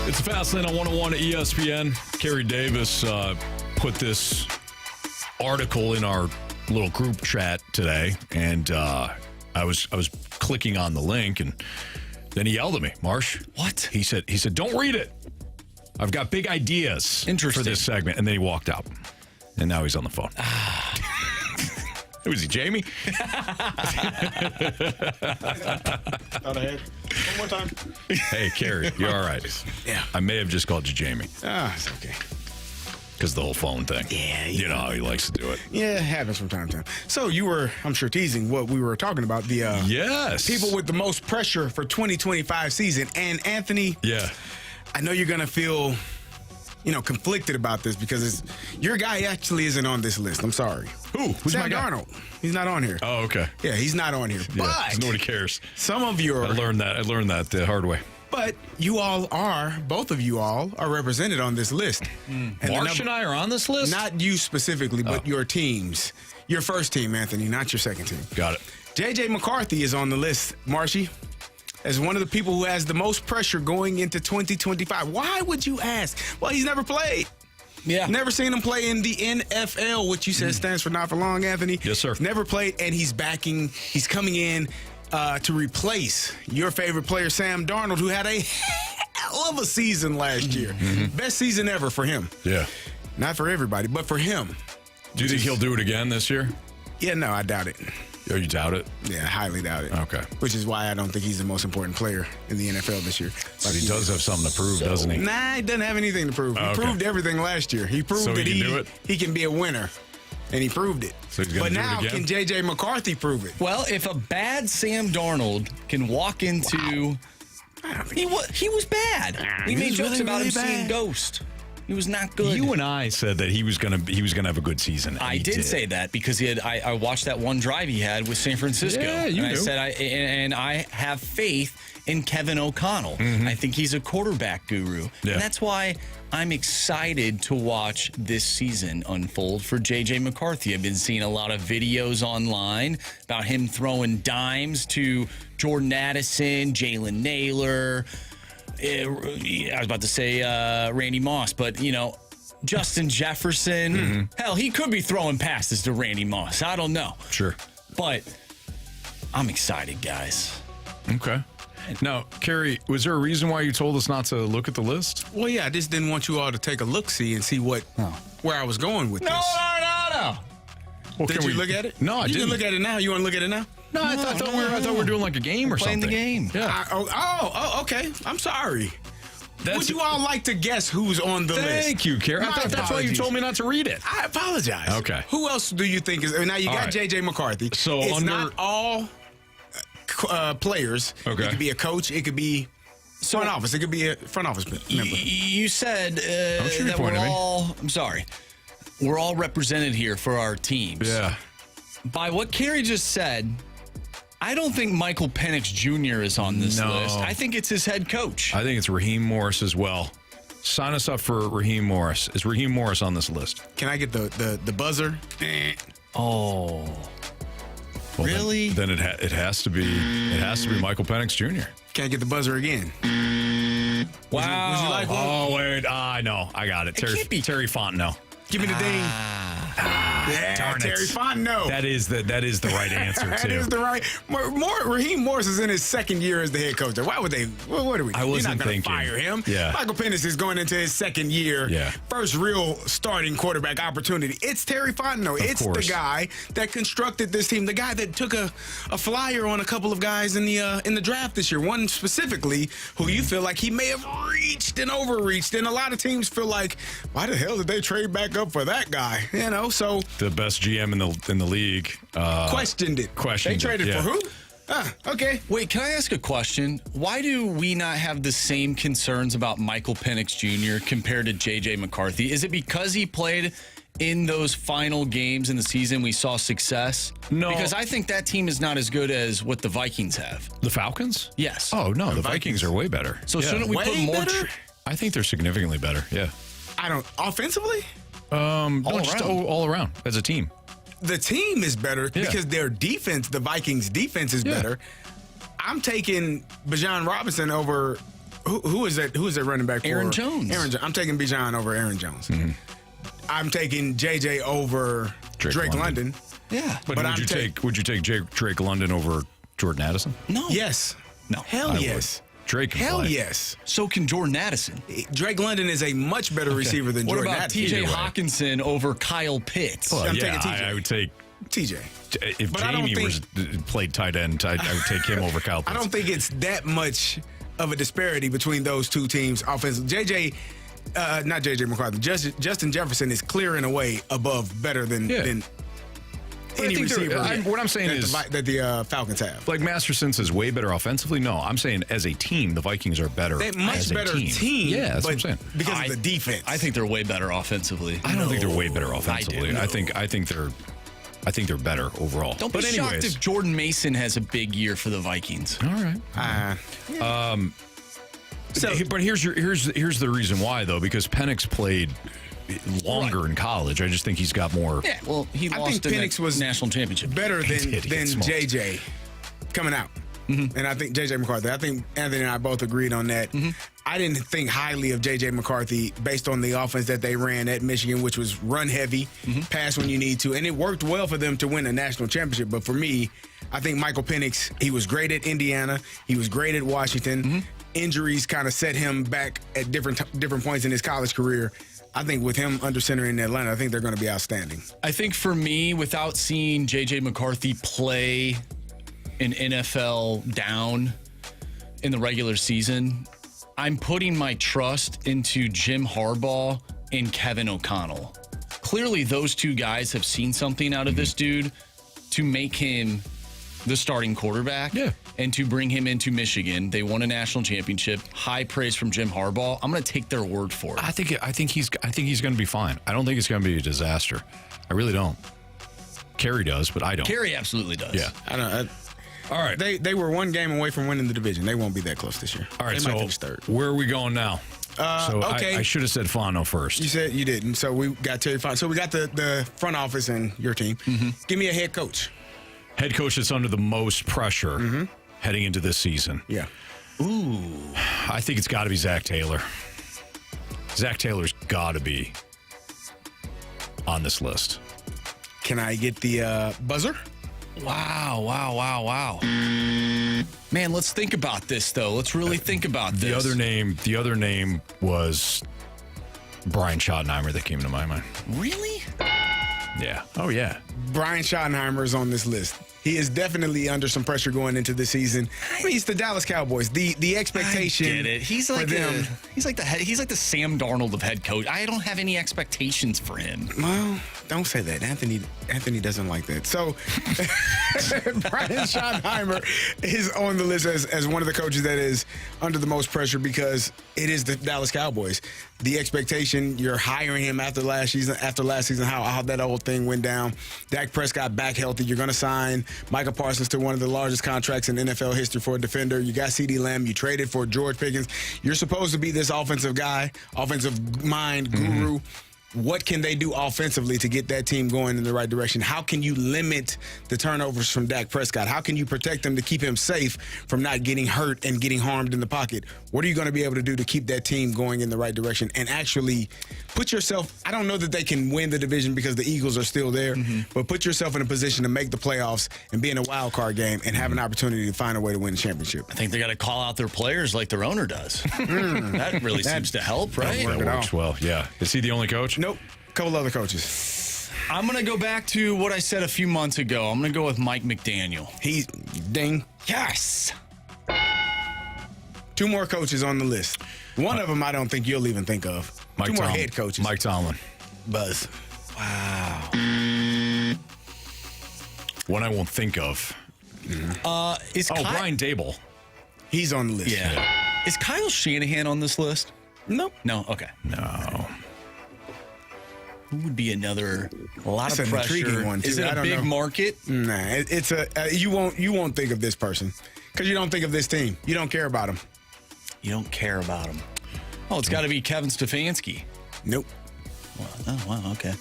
It's a fast lane on 101 at ESPN. Carey Davis put this article in our little group chat today, and I was clicking on the link, and then he yelled at me, Marsh. What? He said, don't read it. I've got big ideas for this segment. And then he walked out, and now he's on the phone. Who is he, Jamie? Out ahead. One more time. Hey, Carey, you're all right. Yeah. I may have just called you Jamie. It's okay. Because the whole phone thing. Yeah. You know how he likes to do it. Yeah, it happens from time to time. So you were, I'm sure, teasing what we were talking about. The yes, people with the most pressure for 2025 season. And Anthony, yeah, I know you're going to feel, conflicted about this because your guy actually isn't on this list. I'm sorry. Who's Sam my guy? Darnold. He's not on here. Oh, okay. Yeah, he's not on here. Yeah, but nobody cares. Some of you are. I learned that the hard way. But both of you all are represented on this list. And Marsh and I are on this list? Not you specifically, but your teams. Your first team, Anthony, not your second team. Got it. JJ McCarthy is on the list, Marshy, as one of the people who has the most pressure going into 2025. Why would you ask? Well, he's never played. Yeah. Never seen him play in the NFL, which you said stands for not for long, Anthony. Yes, sir. Never played, and he's coming in to replace your favorite player, Sam Darnold, who had a hell of a season last year. Mm-hmm. Best season ever for him. Yeah. Not for everybody, but for him. Do you think he'll do it again this year? Yeah, no, I doubt it. Oh, you doubt it? Yeah, I highly doubt it. Okay. Which is why I don't think he's the most important player in the NFL this year. But he does have something to prove, doesn't he? Nah, he doesn't have anything to prove. He proved everything last year. He proved that he can be a winner. And he proved it. So he's gonna but do now, it again? can J.J. McCarthy prove it? Well, if a bad Sam Darnold can walk into... He was bad. We made jokes about him seeing ghost. He was not good. You and I said that he was gonna have a good season. I did say that because I watched that one drive he had with San Francisco. Yeah, you and knew. I said I have faith in Kevin O'Connell. Mm-hmm. I think he's a quarterback guru. Yeah. And that's why I'm excited to watch this season unfold for JJ McCarthy. I've been seeing a lot of videos online about him throwing dimes to Jordan Addison, Jalen Naylor. I was about to say Randy Moss, but, Justin Jefferson. Mm-hmm. Hell, he could be throwing passes to Randy Moss. I don't know. Sure. But I'm excited, guys. Okay. Now, Carey, was there a reason why you told us not to look at the list? Well, yeah, I just didn't want you all to take a look-see and see where I was going with this. No. Well, Did you look at it? No, I didn't. You can look at it now. You want to look at it now? No, I thought we were doing like a game or Playing something. the game. Yeah. Okay. I'm sorry. Would you all like to guess who's on the list? Thank you, Carey. I thought that's why you told me not to read it. I apologize. Okay. Who else do you think is? Now you got J.J. McCarthy. So it's not all players. Okay. It could be a coach. It could be front office. It could be a front office member. You said that we're all. I'm sorry. We're all represented here for our teams. Yeah. By what Carey just said, I don't think Michael Penix Jr. is on this list. I think it's his head coach. I think it's Raheem Morris as well. Sign us up for Raheem Morris. Is Raheem Morris on this list? Can I get the buzzer? Oh. Well, really? Then it has to be Michael Penix Jr. Can't get the buzzer again. Wow. Would you like one? Oh wait, I know. I got it. It can't be Terry Fontenot. Give me the ding. Yeah, darn it. Terry Fontenot. That is the right answer, That too. is the right. Raheem Morris is in his second year as the head coach. Why would they? What are we? I wasn't You're not going to thinking. fire him. Yeah. Michael Penix is going into his second year. Yeah. First real starting quarterback opportunity. It's Terry Fontenot. It's course. the guy that constructed this team. The guy that took a flyer on a couple of guys in the draft this year. One specifically who you feel like he may have reached and overreached. And a lot of teams feel like, why the hell did they trade back up for that guy? You know, so The best GM in the league. questioned it. Questioned They traded it, yeah. for who? Okay. Wait, can I ask a question? Why do we not have the same concerns about Michael Penix Jr. compared to JJ McCarthy? Is it because he played in those final games in the season we saw success? No. Because I think that team is not as good as what the Vikings have. The Falcons? Yes. Oh, no. The Vikings are way better. So Yeah. shouldn't we put Way more... better? I think they're significantly better. Yeah. I don't. Offensively? Just all around as a team. The team is better because their defense, the Vikings' defense is better. I'm taking Bijan Robinson over who is that? Who is that running back for? Aaron Jones. I'm taking Bijan over Aaron Jones. I'm taking JJ over Drake London. Yeah. But would you take Drake London over Jordan Addison? No. Yes. No. Hell I yes. would. Drake can Hell play. yes. So can Jordan Addison. Drake London is a much better receiver than What Jordan about Addison. TJ Either way. Hawkinson over Kyle Pitts? Well, I'm yeah, taking TJ. I would take TJ. if But I don't Jamie played tight end. I would take him over Kyle Pitts. I don't think it's that much of a disparity between those two teams offensively. Not JJ McCarthy. Justin Jefferson is clear in a way above better than But I any think receiver. what I'm saying is that the Falcons have. like Masterson is way better offensively. No, I'm saying as a team, the Vikings are better. They're much as a better team. Yeah, that's what I'm but saying. Because of the defense. I think they're way better offensively. I don't think they're way better offensively. do. I think they're better overall. Don't be but shocked anyways, if Jordan Mason has a big year for the Vikings. all right. But here's the reason why though, because Penix played longer in college. I just think he's got more. Yeah, well, he I lost think in Penix the was national championship. better He than did. He got smoked. JJ coming out. And I think JJ McCarthy. I think Anthony and I both agreed on that. I didn't think highly of JJ McCarthy based on the offense that they ran at Michigan, which was run heavy, pass when you need to, and it worked well for them to win a national championship. But for me, I think Michael Penix, he was great at Indiana, he was great at Washington. Injuries kind of set him back at different points in his college career. I think with him under center in Atlanta, I think they're going to be outstanding. I think for me, without seeing JJ McCarthy play an NFL down in the regular season, I'm putting my trust into Jim Harbaugh and Kevin O'Connell. Clearly, those two guys have seen something out of this dude to make him the starting quarterback. Yeah. And to bring him into Michigan. They won a national championship. High praise from Jim Harbaugh. I'm going to take their word for it. I think he's going to be fine. I don't think it's going to be a disaster. I really don't. Carey does, but I don't. Carey absolutely does. Yeah. I don't. All right. They were one game away from winning the division. They won't be that close this year. All right. They might So finish third. where are we going now? Okay. I should have said Fano first. You said you didn't. So we got Terry Fontenot. So we got the front office and your team. Give me a head coach. Head coach that's under the most pressure heading into this season. Yeah. Ooh. I think it's got to be Zach Taylor. Zach Taylor's got to be on this list. Can I get the buzzer? Wow. Man, let's think about this, though. Let's really think about this. The other name was Brian Schottenheimer that came to my mind. Really? Yeah. Oh, yeah. Brian Schottenheimer is on this list. He is definitely under some pressure going into the season. I mean, it's the Dallas Cowboys. The expectation. I get it. He's for like them. he's like the Sam Darnold of head coach. I don't have any expectations for him. Well, don't say that. Anthony doesn't like that. So Brian Schottenheimer is on the list as one of the coaches that is under the most pressure because it is the Dallas Cowboys. The expectation, you're hiring him after last season, how that whole thing went down. Dak Prescott back healthy. You're going to sign Micah Parsons to one of the largest contracts in NFL history for a defender. You got CeeDee Lamb. You traded for George Pickens. You're supposed to be this offensive guy, offensive mind guru. what can they do offensively to get that team going in the right direction? How can you limit the turnovers from Dak Prescott? How can you protect him to keep him safe from not getting hurt and getting harmed in the pocket? What are you going to be able to do to keep that team going in the right direction and actually put yourself, I don't know that they can win the division because the Eagles are still there, but put yourself in a position to make the playoffs and be in a wild card game and have an opportunity to find a way to win the championship. I think they got to call out their players like their owner does. That really seems to help, right? That works well, yeah. Is he the only coach? Nope. A couple other coaches. I'm going to go back to what I said a few months ago. I'm going to go with Mike McDaniel. He's ding. Yes. 2 more coaches on the list. One of them I don't think you'll even think of. Two more head coaches. Mike Tomlin. Buzz. Wow. One I won't think of. Brian Dable. He's on the list. Yeah. Is Kyle Shanahan on this list? Nope. No? Okay. No. Who would be another? A lot That's of an pressure. intriguing one, too. Is it I a don't big know. market? Nah, it's a you won't think of this person because you don't think of this team. You don't care about them. You don't care about him. Oh, it's got to be Kevin Stefanski. Nope. Oh, wow, okay.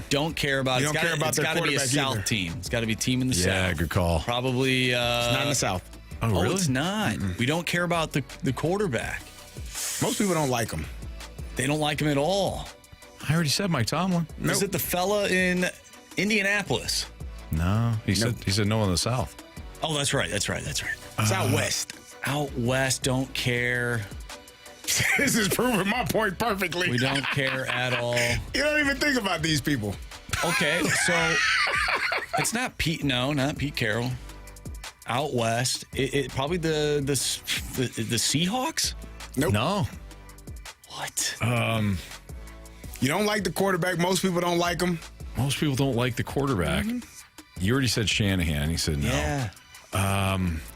Don't care about. You don't care about It's their got to be a quarterback South either. team. It's got to be a team in the South. Yeah, good call. Probably. It's not in the South. Oh, really? It's not. We don't care about the quarterback. Most people don't like him. They don't like him at all. I already said Mike Tomlin. Is it the fella in Indianapolis? No. He said no in the South. Oh, that's right. It's out west. Out west, don't care. This is proving my point perfectly. We don't care at all. You don't even think about these people. Okay, so it's not Pete. No, not Pete Carroll. Out west, it probably the Seahawks. Nope. No. What? You don't like the quarterback. Most people don't like him. Most people don't like the quarterback. You already said Shanahan. He said no. Yeah.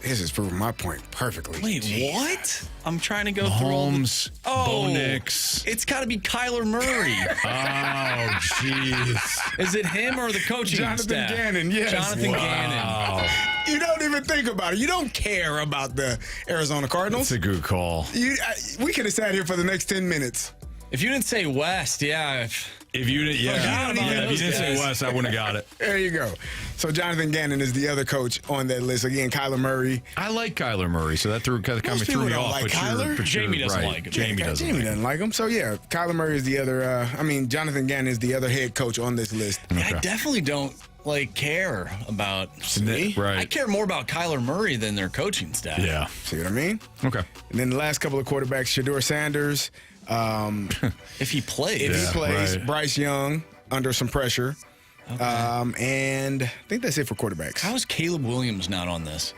This is proving my point perfectly. Wait, Jeez. what? I'm trying to go through all the... Mahomes, Bo Nix. It's got to be Kyler Murray. Oh, jeez. Is it him or the coaching Jonathan staff? Gannon, yes. Jonathan Gannon. You don't even think about it. You don't care about the Arizona Cardinals. That's a good call. We could have sat here for the next 10 minutes. If you didn't say West, yeah. If you didn't, if you didn't say West, I wouldn't have got it. There you go. So Jonathan Gannon is the other coach on that list. Again, Kyler Murray. I like Kyler Murray, so that kind of Most threw me people don't off. like Kyler. Jamie doesn't like him. Jamie doesn't like him. So yeah, Kyler Murray is the other. Jonathan Gannon is the other head coach on this list. Yeah, I definitely don't care about me. Right. I care more about Kyler Murray than their coaching staff. Yeah. See what I mean? Okay. And then the last couple of quarterbacks, Shedeur Sanders. If he plays. Right. Bryce Young under some pressure. Okay. And I think that's it for quarterbacks. How is Caleb Williams not on this?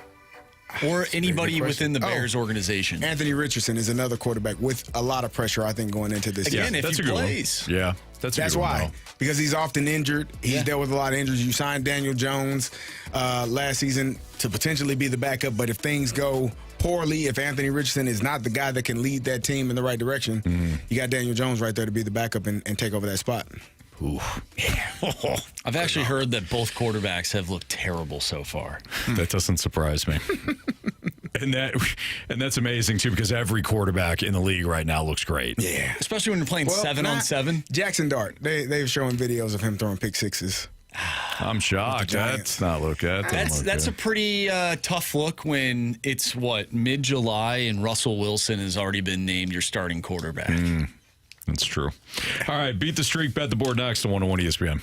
Or anybody within the Bears organization? Anthony Richardson is another quarterback with a lot of pressure, I think, going into this Again, season. if he plays. Yeah, that's a good why. one, because he's often injured. He's dealt with a lot of injuries. You signed Daniel Jones last season to potentially be the backup, but if things go poorly, if Anthony Richardson is not the guy that can lead that team in the right direction, you got Daniel Jones right there to be the backup and take over that spot. Ooh. I've actually heard that both quarterbacks have looked terrible so far. That doesn't surprise me. And that's amazing, too, because every quarterback in the league right now looks great. Yeah. Especially when you're playing 7-on-7. Jackson Dart. They've shown videos of him throwing pick sixes. I'm shocked. That's not look at. That's a pretty tough look when it's, mid-July and Russell Wilson has already been named your starting quarterback. That's true. All right, beat the streak, bet the board next on 101 ESPN.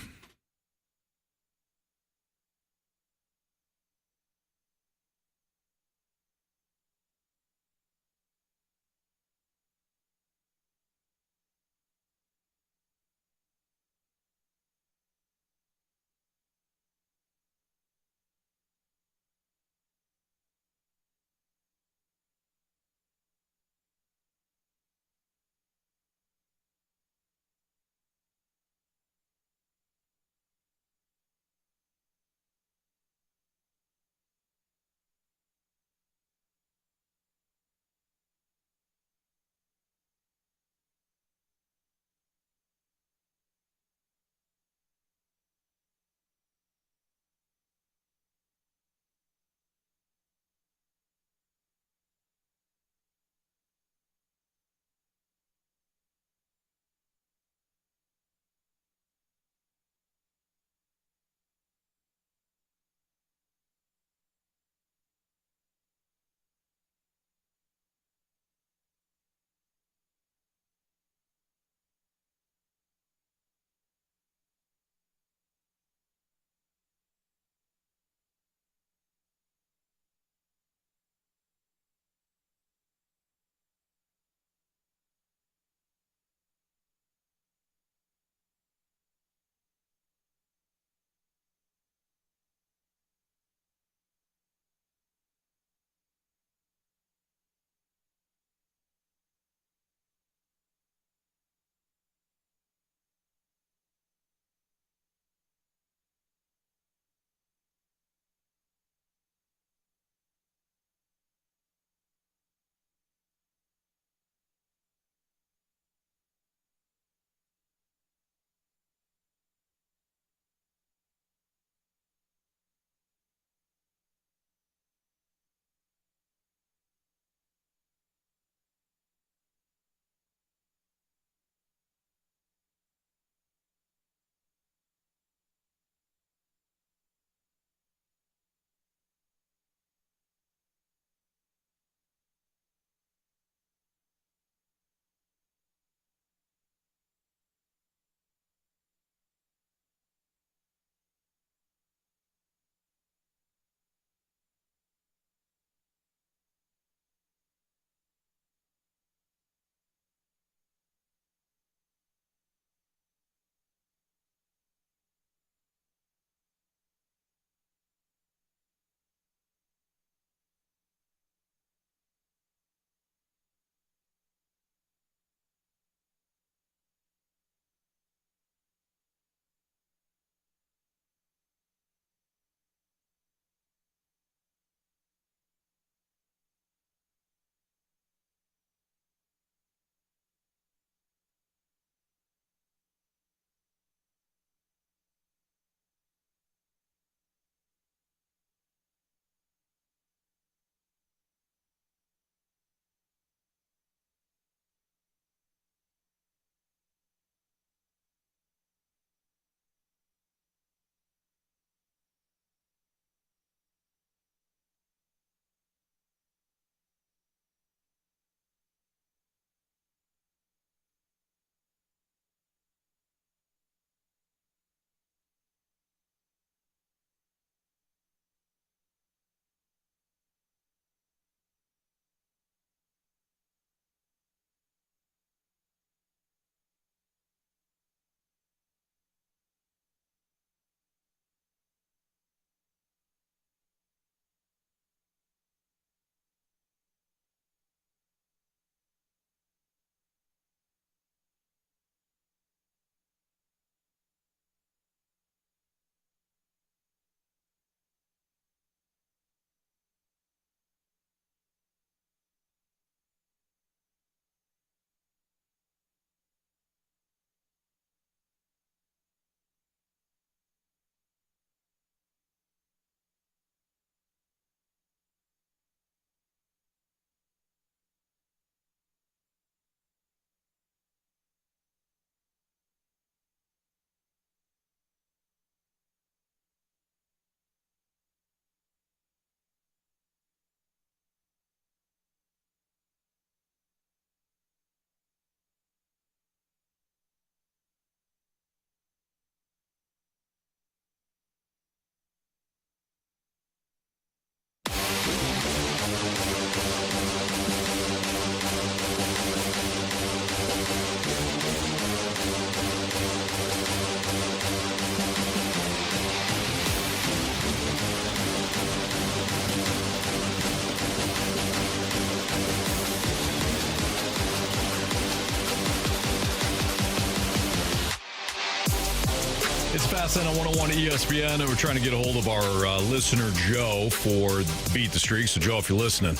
It's Fastlane on 101 ESPN, and we're trying to get a hold of our listener, Joe, for Beat the Streak. So, Joe, if you're listening,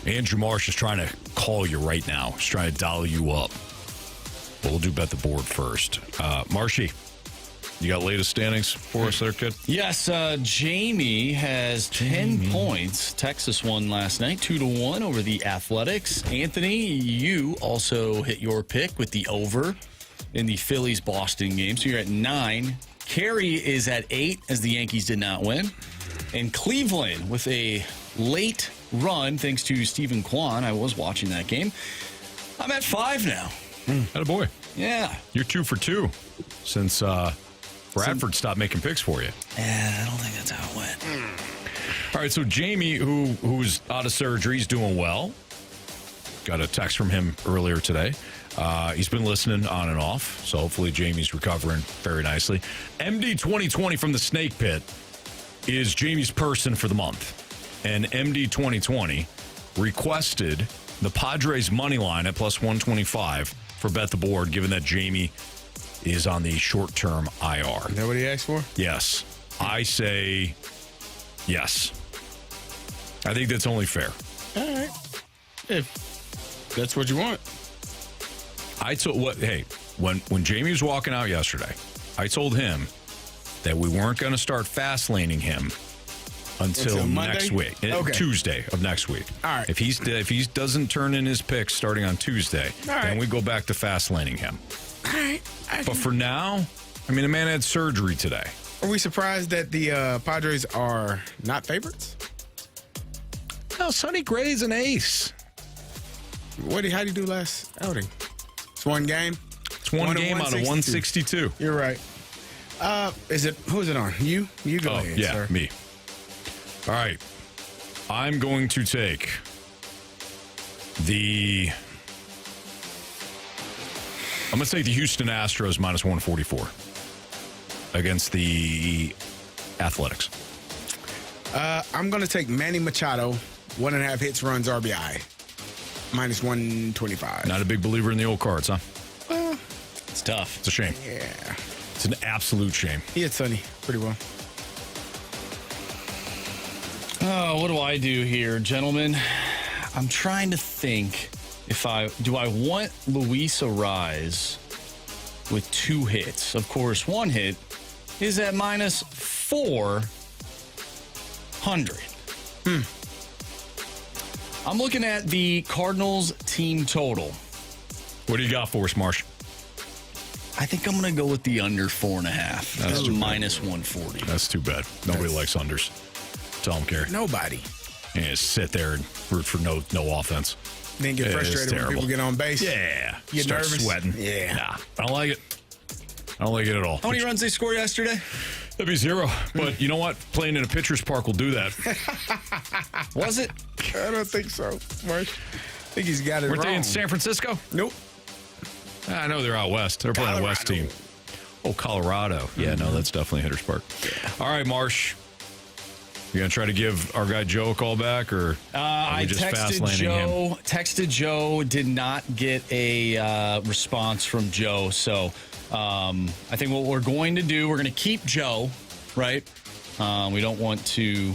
Andrew Marsh is trying to call you right now. He's trying to dial you up. But we'll do Bet the Board first. Marshy, you got latest standings for us there, kid? Yes, Jamie has 10 points. Texas won last night, 2-1 over the Athletics. Anthony, you also hit your pick with the over in the Phillies-Boston game, so you're at 9. Carey is at 8 as the Yankees did not win. And Cleveland with a late run, thanks to Stephen Kwan. I was watching that game. I'm at 5 now. Attaboy. Yeah. You're 2 for 2 since Bradford stopped making picks for you. Yeah, I don't think that's how it went. All right, so Jamie, who's out of surgery, he's doing well. Got a text from him earlier today. He's been listening on and off, so hopefully Jamie's recovering very nicely. MD 2020 from the Snake Pit is Jamie's person for the month. And MD 2020 requested the Padres money line at plus 125 for Bet the Board, given that Jamie is on the short-term IR. Is that what he asked for? Yes. I say yes. I think that's only fair. All right. If that's what you want. I told when Jamie was walking out yesterday, I told him that we weren't going to start fast-laning him until next week, okay. Tuesday of next week. All right. If he doesn't turn in his picks starting on Tuesday, then we go back to fast-laning him. All right. But for now, I mean, the man had surgery today. Are we surprised that the Padres are not favorites? No, Sonny Gray's an ace. How did he do last outing? It's one game? It's one game out of 162. You're right. Who's it on? You go ahead, yeah, sir. Me. All right. I'm going to take the Houston Astros minus 144 against the Athletics. I'm going to take Manny Machado, 1.5 hits, runs, RBI, minus 125. Not a big believer in the old cards, huh? Well, it's tough. It's a shame. Yeah. It's an absolute shame. He hit Sonny pretty well. Oh, what do I do here, gentlemen? I'm trying to think do I want Luis Arise with 2 hits? Of course, 1 hit is at minus 400. I'm looking at the Cardinals team total. What do you got for us, Marsh? I think I'm going to go with the under 4.5. That's minus 140. That's too bad. Nobody likes unders. Tell him, Carey. Nobody. And just sit there and root for no offense. Then get frustrated when people get on base. Yeah. Get Start nervous. sweating. Yeah. Nah, I don't like it. I don't like it at all. How many runs they score yesterday? That'd be 0. But you know what? Playing in a pitcher's park will do that. Was it? I don't think so, Marsh. I think he's got it Weren't wrong. they in San Francisco? Nope. I know they're out west. They're playing a west team. Oh, Colorado. Yeah, no, that's definitely Hitter's Park. All right, Marsh. You going to try to give our guy Joe a call back, or I just texted Joe, did not get a response from Joe. So I think what we're going to do, we're going to keep Joe, right? We don't want to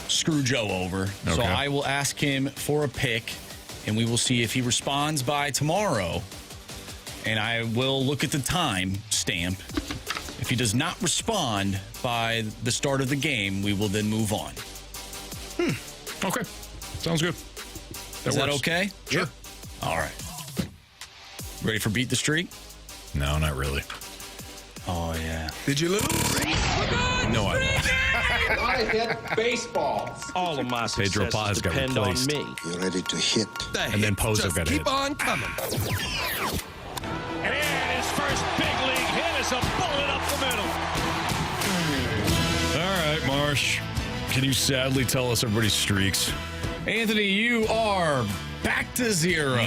screw Joe over. Okay. So I will ask him for a pick, and we will see if he responds by tomorrow. And I will look at the time stamp. If he does not respond by the start of the game, we will then move on. Okay. Sounds good. Is that okay? Sure. All right. Ready for Beat the Streak? No, not really. Oh, yeah. Did you lose? No, I lost. I hit baseballs. All of my Pedro successes Paz got depend on replaced. me. You're ready to hit. And then Pozo got hit. Keep on coming. And his first big league hit is a bullet up the middle. All right, Marsh. Can you sadly tell us everybody's streaks? Anthony, you are back to 0.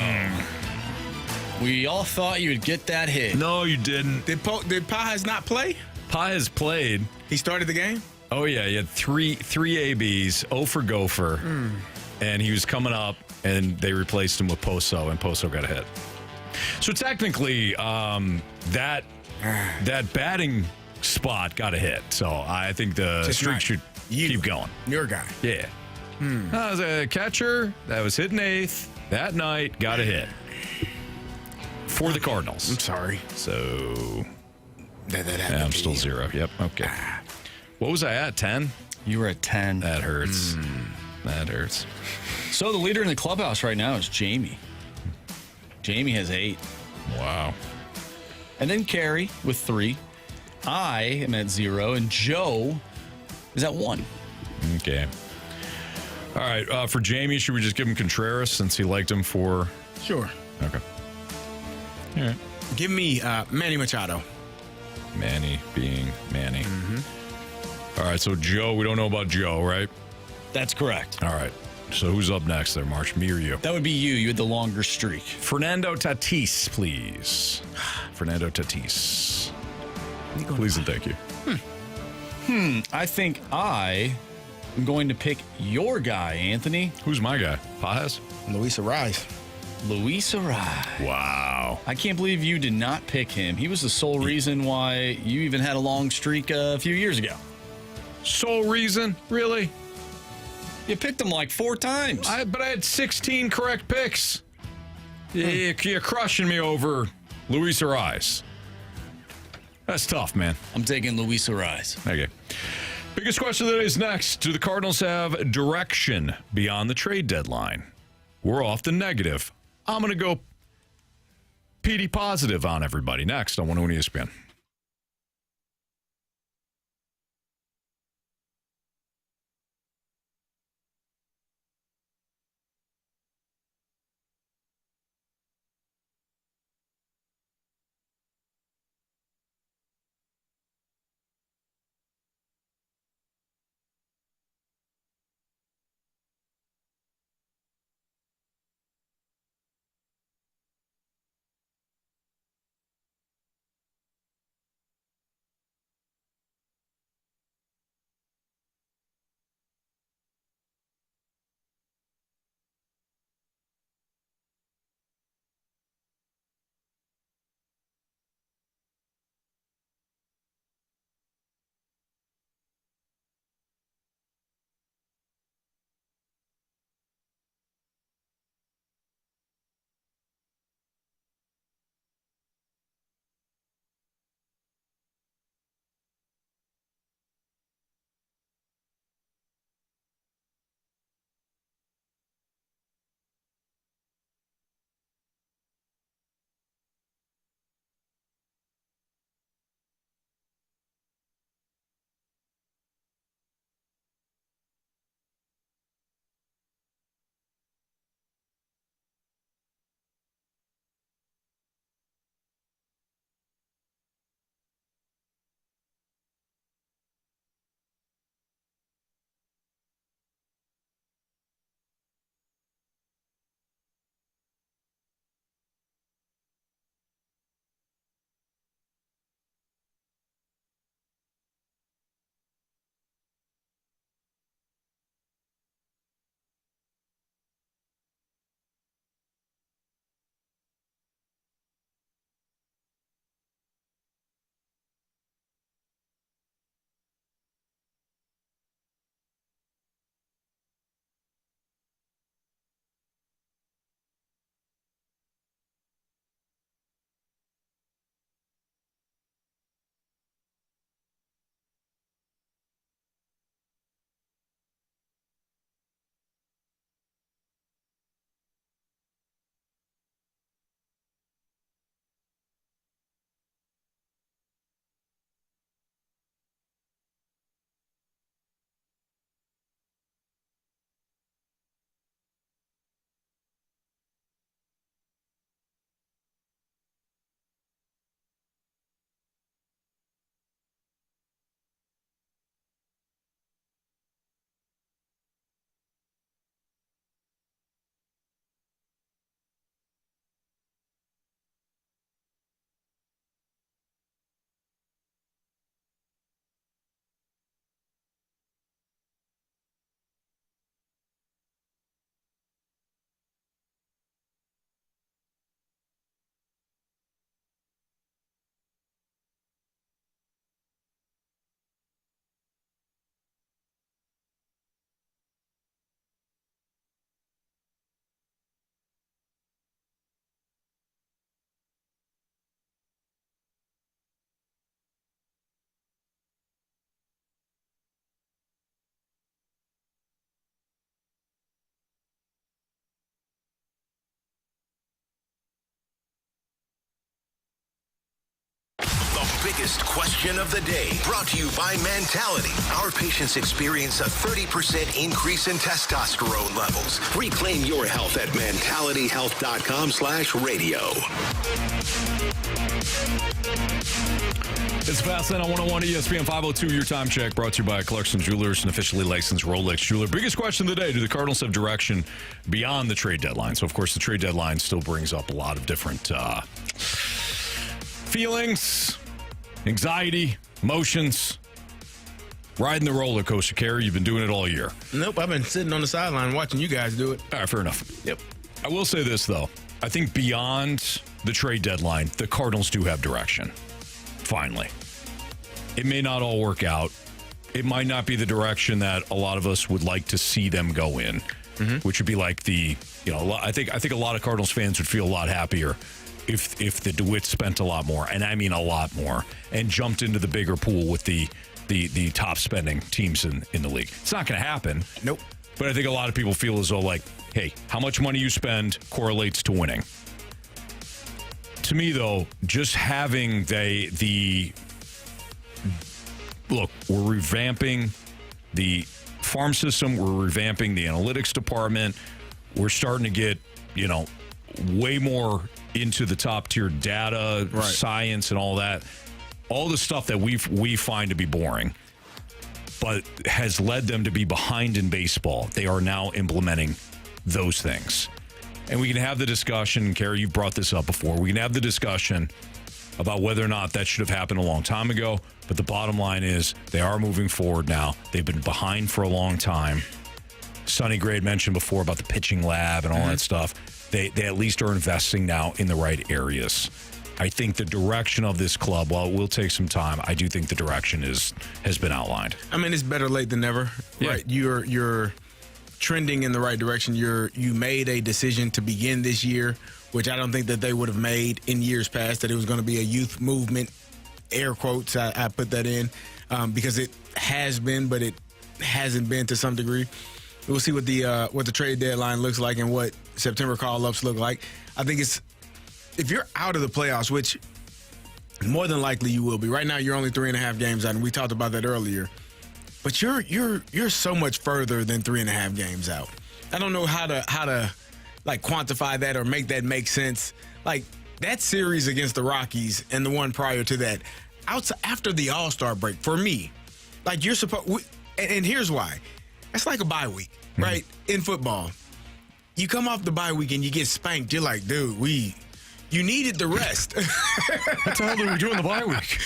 We all thought you would get that hit. No, you didn't. Did Paz not play? Paz played. He started the game? Oh, yeah. He had three ABs, 0 for Gopher. And he was coming up, and they replaced him with Pozo, and Pozo got a hit. So technically, that that batting spot got a hit. So I think the streak should keep going. Your guy. Yeah. As a catcher that was hitting eighth that night, got a hit for the Cardinals. I'm sorry. So that I'm still 0. Yep. Okay. What was I at? 10? You were at 10. That hurts. That hurts. So the leader in the clubhouse right now is Jamie. Jamie has 8. Wow. And then Carey with 3. I am at 0, and Joe is at 1. Okay. All right. For Jamie, should we just give him Contreras since he liked him for... Sure. Okay. All right. Give me Manny Machado. Manny being Manny. All right. So Joe, we don't know about Joe, right? That's correct. All right. So who's up next there, Marsh? Me or you? That would be you. You had the longer streak. Fernando Tatis, please. Fernando Tatis. Please and thank you. I think I am going to pick your guy, Anthony. Who's my guy? Pajes? Luis Arraez. Luis Arraez. Wow. I can't believe you did not pick him. He was the sole reason why you even had a long streak a few years ago. Sole reason? Really? You picked him like 4 times. But I had 16 correct picks. You're crushing me over Luis Arraez. That's tough, man. I'm taking Luis Arraez. Okay. Biggest question of the day is next. Do the Cardinals have direction beyond the trade deadline? We're off the negative. I'm going to go PD positive on everybody. Next on 101 ESPN. biggest question of the day, brought to you by Mentality. Our patients experience a 30% increase in testosterone levels. Reclaim your health at mentalityhealth.com/radio. It's Fastlane on 101 ESPN 502. Your time check brought to you by Clarkson Jewelers, an officially licensed Rolex jeweler. Biggest question of the day: do the Cardinals have direction beyond the trade deadline? So, of course, the trade deadline still brings up a lot of different feelings, anxiety, emotions. Riding the roller coaster, Carey. You've been doing it all year. Nope, I've been sitting on the sideline watching you guys do it. All right, fair enough. Yep. I will say this, though. I think beyond the trade deadline, the Cardinals do have direction. Finally. It may not all work out. It might not be the direction that a lot of us would like to see them go in, which would be like I think a lot of Cardinals fans would feel a lot happier if the DeWitts spent a lot more, and I mean a lot more, and jumped into the bigger pool with the top spending teams in the league. It's not going to happen. Nope. But I think a lot of people feel as though, like, hey, how much money you spend correlates to winning. To me, though, just having look, we're revamping the farm system. We're revamping the analytics department. We're starting to get, way more into the top tier data, science, and all that. All the stuff that we find to be boring, but has led them to be behind in baseball. They are now implementing those things. And we can have the discussion, Carey, you've brought this up before. We can have the discussion about whether or not that should have happened a long time ago. But the bottom line is they are moving forward now. They've been behind for a long time. Sonny Gray had mentioned before about the pitching lab and all that stuff. They at least are investing now in the right areas. I think the direction of this club, while it will take some time, I do think the direction has been outlined. I mean, it's better late than never, right? You're trending in the right direction. You made a decision to begin this year, which I don't think that they would have made in years past, that it was going to be a youth movement, air quotes, I put that in, because it has been, but it hasn't been to some degree. We'll see what the trade deadline looks like and what September call-ups look like. I think if you're out of the playoffs, which more than likely you will be. Right now, you're only 3.5 games out, and we talked about that earlier. But you're so much further than 3.5 games out. I don't know how to like quantify that or make that make sense. Like that series against the Rockies and the one prior to that, after the All-Star break, for me, like you're supposed. And here's why. That's like a bye week, right? In football, you come off the bye week and you get spanked. You're like, dude, you needed the rest. What the hell did we do in the bye week?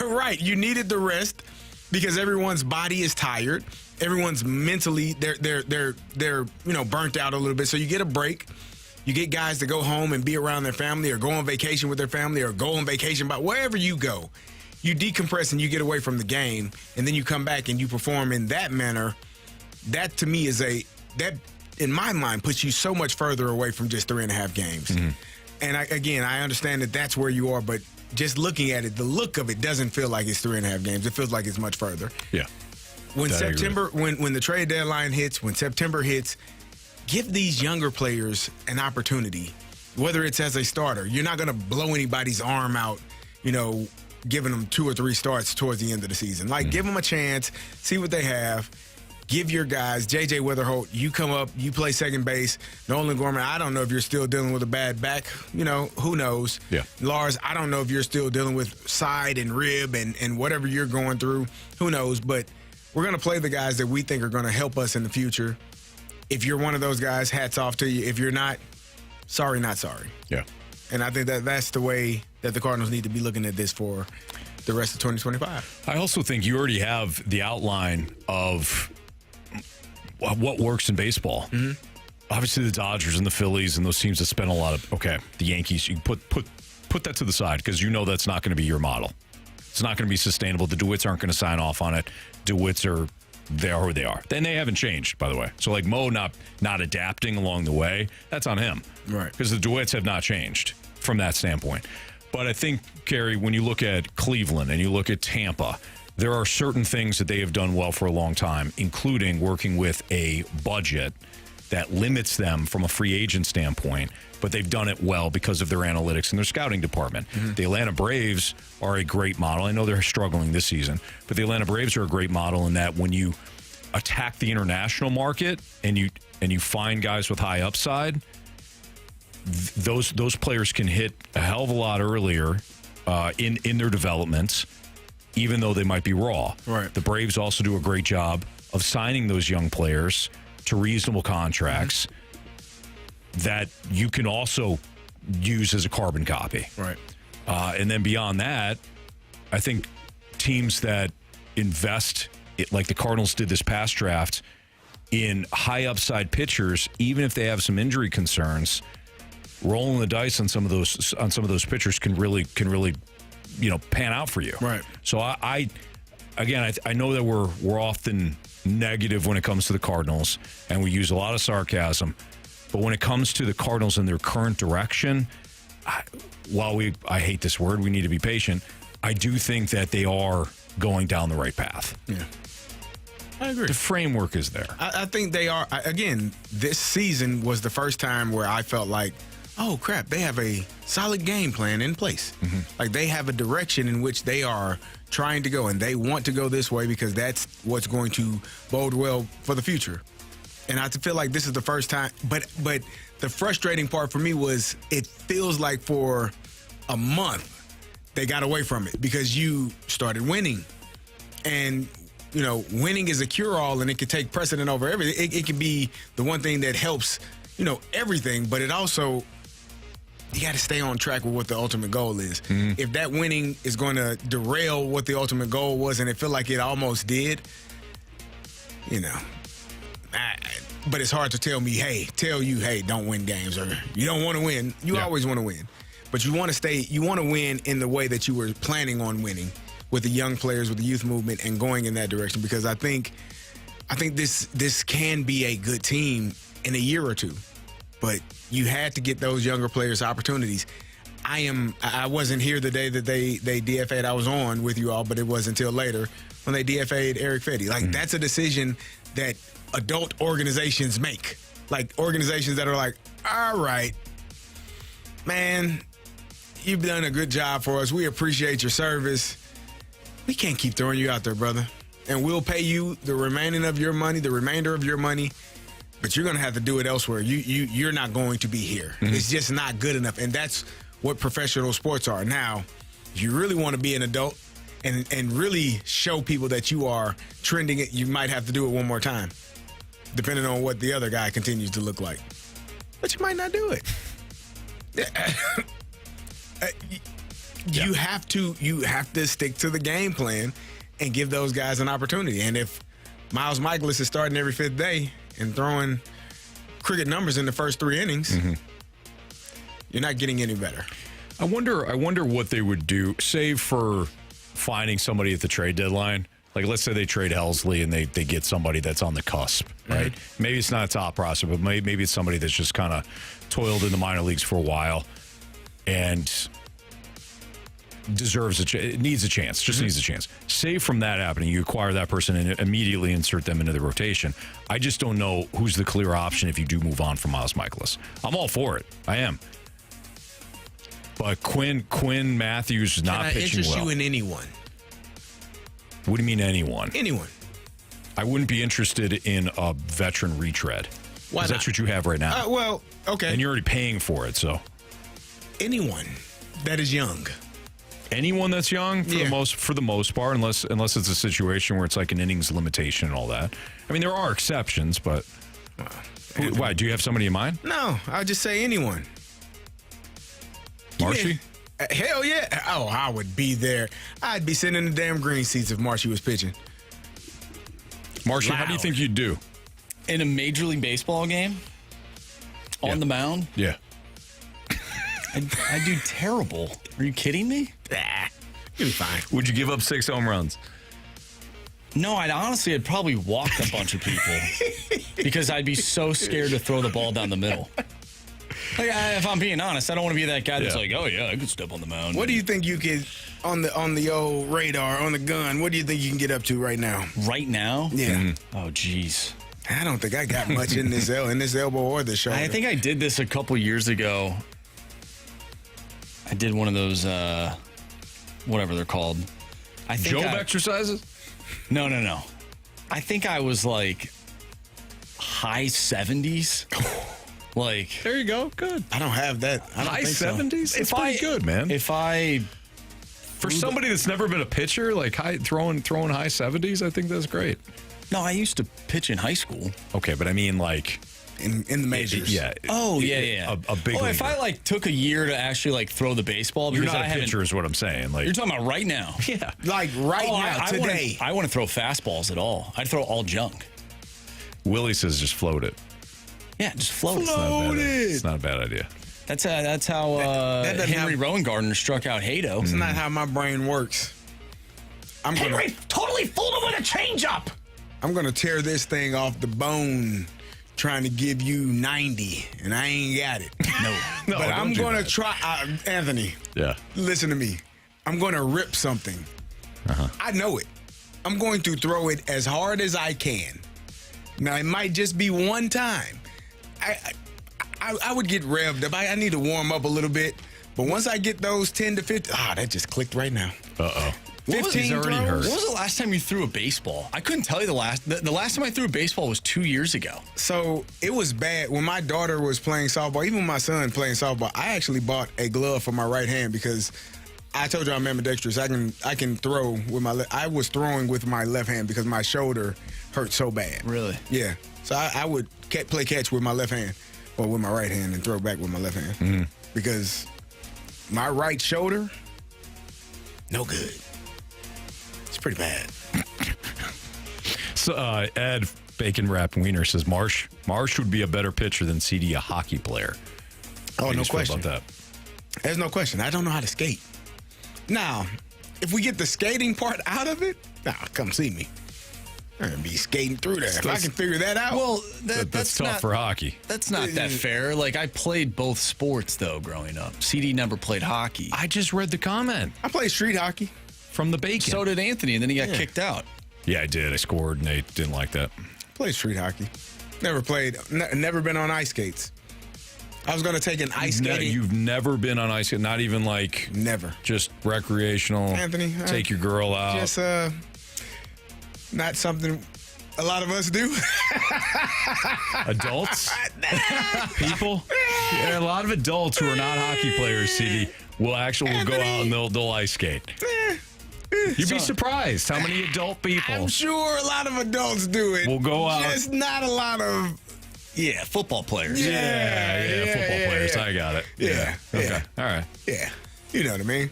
Right. You needed the rest because everyone's body is tired. Everyone's mentally they're burnt out a little bit. So you get a break. You get guys to go home and be around their family or go on vacation with their family or go on vacation, but wherever you go, you decompress and you get away from the game, and then you come back and you perform in that manner. That to me is that in my mind puts you so much further away from just 3.5 games. And I understand that that's where you are, but just looking at it, the look of it doesn't feel like it's 3.5 games. It feels like it's much further. Yeah. When when the trade deadline hits, when September hits, give these younger players an opportunity, whether it's as a starter. You're not going to blow anybody's arm out, giving them 2 or 3 starts towards the end of the season. Like, give them a chance, see what they have. Give your guys, JJ Wetherholt, you come up, you play second base. Nolan Gorman, I don't know if you're still dealing with a bad back. Who knows? Yeah. Lars, I don't know if you're still dealing with side and rib and whatever you're going through. Who knows? But we're going to play the guys that we think are going to help us in the future. If you're one of those guys, hats off to you. If you're not, sorry, not sorry. Yeah. And I think that's the way that the Cardinals need to be looking at this for the rest of 2025. I also think you already have the outline of what works in baseball. Obviously, the Dodgers and the Phillies and those teams that spend a lot of the Yankees. You put that to the side because that's not going to be your model. It's not going to be sustainable. The DeWitts aren't going to sign off on it. DeWitts are who they are. Then they haven't changed, by the way. So like Mo not adapting along the way, that's on him, right? Because the DeWitts have not changed from that standpoint. But I think, Carey, when you look at Cleveland and you look at Tampa, there are certain things that they have done well for a long time, including working with a budget that limits them from a free agent standpoint, but they've done it well because of their analytics and their scouting department. The Atlanta Braves are a great model. I know they're struggling this season, but the Atlanta Braves are a great model in that when you attack the international market and you find guys with high upside, those players can hit a hell of a lot earlier in their developments, even though they might be raw. Right. The Braves also do a great job of signing those young players to reasonable contracts that you can also use as a carbon copy. Right. And then beyond that, I think teams that invest, like the Cardinals did this past draft, in high upside pitchers, even if they have some injury concerns, rolling the dice on some of those pitchers can really pan out for you. Right. So I know that we're often negative when it comes to the Cardinals, and we use a lot of sarcasm. But when it comes to the Cardinals and their current direction, I hate this word, we need to be patient. I do think that they are going down the right path. Yeah. I agree. The framework is there. I think they are. Again, this season was the first time where I felt like, oh, crap, they have a solid game plan in place. Like they have a direction in which they are trying to go, and they want to go this way because that's what's going to bode well for the future. And I feel like this is the first time. But the frustrating part for me was it feels like for a month they got away from it because you started winning. And, winning is a cure-all, and it can take precedent over everything. It can be the one thing that helps, everything. But it also, you got to stay on track with what the ultimate goal is. If that winning is going to derail what the ultimate goal was, and it felt like it almost did, but it's hard to tell you, hey, don't win games, or you don't want to win. You always want to win. But you want to win in the way that you were planning on winning with the young players, with the youth movement, and going in that direction. Because I think this can be a good team in a year or two. But you had to get those younger players opportunities. I wasn't here the day that they DFA'd. I was on with you all, but it wasn't until later when they DFA'd Eric Fetty. Like, that's a decision that adult organizations make. Like, organizations that are like, all right, man, you've done a good job for us. We appreciate your service. We can't keep throwing you out there, brother. And we'll pay you the remainder of your money, but you're going to have to do it elsewhere. You're not going to be here. It's just not good enough. And that's what professional sports are. Now, if you really want to be an adult and really show people that you are trending it, you might have to do it one more time, depending on what the other guy continues to look like. But you might not do it. You have to stick to the game plan and give those guys an opportunity. And if Miles Michaelis is starting every fifth day and throwing cricket numbers in the first 3 innings, you're not getting any better. I wonder what they would do, save for finding somebody at the trade deadline. Like, let's say they trade Helsley and they get somebody that's on the cusp, right? Maybe it's not a top prospect, but maybe it's somebody that's just kind of toiled in the minor leagues for a while and deserves needs a chance, needs a chance. Save from that happening, you acquire that person and immediately insert them into the rotation. I just don't know who's the clear option if you do move on from Miles Michaelis. I'm all for it. I am. But Quinn Matthews is not pitching well. Can I interest you in anyone? What do you mean anyone? Anyone. I wouldn't be interested in a veteran retread. Why not? That's what you have right now. Well, okay. And you're already paying for it, so. Anyone that is young. Anyone that's young for the most part, unless it's a situation where it's like an innings limitation and all that. I mean, there are exceptions, but why? Do you have somebody in mind? No, I'll just say anyone. Marshy? Hell yeah. Oh, I would be there. I'd be sitting in the damn green seats if Marshy was pitching. Marshy, how do you think you'd do? In a Major League Baseball game? On the mound? Yeah. I do terrible. Are you kidding me? You'll be fine. Would you give up 6 home runs? No, I'd probably walk a bunch of people because I'd be so scared to throw the ball down the middle. Like, if I'm being honest, I don't want to be that guy that's like, oh yeah, I could step on the mound. What do you think you could on the old radar, on the gun? What do you think you can get up to right now? Right now? Yeah. Oh, geez. I don't think I got much in this elbow or the shoulder. I think I did this a couple years ago. I did one of those, whatever they're called. Job exercises? No. I think I was like high 70s. Like, there you go. Good. I don't have that. I don't high think 70s? So. It's pretty good, man. For somebody that's never been a pitcher, like throwing high 70s, I think that's great. No, I used to pitch in high school. Okay, but I mean like in the majors. Yeah. Oh, yeah. A big leaguer. If I like took a year to actually like throw the baseball, you're because not a pitcher is what I'm saying. Like you're talking about right now. Yeah. Like now, today. I want to throw fastballs at all. I'd throw all junk. Willie says just float it. Yeah, just float it. It's not a bad idea. That's how Henry Rowengartner struck out Hato. That's not how my brain works. Henry totally fooled him with a changeup. I'm going to tear this thing off the bone trying to give you 90, and I ain't got it. No, but I'm going to try. Anthony, yeah, listen to me. I'm going to rip something. I know it. I'm going to throw it as hard as I can. Now, it might just be one time. I would get revved up. I need to warm up a little bit. But once I get those 10 to 15, that just clicked right now. Uh-oh. 15 already hurt. When was the last time you threw a baseball? I couldn't tell you the last time I threw a baseball was 2 years ago. So it was bad. When my daughter was playing softball, even my son playing softball, I actually bought a glove for my right hand because I told you I'm ambidextrous. I can throw with my I was throwing with my left hand because my shoulder hurt so bad. Really? Yeah. So I would play catch with my left hand or with my right hand and throw back with my left hand because my right shoulder, no good. It's pretty bad. So Ed Bacon Wrap Wiener says Marsh would be a better pitcher than CD, a hockey player. Oh, no question about that. There's no question. I don't know how to skate. Now, if we get the skating part out of it, come see me. I'm going to be skating through there. If I can figure that out. Well, that's tough for hockey. That's not that fair. Like, I played both sports, though, growing up. CD never played hockey. I just read the comment. I played street hockey. From the Bacon. So did Anthony, and then he got kicked out. Yeah, I did. I scored, and they didn't like that. Played street hockey. Never been on ice skates. I was going to take an ice skating. You've never been on ice skates? Not even like... Never. Just recreational? Anthony. Take your girl out? Just not something a lot of us do. Adults? People? Yeah, a lot of adults who are not hockey players, CD, will go out and they'll ice skate. You'd be surprised how many adult people. I'm sure a lot of adults do it. Will go out. Just not a lot of... Yeah, football players. Yeah, football players. I got it. Yeah. Okay. All right. Yeah. You know what I mean?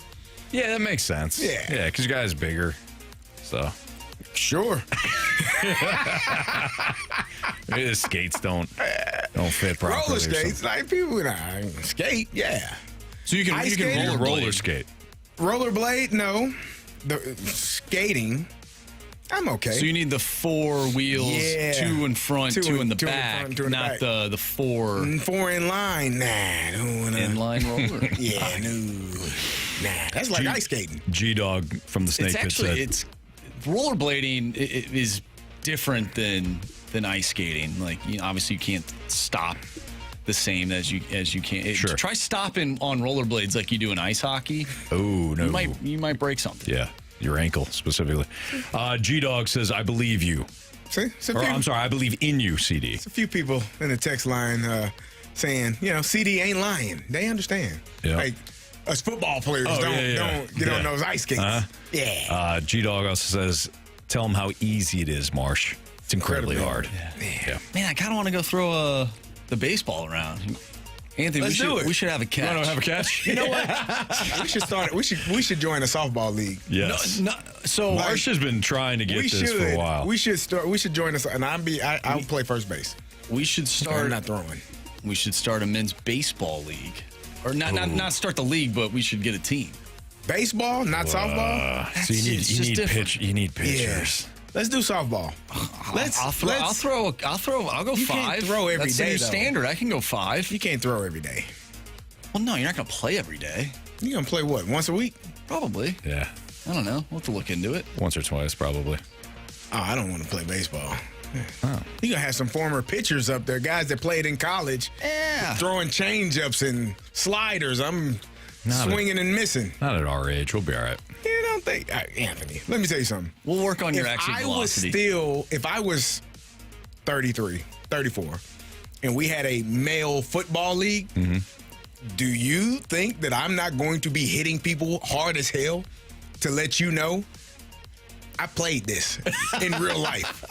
Yeah, that makes sense. Yeah. Yeah, because your guy's bigger. So... Sure. The skates don't fit properly. Roller skates, like people skate, yeah. So you can roller skate. Rollerblade, no. The skating, I'm okay. So you need the four wheels, two in front, two in the back, not the four. Four in line, nah. Inline roller? Yeah, no. Nah, that's like ice skating. G-Dog from the Snake Pit said. It's rollerblading is different than ice skating. Like, obviously you can't stop the same as you can. Sure. Try stopping on rollerblades like you do in ice hockey. Oh no, you might break something. Yeah, your ankle specifically. G-Dog says, "I believe you." See, I'm sorry, I believe in you, CD. It's a few people in the text line saying, CD ain't lying. They understand. Yeah. Like, us football players don't get on those ice skates. Yeah. G-Dog also says, tell them how easy it is, Marsh. It's incredibly hard. Yeah. Man, I kind of want to go throw the baseball around. Anthony, we should have a catch. You want to have a catch? You know what? We should start. We should join a softball league. Yes. So Marsh has been trying to get this for a while. We should start. We should join us, and I'll play first base. We should start. I'm not throwing. We should start a men's baseball league. Or not start the league, but we should get a team. Baseball, not softball. So you need pitchers. Yeah. Let's do softball. I'll go you 5. Can't throw every That's day, the new though. standard. I can go 5. You can't throw every day. Well, no, you're not going to play every day. You're going to play what? Once a week? Probably. Yeah. I don't know. We'll have to look into it. Once or twice, probably. Oh, I don't want to play baseball. You're going to have some former pitchers up there, guys that played in college, throwing change-ups and sliders. I'm swinging and missing. Not at our age. We'll be all right. You don't think, Anthony, let me tell you something. We'll work on your exit velocity. If I was 33, 34, and we had a male football league, do you think that I'm not going to be hitting people hard as hell to let you know I played this in real life?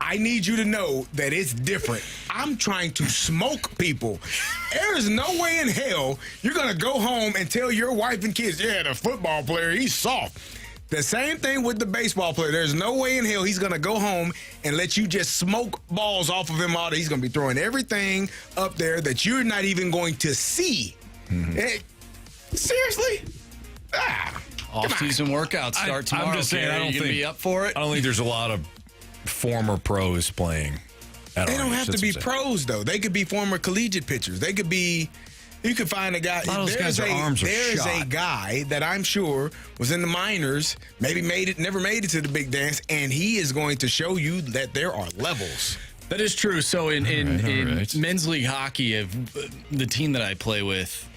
I need you to know that it's different. I'm trying to smoke people. There is no way in hell you're going to go home and tell your wife and kids, yeah, the football player, he's soft. The same thing with the baseball player. There's no way in hell he's going to go home and let you just smoke balls off of him all day. He's going to be throwing everything up there that you're not even going to see. Hey, seriously? Off-season workouts start tomorrow. I'm just saying, I don't think be up for it. I don't think there's a lot of former pros playing. They don't have to be pros, though. They could be former collegiate pitchers. They could be. You could find a guy. A lot of those guys' arms are There's shot. a guy that I'm sure was in the minors, maybe never made it to the big dance, and he is going to show you that there are levels. That is true. So in men's league hockey, the team that I play with,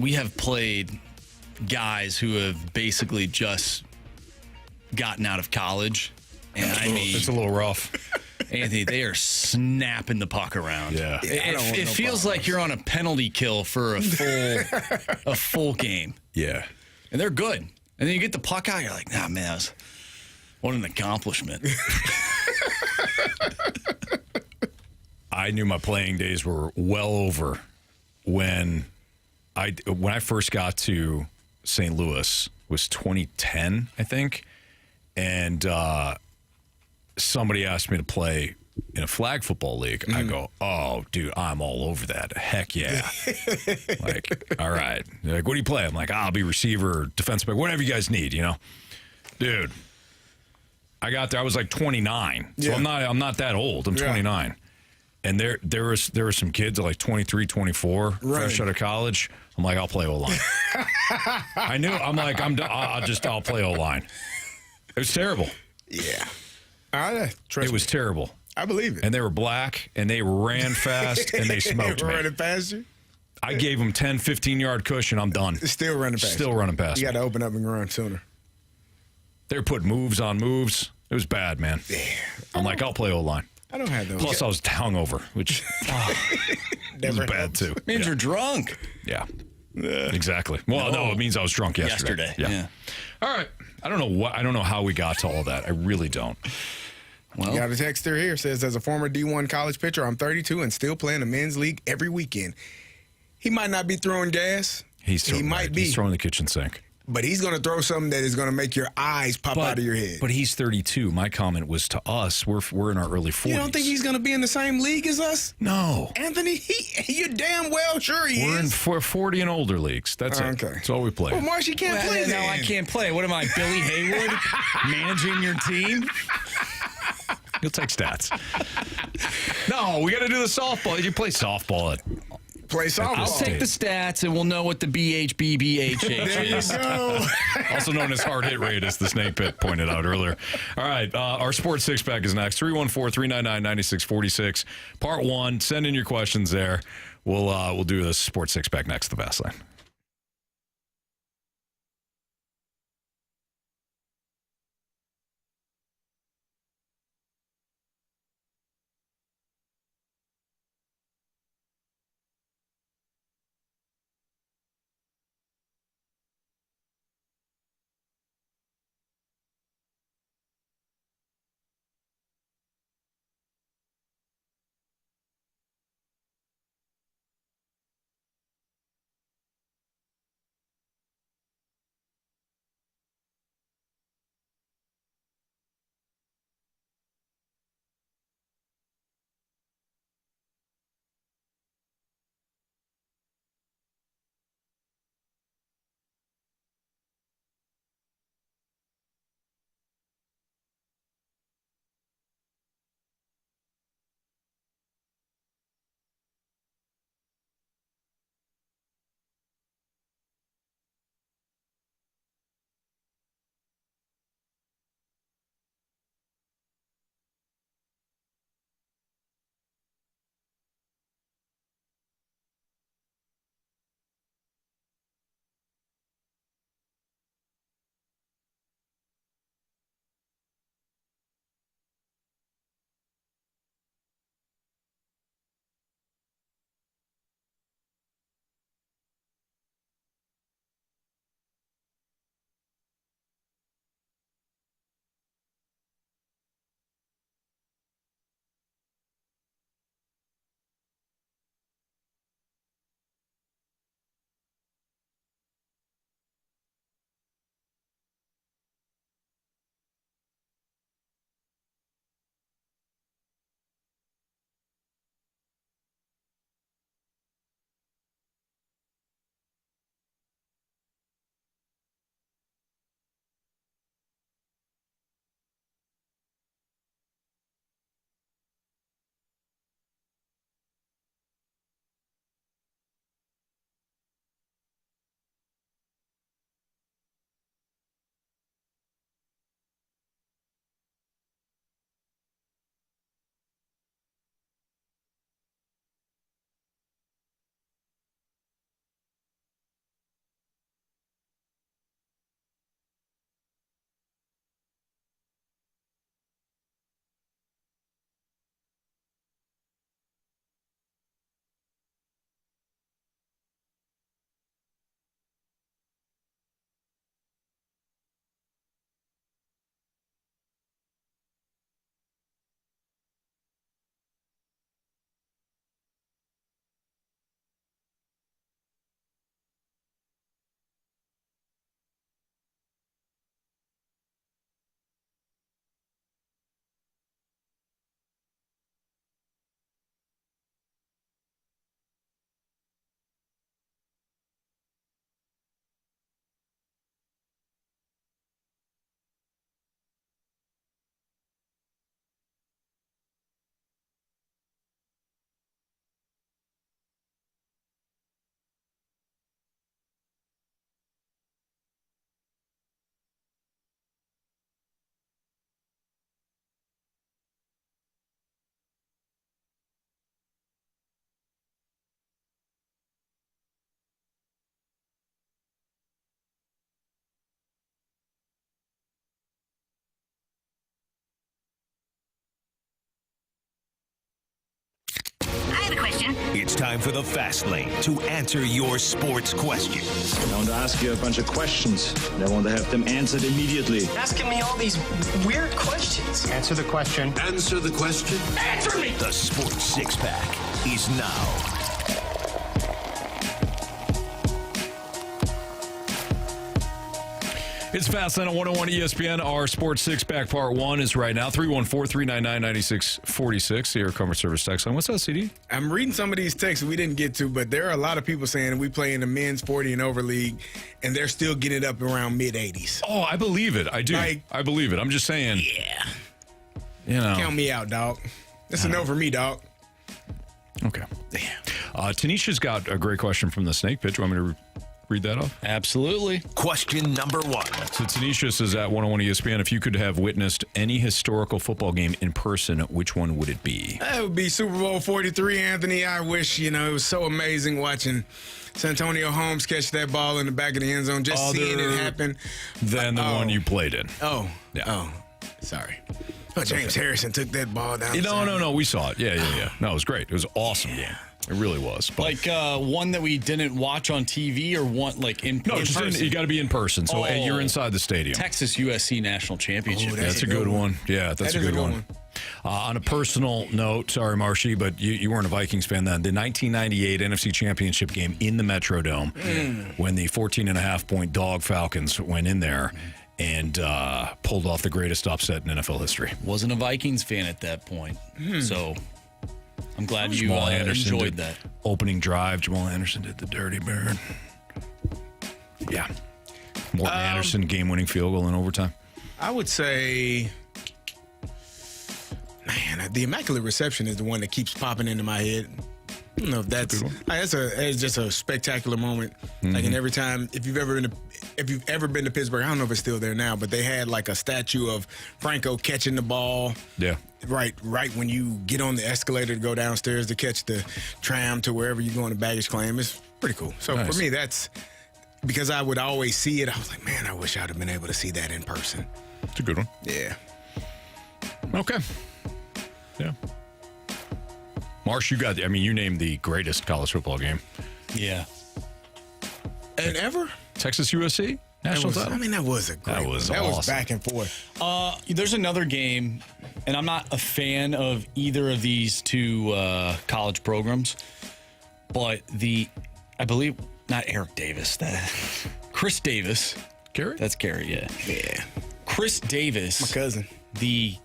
we have played guys who have basically just gotten out of college. And I mean, it's a little rough. Anthony, they are snapping the puck around. Yeah. It feels like you're on a penalty kill for a full game. Yeah. And they're good. And then you get the puck out, you're like, nah, man, what an accomplishment. I knew my playing days were well over when I first got to St. Louis was 2010, I think. And somebody asked me to play in a flag football league. I go, oh, dude, I'm all over that. Heck yeah. Like, all right. They're like, what do you play? I'm like, I'll be receiver, defensive, whatever you guys need, you know? Dude, I got there. I was like 29. So I'm not that old. I'm 29. And there were some kids at like 23, 24, fresh out of college. I'm like, I'll play O-line. I knew. I'm like, I'll play O-line. It was terrible. Yeah. It was terrible. I believe it. And they were black, and they ran fast, and they smoked me. Running past you? I gave them 10, 15-yard cushion. I'm done. Still running past Still running past you. me. You got to open up and run sooner. They were putting moves on moves. It was bad, man. Yeah. I'm like, I'll play O-line. I don't have those. Plus, I was hungover, which was bad, too. Means you're drunk. Yeah. Exactly. Well, no, it means I was drunk yesterday. Yeah. All right. I don't know how we got to all that. I really don't. Well, you got a texter here says, as a former D1 college pitcher, I'm 32 and still playing the men's league every weekend. He might not be throwing gas. He's throwing the kitchen sink. But he's going to throw something that is going to make your eyes pop out of your head. But he's 32. My comment was to us. We're in our early 40s. You don't think he's going to be in the same league as us? No. Anthony, you're damn well sure he We're is. in 40 and older leagues. That's it. Okay. That's all we play. Well, Marshy can't play No, I can't play. What am I, Billy Haywood, managing your team? You'll take stats. No, we got to do the softball. You play softball Play softball. I'll take the stats, and we'll know what the BHBBHH is. There you go. Also known as hard hit rate, as the Snake Pit pointed out earlier. All right, our Sports Six Pack is next. 314-399-9646. Part 1. Send in your questions there. We'll do the Sports Six Pack next. The Fast Line. time for the Fast Lane to answer your sports questions. I want to ask you a bunch of questions, and I want to have them answered immediately. Asking me all these weird questions. Answer the question. Answer the question. Answer me! The Sports Six Pack is now. It's Fastlane on 101 ESPN. Our Sports Six-Pack Part 1 is right now. 314-399-9646. The Air Comfort Service text line. What's that, CD? I'm reading some of these texts we didn't get to, but there are a lot of people saying we play in the men's 40 and over league, and they're still getting it up around mid-80s. Oh, I believe it. I do. I believe it. I'm just saying. Yeah. You know. Count me out, dog. That's a no for me, dog. Okay. Tanisha's got a great question from the Snake Pitch. Want me to read that off? Absolutely. Question number 1. So Tanisha says at 101 ESPN, if you could have witnessed any historical football game in person, which one would it be? That would be Super Bowl 43, Anthony. I wish, it was so amazing watching Santonio Holmes catch that ball in the back of the end zone, just seeing it happen. Than the one you played in. Oh. Sorry. Oh, James Harrison took that ball down. No. We saw it. Yeah. No, it was great. It was awesome. Yeah. It really was. But. Like one that we didn't watch on TV or one like in person? You got to be in person. So you're inside the stadium. Texas USC National Championship. That's a good one. Yeah, that's a good one. On a personal note, sorry, Marshy, but you weren't a Vikings fan then. The 1998 NFC Championship game in the Metrodome when the 14.5-point dog Falcons went in there and pulled off the greatest upset in NFL history. Wasn't a Vikings fan at that point. So I'm glad you enjoyed that. Opening drive, Jamal Anderson did the dirty bird. Yeah. Morton Anderson, game-winning field goal in overtime. I would say, man, the Immaculate Reception is the one that keeps popping into my head. I don't know if that's it's just a spectacular moment. Like, and every time, if you've ever been to Pittsburgh, I don't know if it's still there now, but they had like a statue of Franco catching the ball. Yeah. Right when you get on the escalator to go downstairs to catch the tram to wherever you go on the baggage claim. It's pretty cool. So for me, that's because I would always see it. I was like, man, I wish I'd have been able to see that in person. It's a good one. Yeah. Okay. Yeah. Marsh, you named the greatest college football game. Yeah. And ever? Texas USC? National title? That was a great one. That was back and forth. There's another game, and I'm not a fan of either of these two college programs, but I believe, not Eric Davis, Chris Davis. Carey? That's Carey, yeah. Yeah. Chris Davis. My cousin. The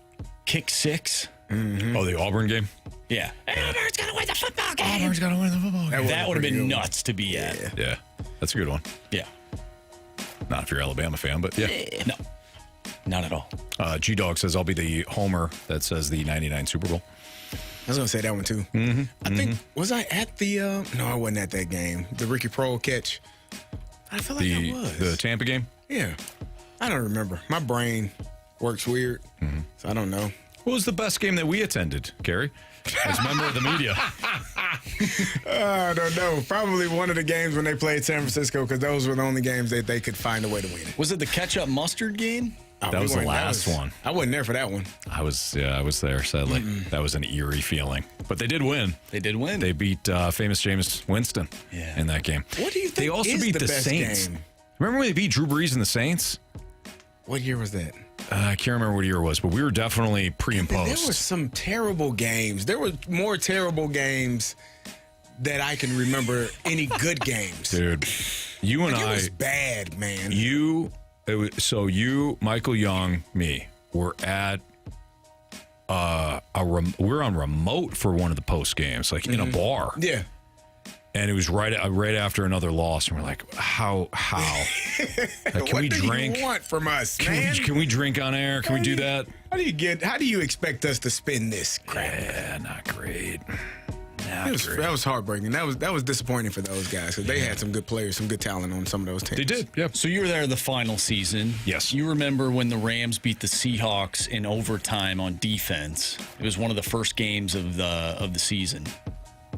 kick six. Mm-hmm. Oh, the Auburn game? Yeah. Auburn's going to win the football game. Auburn's going to win the football game. That would have been nuts to be at. Yeah. That's a good one. Yeah. Not if you're an Alabama fan, but yeah. No. Not at all. G-Dog says, I'll be the homer that says the 99 Super Bowl. I was going to say that one, too. Mm-hmm. I think, was I at the, no, I wasn't at that game. The Ricky Prohl catch. I feel like I was. The Tampa game? Yeah. I don't remember. My brain works weird, so I don't know. What was the best game that we attended, Carey? As a member of the media. I don't know. Probably one of the games when they played San Francisco, because those were the only games that they could find a way to win. Was it the ketchup mustard game? That was the last one. I wasn't there for that one. I was there, sadly. That was an eerie feeling. But they did win. They did win. They beat famous Jameis Winston in that game. What do you think they also is beat the best Saints. game? Remember when they beat Drew Brees and the Saints? What year was that? I can't remember what year it was, but we were definitely pre and post. There were some terrible games. There were more terrible games that I can remember any good games. Dude, you and it was bad, man. You, Michael Young, me, were at we're on remote for one of the post games, like in a bar. Yeah. And it was right after another loss, and we're like, how? Can we drink? What do you want from us, man? Can we drink on air? Can we do that? How do you expect us to spin this crap? Yeah, not great. That was heartbreaking. That was disappointing for those guys, because they had some good players, some good talent on some of those teams. They did, yeah. So you were there the final season. Yes. You remember when the Rams beat the Seahawks in overtime on defense. It was one of the first games of the season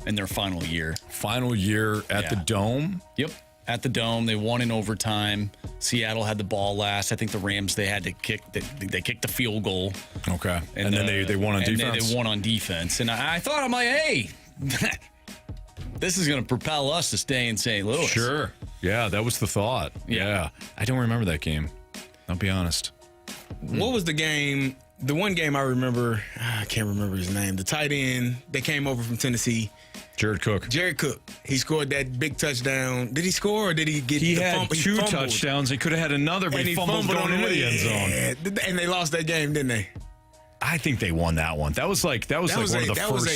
in their final year. Final year at the Dome? Yep. At the Dome. They won in overtime. Seattle had the ball last. I think the Rams, they had to kicked the field goal. Okay. And then they won on defense? And then they won on defense. And I thought, I'm like, hey, this is going to propel us to stay in St. Louis. Sure. Yeah, that was the thought. Yeah. I don't remember that game. I'll be honest. What was the game? The one game I remember, I can't remember his name. The tight end that came over from Tennessee. Jared Cook. He scored that big touchdown. Did he score or did he get He the had fumble? two touchdowns. He could have had another, but he fumbled going into the end zone. And they lost that game, didn't they? I think they won that one. That was like one of the first. That was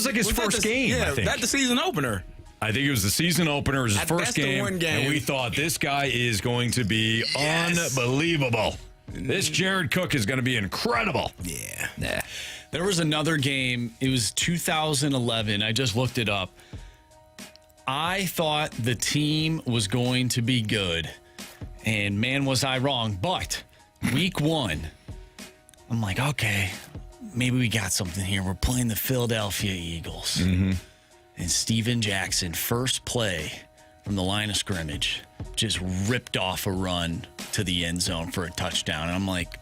like his first game. Yeah, I think. that the season opener. I think it was the season opener. It was his first game, the one game, and we thought this guy is going to be unbelievable. This Jared Cook is going to be incredible. Yeah. Nah. There was another game. It was 2011. I just looked it up. I thought the team was going to be good, and man, was I wrong. But week 1, I'm like, okay, maybe we got something here. We're playing the Philadelphia Eagles. Mm-hmm. And Steven Jackson, first play from the line of scrimmage, just ripped off a run to the end zone for a touchdown. And I'm like,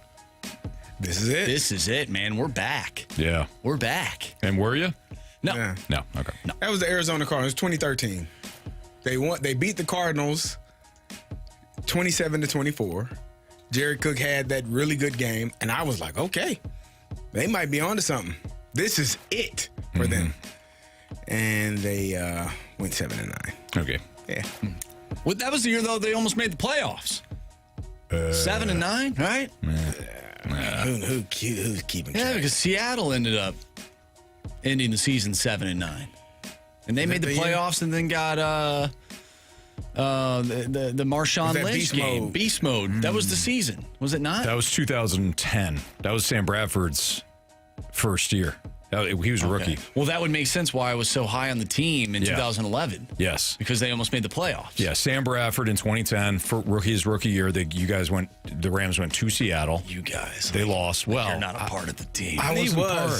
this is it. This is it, man. We're back. Yeah. We're back. And were you? No. Yeah. No. Okay. No. That was the Arizona Cardinals, 2013. They beat the Cardinals 27-24. Jared Cook had that really good game, and I was like, okay, they might be onto something. This is it for them. And they went 7-9. Okay. Yeah. Well, that was the year, though, they almost made the playoffs. 7-9, right? Who's keeping track? Yeah, because Seattle ended up ending the season 7-9. And they made the playoffs and then got the Marshawn Lynch game. Beast mode. That was the season. Was it not? That was 2010. That was Sam Bradford's first year. He was a rookie. Well, that would make sense why I was so high on the team in 2011. Yes. Because they almost made the playoffs. Yeah, Sam Bradford in 2010, for his rookie year, the Rams went to Seattle. You guys. They lost. Well, you're not a part of the team.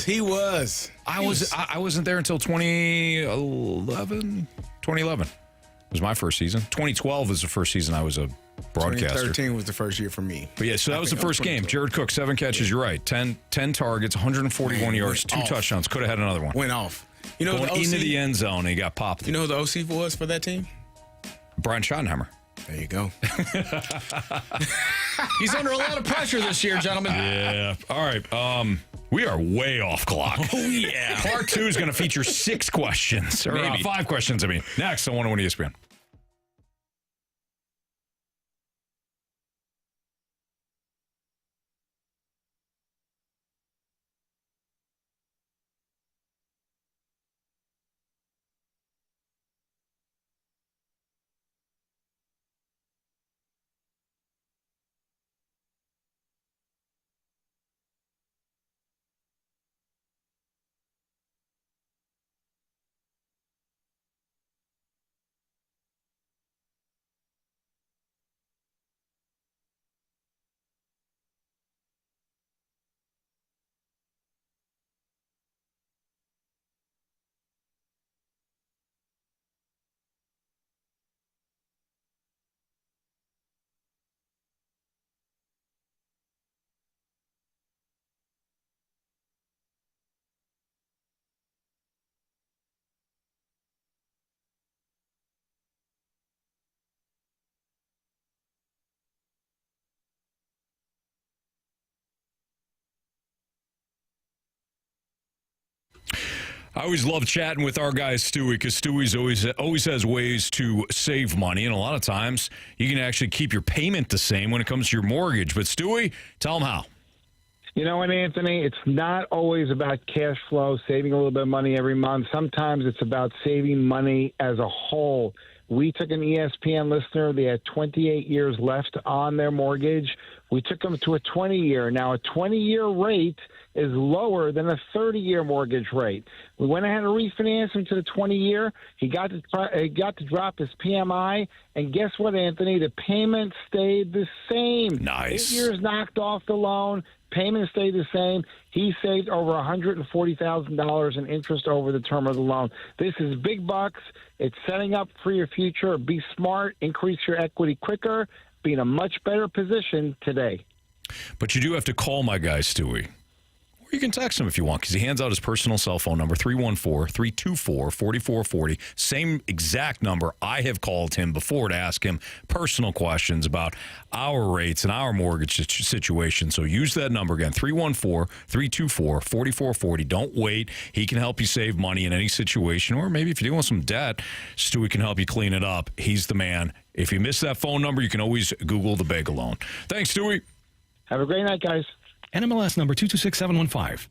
He was. I wasn't there until 2011. 2011 was my first season. 2012 was the first season I was a broadcaster. 2013 was the first year for me. But yeah, so that was the first game. Jared Cook, 7 catches. You're right. 10 targets, 141 yards, 2 touchdowns. Could have had another one. Went off. You know, going into the end zone, he got popped. You know who the OC was for that team? Brian Schottenheimer. There you go. He's under a lot of pressure this year, gentlemen. Yeah. All right. We are way off clock. Oh, yeah. Part 2 is going to feature 6 questions. Or 5 questions, I mean. Next on 101 ESPN. I always love chatting with our guy Stewie because Stewie's always has ways to save money, and a lot of times you can actually keep your payment the same when it comes to your mortgage. But Stewie, tell them how. You know what, Anthony? It's not always about cash flow, saving a little bit of money every month. Sometimes it's about saving money as a whole. We took an ESPN listener. They had 28 years left on their mortgage. We took them to a 20-year. Now, a 20-year rate is lower than a 30-year mortgage rate. We went ahead and refinanced him to the 20-year. He got to drop his PMI, and guess what, Anthony? The payment stayed the same. Nice. 8 years knocked off the loan. Payment stayed the same. He saved over $140,000 in interest over the term of the loan. This is big bucks. It's setting up for your future. Be smart. Increase your equity quicker. Be in a much better position today. But you do have to call my guy Stewie. You can text him if you want because he hands out his personal cell phone number, 314-324-4440. Same exact number. I have called him before to ask him personal questions about our rates and our mortgage situation. So use that number again, 314-324-4440. Don't wait. He can help you save money in any situation, or maybe if you're dealing with some debt, Stewie can help you clean it up. He's the man. If you miss that phone number, you can always Google the bagel loan. Thanks, Stewie. Have a great night, guys. NMLS number 226715.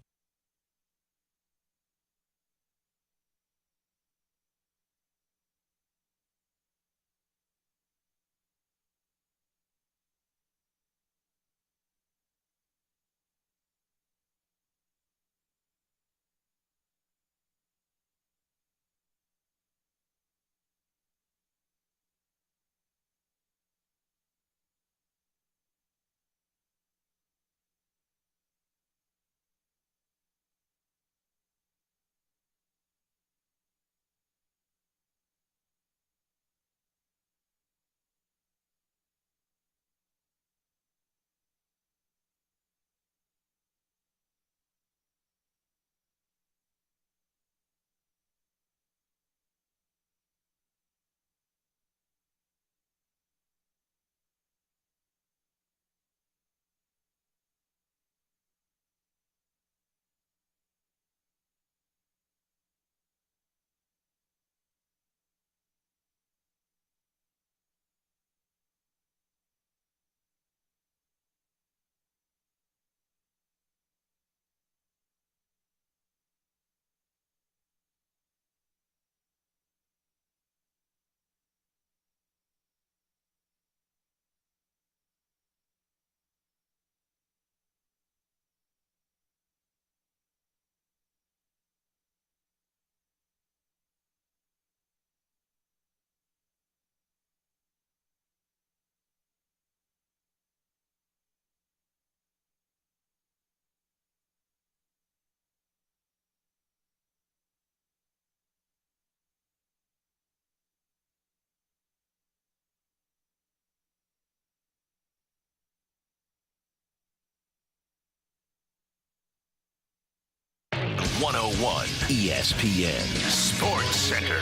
ESPN Sports Center.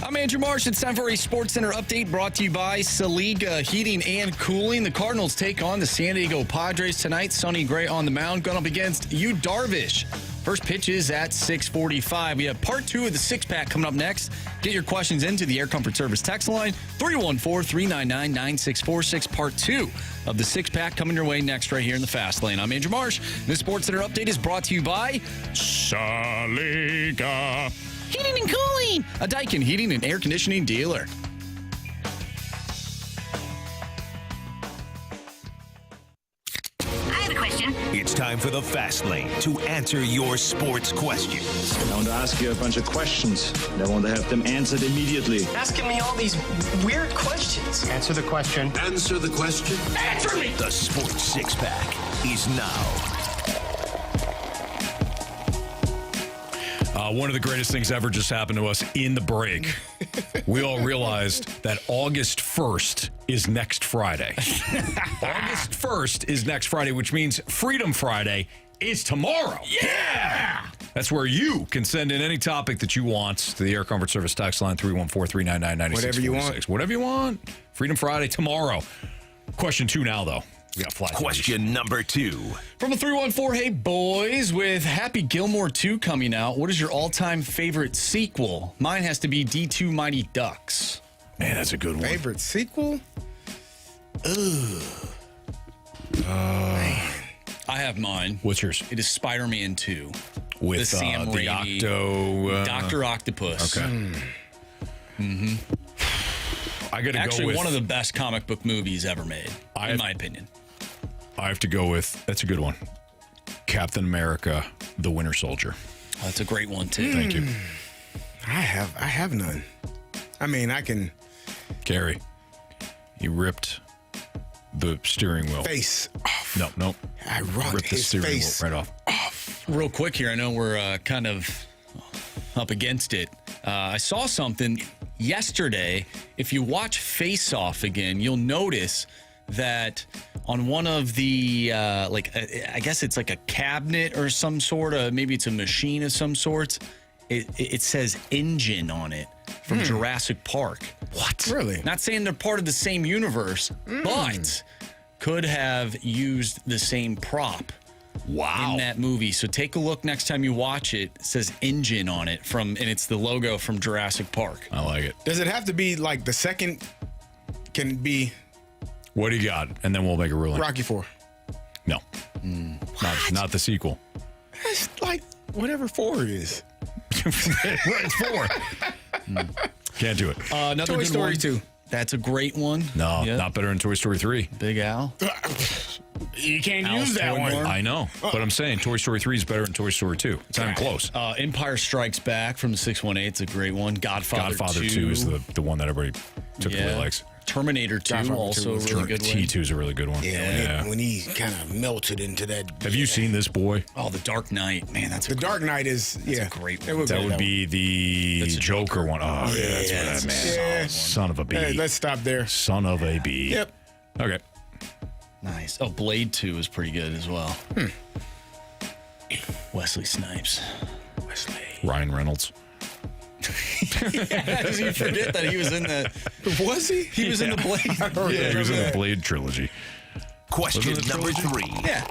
I'm Andrew Marsh. It's time for a Sports Center update brought to you by Saliga Heating and Cooling. The Cardinals take on the San Diego Padres tonight. Sonny Gray on the mound going up against Yu Darvish. First pitch is at 6:45. We have part 2 of the six-pack coming up next. Get your questions into the Air Comfort Service text line, 314-399-9646. Part 2 of the six-pack coming your way next right here in the Fast Lane. I'm Andrew Marsh. This Sports Center update is brought to you by Saliga Heating and Cooling, a Daikin heating and air conditioning dealer. It's time for the Fast Lane to answer your sports questions. I want to ask you a bunch of questions. I want to have them answered immediately. Asking me all these weird questions. Answer the question. Answer the question. Answer me! The Sports Six Pack is now. One of the greatest things ever just happened to us in the break. We all realized that August 1st is next Friday. August 1st is next Friday, which means Freedom Friday is tomorrow. Yeah! That's where you can send in any topic that you want to the Air Comfort Service text line, 314-399-9646. Whatever you want. Whatever you want. Freedom Friday tomorrow. Question 2 now, though. We got fly Question number 2. From the 314, hey boys, with Happy Gilmore 2 coming out, what is your all-time favorite sequel? Mine has to be D2 Mighty Ducks. Man, that's a good one. Favorite sequel? I have mine. What's yours? It is Spider-Man 2. With the Sam the Raimi, Dr. Octopus. Okay. Mm-hmm. I got to go with... Actually, one of the best comic book movies ever made, in my opinion. I have to go with, that's a good one, Captain America, the Winter Soldier. Oh, that's a great one, too. Thank you. I have none. I mean, I can... Carey, he ripped the steering wheel. Face off. No. I ripped the his steering face wheel right off. Real quick here, I know we're kind of up against it. I saw something yesterday. If you watch Face Off again, you'll notice that on one of the, I guess it's like a cabinet or some sort of, maybe it's a machine of some sorts. It says engine on it from Jurassic Park. What? Really? Not saying they're part of the same universe, but could have used the same prop. Wow. In that movie. So take a look next time you watch it. It says engine on it and it's the logo from Jurassic Park. I like it. Does it have to be like the second can be What do you got? And then we'll make a ruling. Rocky 4? No. Not the sequel. That's like whatever 4 is. It's 4. Can't do it. Another Toy good Story one. 2. That's a great one. No, Yep. not better than Toy Story 3. Big Al. You can't Alice use that Toy one. Barn. I know. But I'm saying Toy Story 3 is better than Toy Story 2. It's not even close. Empire Strikes Back from the 618. It's a great one. Godfather 2 is the one that everybody typically likes. Terminator 2 Godfather 2 also a is really good one. T2 is a really good one. When he kind of melted into that. Have you seen this boy? Oh, The Dark Knight. Man, that's The Dark Knight is a great one. That would be the Joker one. Oh, yeah, that's what I meant. Yeah. Son of a bee. Hey, let's stop there. Son of a bee. Yep. Okay. Nice. Oh, Blade 2 is pretty good as well. Wesley Snipes. Ryan Reynolds. You forget that he was in that. Was he? He was in the Blade. Yeah, he was in the Blade trilogy. Question Wasn't it number trilogy? 3. Yeah.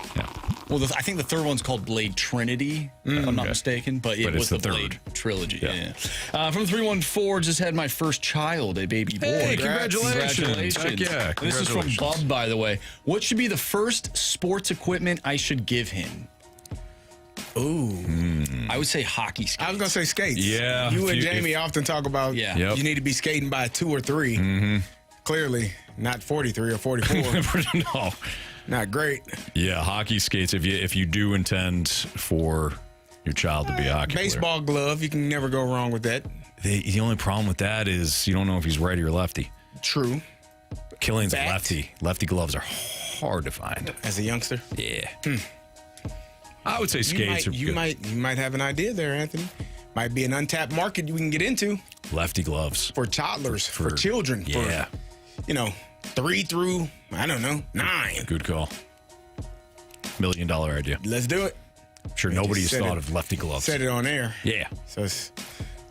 Well, I think the third one's called Blade Trinity, if I'm not mistaken, but it was it's the the Blade third. trilogy. Yeah. From 314, just had my first child, a baby boy. Hey, congratulations. Heck yeah, This is from congratulations. Bub, by the way. What should be the first sports equipment I should give him? Ooh. I would say hockey skates. I was going to say skates. Yeah. You and Jamie often talk about you need to be skating by 2 or 3. Mm-hmm. Clearly, not 43 or 44. No. Not great. Yeah, hockey skates. If you do intend for your child to be a hockey player. Baseball glove, you can never go wrong with that. The only problem with that is you don't know if he's righty or lefty. True. Killing's a Bat. lefty. Lefty gloves are hard to find. As a youngster? Yeah. I would say skates are you good. might have an idea there, Anthony. Might be an untapped market you can get into. Lefty gloves. For toddlers, for children. Yeah. For, 3 through, 9. Good call. $1 million idea. Let's do it. I'm sure nobody's thought of lefty gloves. Said it on air. Yeah. So it's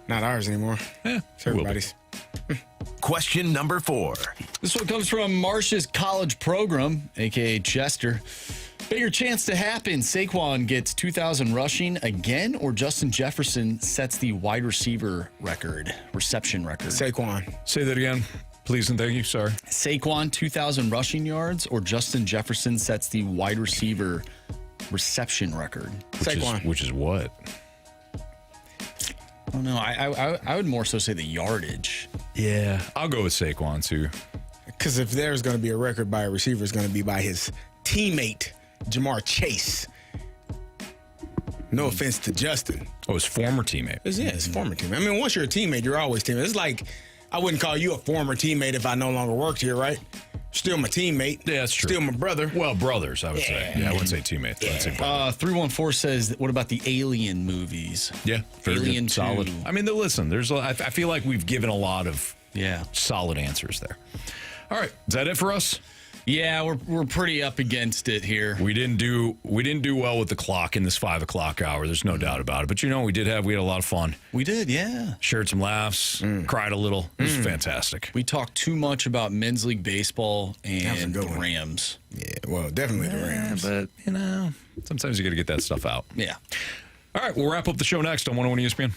not ours anymore. Yeah. It's everybody's. Question number 4. This one comes from Marsh's college program, a.k.a. Chester. Bigger chance to happen. Saquon gets 2,000 rushing again, or Justin Jefferson sets the wide receiver reception record? Saquon. Say that again, please and thank you. Sorry. Saquon, 2,000 rushing yards, or Justin Jefferson sets the wide receiver reception record? Saquon. Which is what? I don't know. I would more so say the yardage. Yeah. I'll go with Saquon, too. Because if there's going to be a record by a receiver, it's going to be by his teammate, Jamar Chase. No offense to Justin. Oh, his former teammate. His former teammate. I mean, once you're a teammate, you're always teammate. It's like I wouldn't call you a former teammate if I no longer worked here, right? Still my teammate. Yeah, that's true. Still my brother. Well, brothers, I would say. Yeah, I wouldn't say teammates. I'd say brothers. 314 says, what about the Alien movies? Yeah, very Alien good. Solid. 2. I mean, listen, I feel like we've given a lot of solid answers there. All right, is that it for us? Yeah, we're pretty up against it here. We didn't do well with the clock in this 5 o'clock hour. There's no doubt about it. But we had a lot of fun. We did, yeah. Shared some laughs, cried a little. It was fantastic. We talked too much about men's league baseball and the Rams. Yeah, well, definitely the Rams. But sometimes you got to get that stuff out. Yeah. All right, we'll wrap up the show next on 101 ESPN.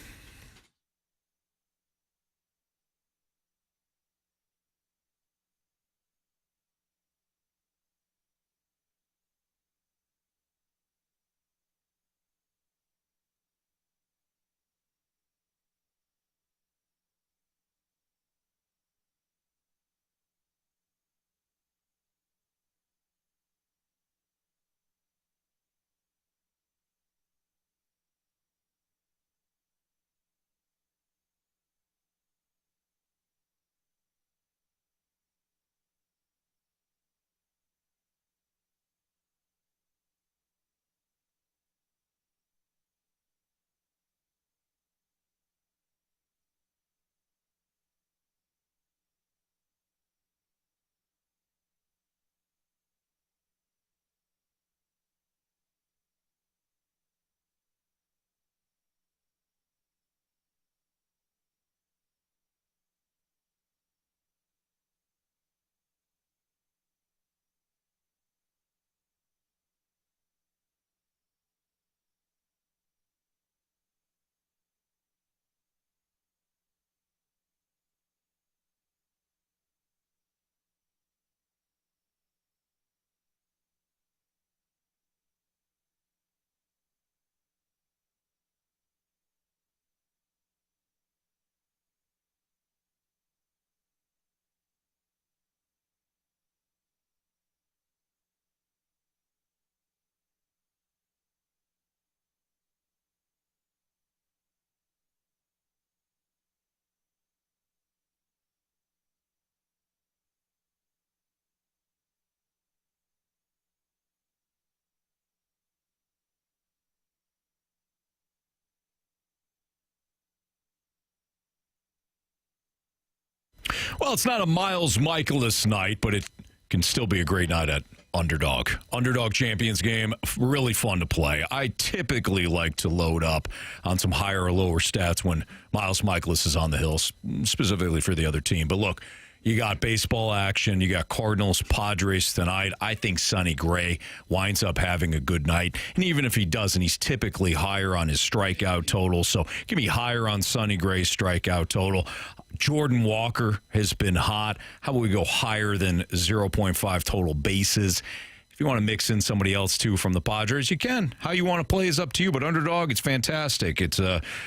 Well, it's not a Miles Michaelis night, but it can still be a great night at Underdog. Underdog Champions game, really fun to play. I typically like to load up on some higher or lower stats when Miles Michaelis is on the hill, specifically for the other team. But look, you got baseball action. You got Cardinals, Padres tonight. I think Sonny Gray winds up having a good night. And even if he doesn't, he's typically higher on his strikeout total. So give me higher on Sonny Gray's strikeout total. Jordan Walker has been hot. How about we go higher than 0.5 total bases? If you want to mix in somebody else, too, from the Padres, you can. How you want to play is up to you. But Underdog, it's fantastic. It's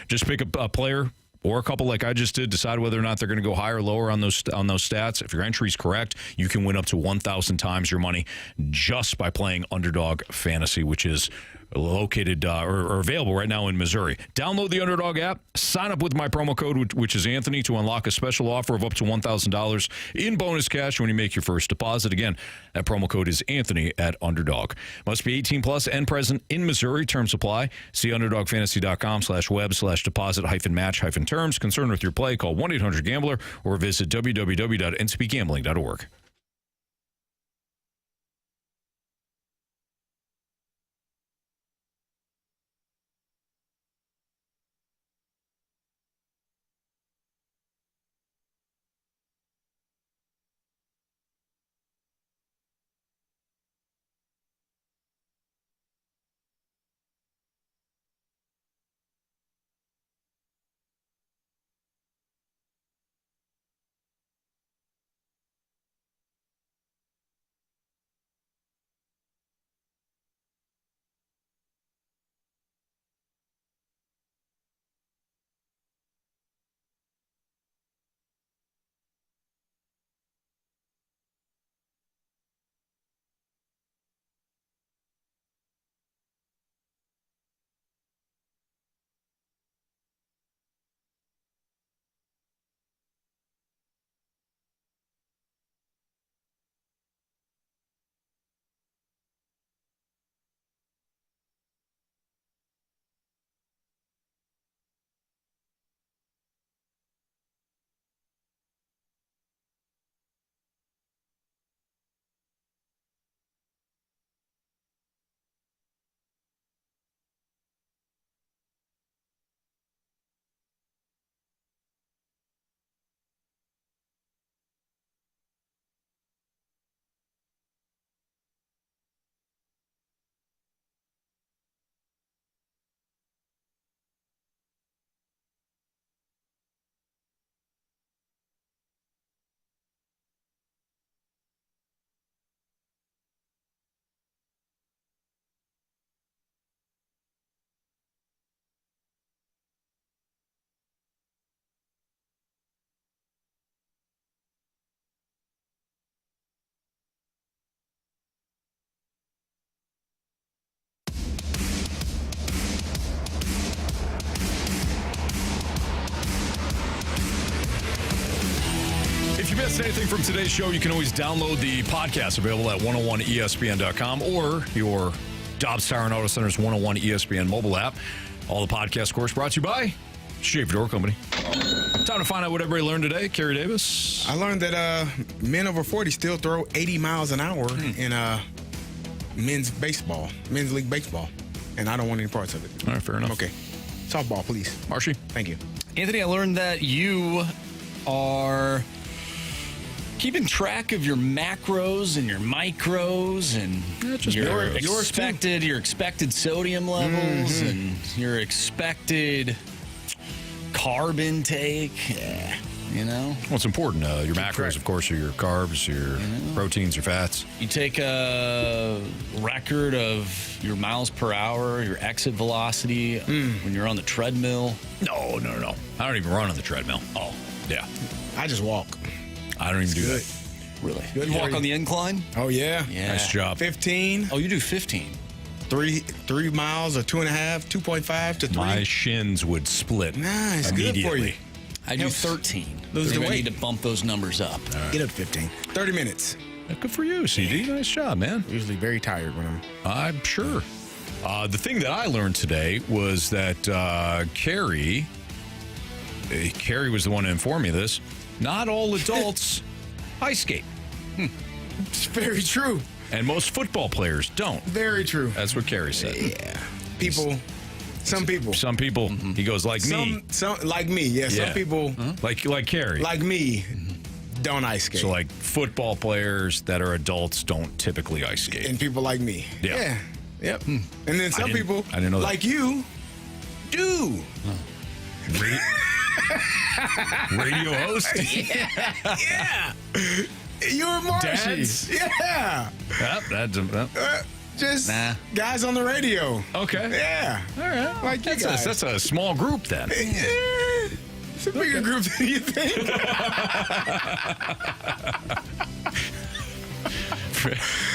just pick a player or a couple like I just did, decide whether or not they're going to go higher or lower on those stats. If your entry is correct, you can win up to 1,000 times your money just by playing Underdog Fantasy, which is located or available right now in Missouri. Download the Underdog app, sign up with my promo code, which is Anthony, to unlock a special offer of up to $1,000 in bonus cash when you make your first deposit. Again, that promo code is Anthony at Underdog. Must be 18 plus and present in Missouri. Terms apply. See underdogfantasy.com/web/deposit-match-terms. Concerned with your play, call 1-800-GAMBLER or visit www.ncbgambling.org. If you missed anything from today's show, you can always download the podcast available at 101ESPN.com or your Dobbs Tire and Auto Center's 101 ESPN mobile app. All the podcast, of course, brought to you by Shave Door Company. Time to find out what everybody learned today. Carey Davis. I learned that men over 40 still throw 80 miles an hour in men's league baseball. And I don't want any parts of it. All right, fair enough. Okay. Softball, please. Marshy. Thank you. Anthony, I learned that you are keeping track of your macros and your micros and your expected sodium levels and your expected carb intake. Yeah. You know? Well, it's important. Your macros, of course, are your carbs, your proteins, your fats. You take a record of your miles per hour, your exit velocity when you're on the treadmill. No. I don't even run on the treadmill. Oh. Yeah. I just walk. I don't even do that. Really? Good you walk on the incline? Oh, yeah. Nice job. 15. Oh, you do 15. 3 miles or 2.5, 2.5 to 3. My shins would split. Nah, it's good for you. I do 13. Lose the weight. I need to bump those numbers up. Get up to 15. 30 minutes. Good for you, CD. Nice job, man. Usually very tired when I'm sure. The thing that I learned today was that Carey was the one to inform me of this. not all adults ice skate. It's very true. And most football players don't. Very true. That's what Carey said. Yeah. Some people. Some people, he goes, like me. Some like me, yeah. Some people. Like Carey. Like me, don't ice skate. So, like, football players that are adults don't typically ice skate. And people like me. Yeah. Yep. And then some people, I didn't know that. like you, do. Radio host? Yeah. You're Marshy. Dads? Yeah. Just guys on the radio. Okay. Yeah. All right. Like you guys. That's a small group then. It's a bigger group than you think.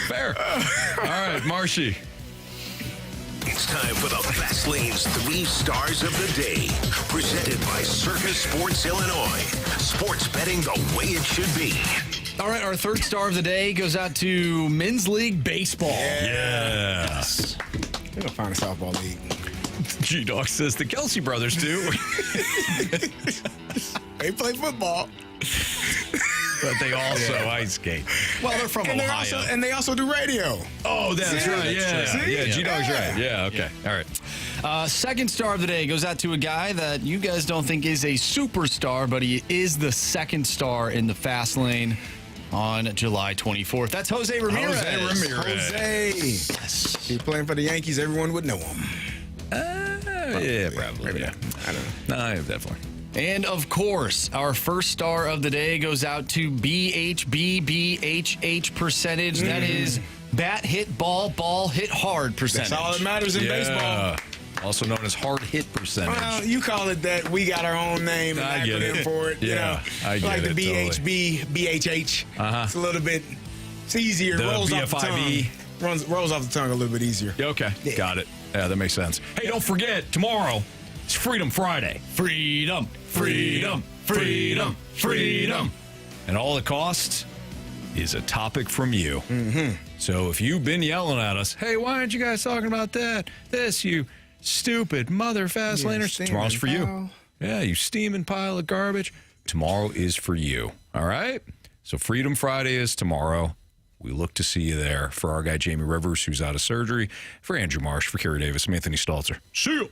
Fair. All right, Marshy. It's time for the Fast Lane's 3 Stars of the Day. Presented by Circus Sports Illinois. Sports betting the way it should be. All right, our third star of the day goes out to Men's League Baseball. Yes. They don't find a softball league. G-Dog says the Kelsey brothers do. They play football. But they also ice skate. Well, they're from Ohio. And they also do radio. Oh, that's right. Yeah. Yeah, G-Dog's right. Yeah, okay. All right. Second star of the day goes out to a guy that you guys don't think is a superstar, but he is the second star in the Fast Lane on July 24th. That's Jose Ramirez. Jose. Yes. If he's playing for the Yankees, everyone would know him. Yeah, probably. Yeah. I don't know. No, definitely. And, of course, our first star of the day goes out to BHBBHH percentage. That is bat hit ball, ball hit hard percentage. That's all that matters in baseball. Also known as hard hit percentage. Well, you call it that. We got our own name and acronym for it. Yeah, you know, I get like it. The BHB, BHH. It's a little bit. It's easier. The rolls off the BFIB. tongue. Rolls off the tongue a little bit easier. Okay, got it. Yeah, that makes sense. Hey, don't forget, tomorrow it's Freedom Friday. Freedom, freedom, freedom, freedom. And all it costs is a topic from you. So if you've been yelling at us, hey, why aren't you guys talking about that? This, you stupid mother fast laners. Tomorrow's for you. Yeah, you steaming pile of garbage. Tomorrow is for you. All right? So Freedom Friday is tomorrow. We look to see you there. For our guy, Jamie Rivers, who's out of surgery. For Andrew Marsh, for Carey Davis, I'm Anthony Stalter. See you.